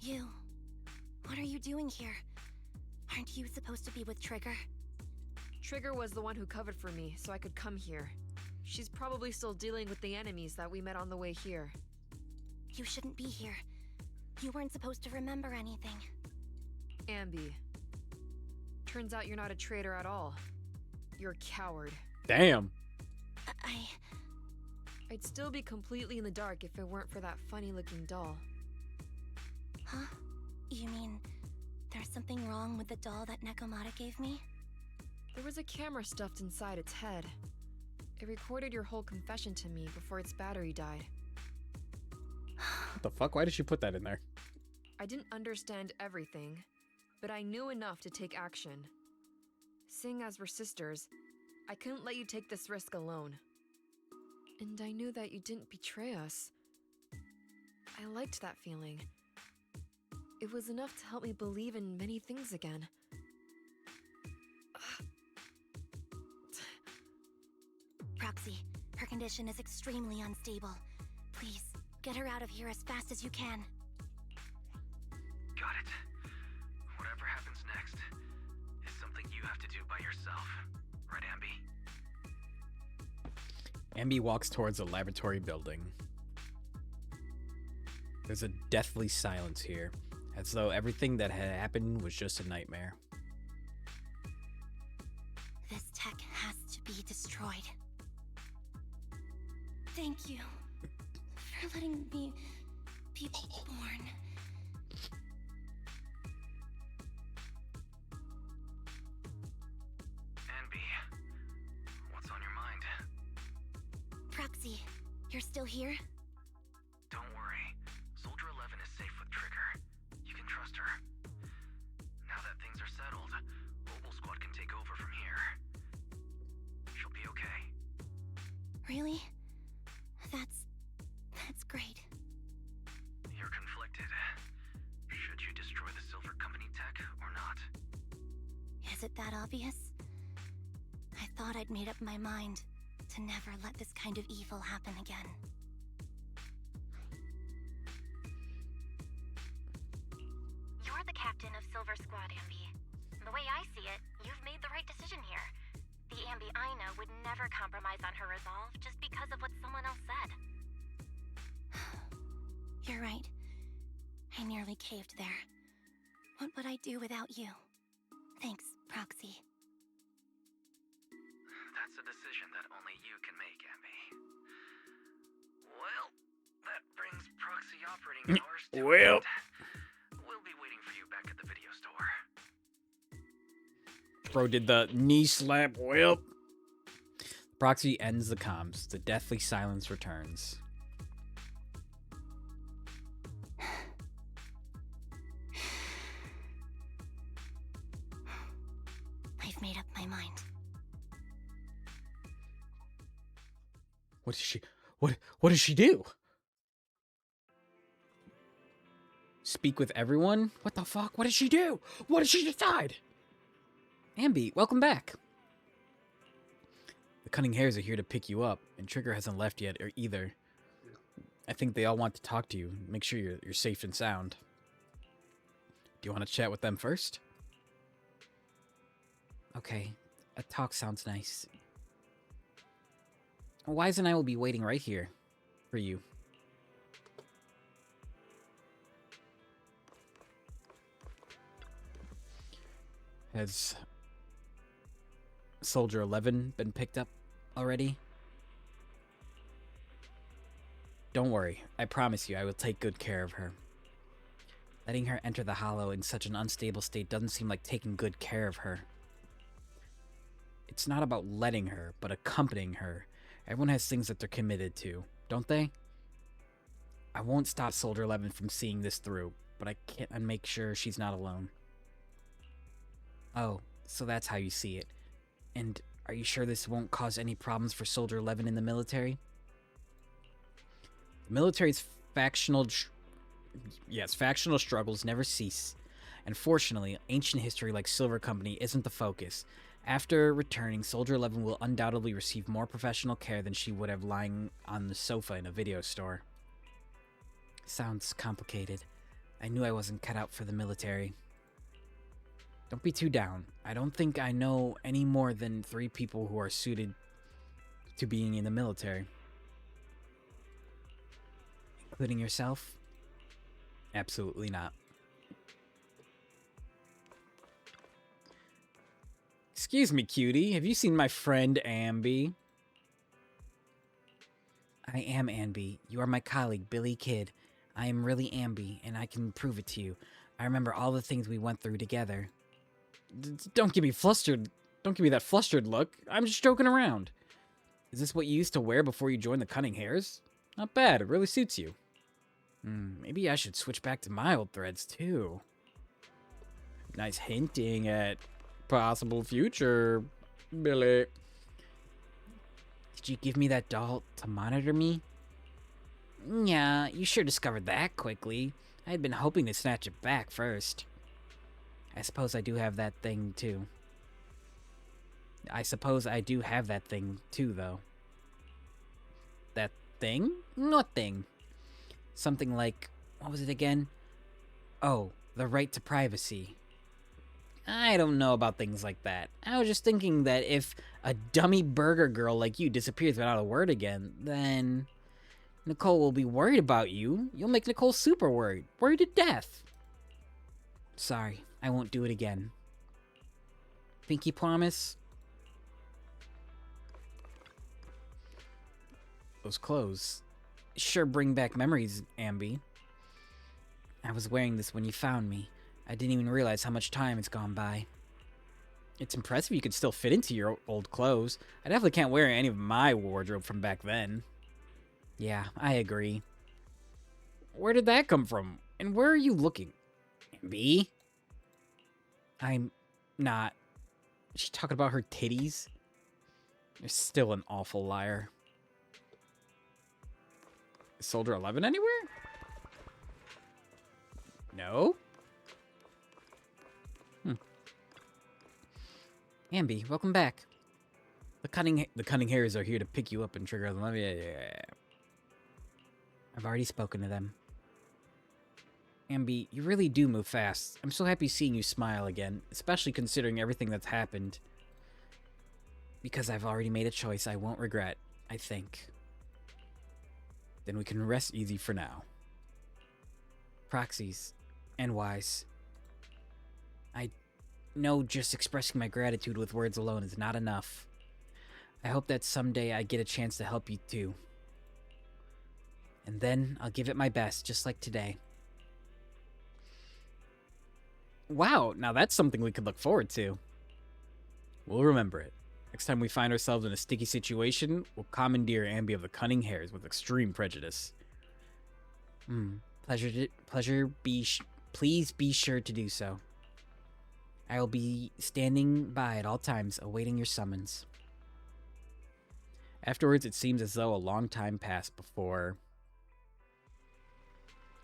You. What are you doing here? Aren't you supposed to be with Trigger? Trigger was the one who covered for me, so I could come here. She's probably still dealing with the enemies that we met on the way here. You shouldn't be here. You weren't supposed to remember anything. Ambi. Turns out you're not a traitor at all. You're a coward. Damn. I'd still be completely in the dark if it weren't for that funny-looking doll. Huh? You mean there's something wrong with the doll that Nekomata gave me? There was a camera stuffed inside its head. It recorded your whole confession to me before its battery died. What the fuck? Why did she put that in there? I didn't understand everything, but I knew enough to take action. Seeing as we're sisters, I couldn't let you take this risk alone. And I knew that you didn't betray us. I liked that feeling. It was enough to help me believe in many things again. Proxy, her condition is extremely unstable. Please, get her out of here as fast as you can. Got it. Whatever happens next is something you have to do by yourself. Right, Ambi? Ambi walks towards a laboratory building. There's a deathly silence here, as though everything that had happened was just a nightmare. This tech has to be destroyed. Thank you for letting me be born. Ambi, what's on your mind? Proxy, you're still here? Don't worry. Soldier 11 is safe with Trigger. You can trust her. Now that things are settled, Mobile Squad can take over from here. She'll be okay. Really? That's great. You're conflicted. Should you destroy the Silver Company tech or not? Is it that obvious? I thought I'd made up my mind to never let this kind of evil happen again. You're the captain of Silver Squad, Ambi. The way I see it, you've made the right decision here. The Ambi I know would never compromise on her resolve just because of what someone else said. You're right. I nearly caved there. What would I do without you? Thanks, Proxy. That's a decision that only you can make, Ambi. Well, that brings proxy operating hours to Well. an end. We'll be waiting for you back at the video store. Bro did the knee slap whip. Proxy ends the comms. The deathly silence returns. I've made up my mind. What does she do? Speak with everyone? What the fuck? What did she do? What did she decide? Ambi, welcome back. The Cunning Hares are here to pick you up, and Trigger hasn't left yet or either. I think they all want to talk to you. Make sure you're safe and sound. Do you want to chat with them first? Okay, a talk sounds nice. Wise and I will be waiting right here for you. Has Soldier 11 been picked up already? Don't worry, I promise you I will take good care of her. Letting her enter the Hollow in such an unstable state doesn't seem like taking good care of her. It's not about letting her, but accompanying her. Everyone has things that they're committed to, don't they? I won't stop Soldier 11 from seeing this through, but I can't make sure she's not alone. Oh, so that's how you see it. And are you sure this won't cause any problems for Soldier 11 in the military? The military's factional struggles never cease. And fortunately, ancient history like Silver Company isn't the focus. After returning, Soldier 11 will undoubtedly receive more professional care than she would have lying on the sofa in a video store. Sounds complicated. I knew I wasn't cut out for the military. Don't be too down. I don't think I know any more than 3 people who are suited to being in the military. Including yourself? Absolutely not. Excuse me, cutie. Have you seen my friend Ambi? I am Ambi. You are my colleague, Billy Kidd. I am really Ambi, and I can prove it to you. I remember all the things we went through together. Don't get me flustered. Don't give me that flustered look. I'm just joking around. Is this what you used to wear before you joined the Cunning Hares? Not bad. It really suits you. Maybe I should switch back to my old threads, too. Nice hinting at possible future, Billy. Did you give me that doll to monitor me? Yeah, you sure discovered that quickly. I had been hoping to snatch it back first. I suppose I do have that thing, too. Though. That thing? What thing? Something like, what was it again? Oh, the right to privacy. I don't know about things like that. I was just thinking that if a dummy burger girl like you disappears without a word again, then Nicole will be worried about you. You'll make Nicole super worried. Worried to death. Sorry, I won't do it again. Pinky promise? Those clothes sure bring back memories, Ambi. I was wearing this when you found me. I didn't even realize how much time it's gone by. It's impressive you could still fit into your old clothes. I definitely can't wear any of my wardrobe from back then. Yeah, I agree. Where did that come from? And where are you looking? Ambi? I'm not. Is she talking about her titties? You're still an awful liar. Is Soldier 11 anywhere? No? Ambi, welcome back. The cunning hares are here to pick you up and trigger them. I've already spoken to them. Ambi, you really do move fast. I'm so happy seeing you smile again, especially considering everything that's happened. Because I've already made a choice I won't regret, I think. Then we can rest easy for now. Proxies. And wise. I know just expressing my gratitude with words alone is not enough. I hope that someday I get a chance to help you too. And then I'll give it my best, just like today. Wow, now that's something we could look forward to. We'll remember it. Next time we find ourselves in a sticky situation, we'll commandeer Ambi of the Cunning Hares with extreme prejudice. Please be sure to do so. I will be standing by at all times, awaiting your summons. Afterwards, it seems as though a long time passed before...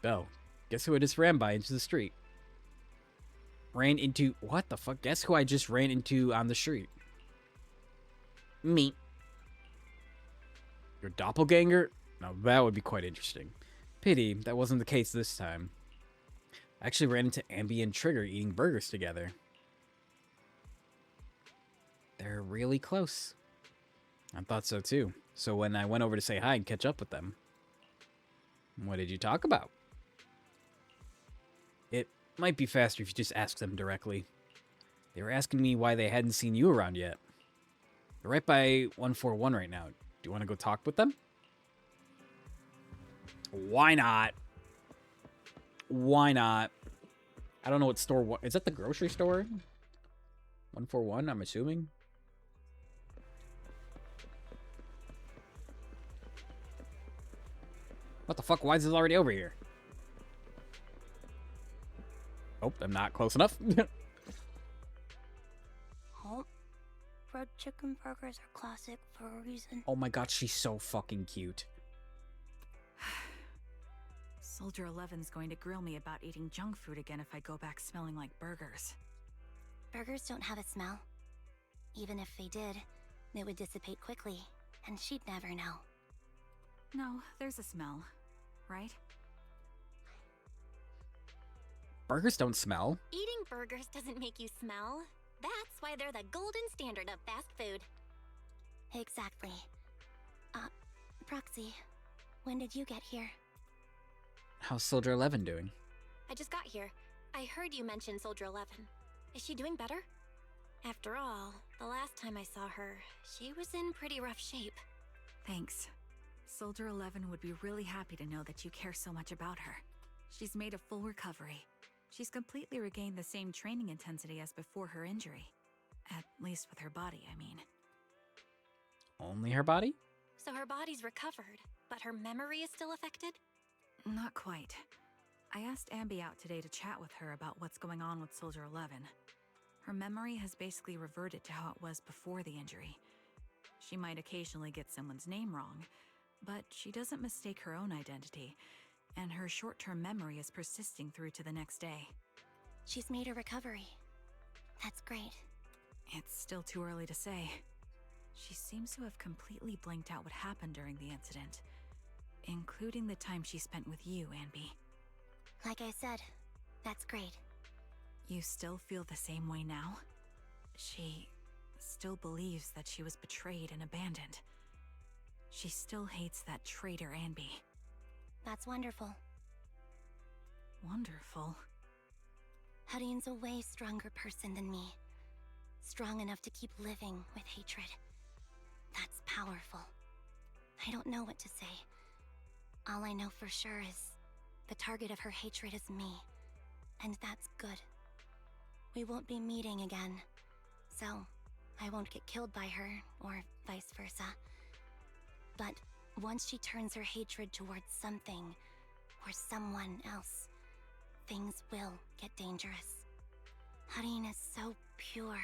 Belle, guess who I just ran by into the street? What the fuck? Guess who I just ran into on the street? Me. Your doppelganger? Now that would be quite interesting. Pity that wasn't the case this time. I actually ran into Ambi and Trigger eating burgers together. They're really close. I thought so too. So when I went over to say hi and catch up with them, what did you talk about? It might be faster if you just ask them directly. They were asking me why they hadn't seen you around yet. They're right by 141 right now. Do you want to go talk with them? Why not? Why not? I don't know what store. What is that? The grocery store? 141. I'm assuming. What the fuck? Why is this already over here? Oh, I'm not close enough. Oh, fried chicken burgers are classic for a reason. Oh my god, she's so fucking cute. Soldier 11's going to grill me about eating junk food again if I go back smelling like burgers. Burgers don't have a smell. Even if they did, they would dissipate quickly, and she'd never know. No, there's a smell, right? Burgers don't smell. Eating burgers doesn't make you smell. That's why they're the golden standard of fast food. Exactly. Proxy, when did you get here? How's Soldier 11 doing? I just got here. I heard you mention Soldier 11. Is she doing better? After all, the last time I saw her, she was in pretty rough shape. Thanks. Soldier 11 would be really happy to know that you care so much about her. She's made a full recovery. She's completely regained the same training intensity as before her injury. At least with her body, I mean. Only her body? So her body's recovered, but her memory is still affected? Not quite. I asked Ambi out today to chat with her about what's going on with Soldier 11. Her memory has basically reverted to how it was before the injury. She might occasionally get someone's name wrong, but she doesn't mistake her own identity, and her short-term memory is persisting through to the next day. She's made a recovery. That's great. It's still too early to say. She seems to have completely blanked out what happened during the incident, including the time she spent with you, Anby. Like I said, that's great. You still feel the same way now? She still believes that she was betrayed and abandoned. She still hates that traitor Anby. That's wonderful. Wonderful. Hudion's a way stronger person than me. Strong enough to keep living with hatred. That's powerful. I don't know what to say. All I know for sure is the target of her hatred is me. And that's good. We won't be meeting again. So, I won't get killed by her, or vice versa. But once she turns her hatred towards something, or someone else, things will get dangerous. Hudien is so pure.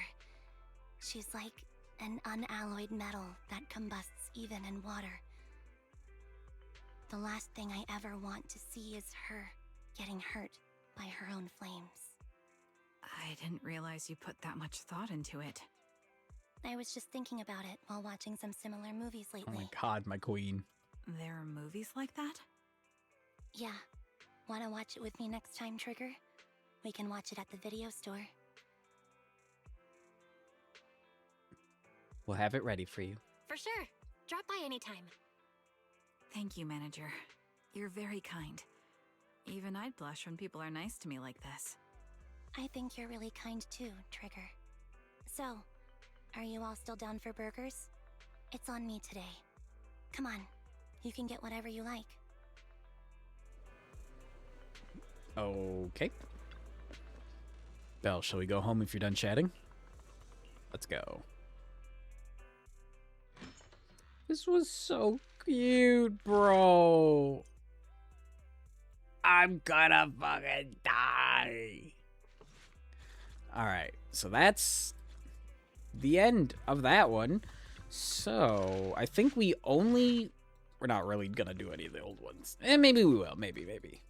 She's like an unalloyed metal that combusts even in water. The last thing I ever want to see is her getting hurt by her own flames. I didn't realize you put that much thought into it. I was just thinking about it while watching some similar movies Oh lately. my god, my queen. There are movies like that? Yeah. Wanna watch it with me next time, Trigger? We can watch it at the video store. We'll have it ready for you. For sure. Drop by anytime. Thank you, Manager. You're very kind. Even I'd blush when people are nice to me like this. I think you're really kind too, Trigger. So, are you all still down for burgers? It's on me today. Come on, you can get whatever you like. Okay. Belle, shall we go home if you're done chatting? Let's go. This was so cute, bro. I'm gonna fucking die. Alright, so that's the end of that one. So, I think we're not really gonna do any of the old ones. Maybe we will. Maybe.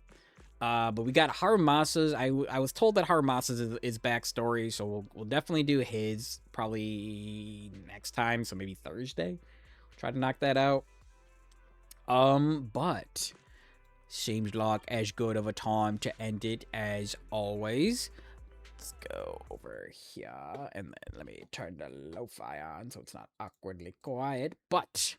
But we got Harumasa's. I was told that Harumasa's is backstory, so we'll definitely do his probably next time, so maybe Thursday. Try to knock that out. But seems like as good of a time to end it as always. Let's go over here, and then let me turn the lo-fi on so it's not awkwardly quiet. But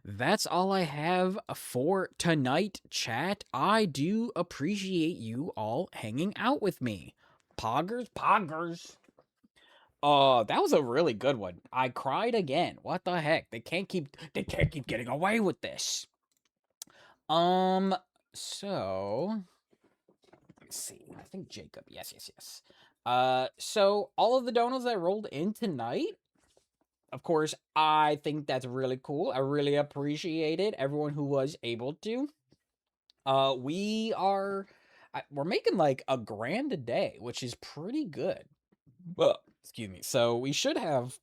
that's all I have for tonight, chat. I do appreciate you all hanging out with me. Poggers. That was a really good one. I cried again. What the heck? They can't keep getting away with this. So see. I think Jacob. Yes, yes, yes. So all of the donos that rolled in tonight, of course, I think that's really cool. I really appreciate it. Everyone who was able to. We are we're making like a grand a day, which is pretty good. Well, excuse me. So we should have,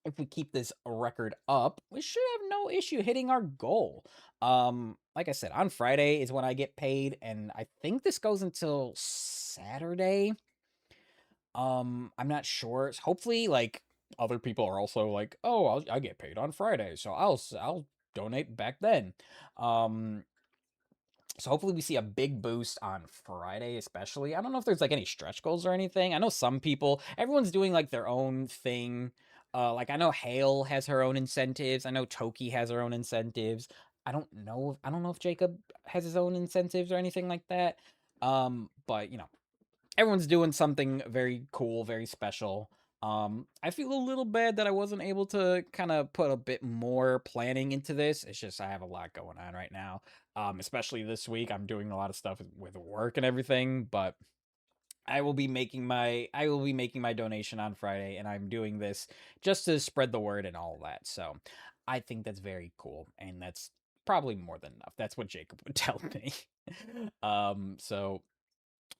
if we keep this record up, we should have no issue hitting our goal. Like I said, on Friday is when I get paid, and I think this goes until Saturday. I'm not sure. Hopefully, like other people are also like, oh, I get paid on Friday, so I'll donate back then. Um, so hopefully we see a big boost on Friday, especially. I don't know if there's like any stretch goals or anything. I know some people, everyone's doing like their own thing. Like I know Hale has her own incentives. I know Toki has her own incentives. I don't know if Jacob has his own incentives or anything like that. But you know, everyone's doing something very cool, very special. I feel a little bad that I wasn't able to kind of put a bit more planning into this. It's just I have a lot going on right now. Especially this week, I'm doing a lot of stuff with work and everything. But I will be making my donation on Friday, and I'm doing this just to spread the word and all that. So I think that's very cool, and that's probably more than enough. That's what Jacob would tell me. So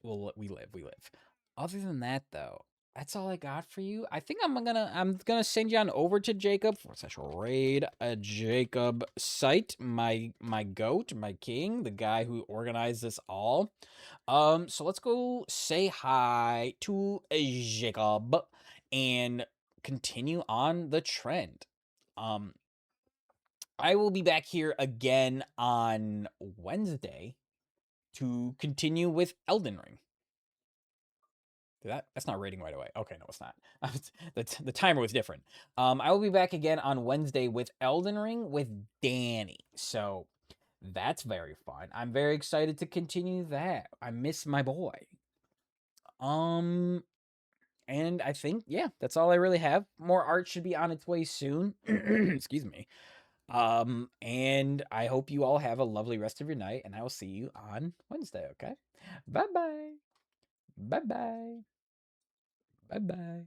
we live. Other than that, though, that's all I got for you. I think I'm gonna send you on over to Jacob for such a raid a Jacob site, my goat, my king, the guy who organized this all. So let's go say hi to Jacob and continue on the trend. Um, I will be back here again on Wednesday to continue with Elden Ring. That's not rating right away. Okay, no, it's not. The timer was different. I will be back again on Wednesday with Elden Ring with Danny. So that's very fun. I'm very excited to continue that. I miss my boy. Um, and I think yeah, that's all I really have. More art should be on its way soon. Excuse me. And I hope you all have a lovely rest of your night, and I will see you on Wednesday. Okay. Bye bye. Bye bye. Bye bye.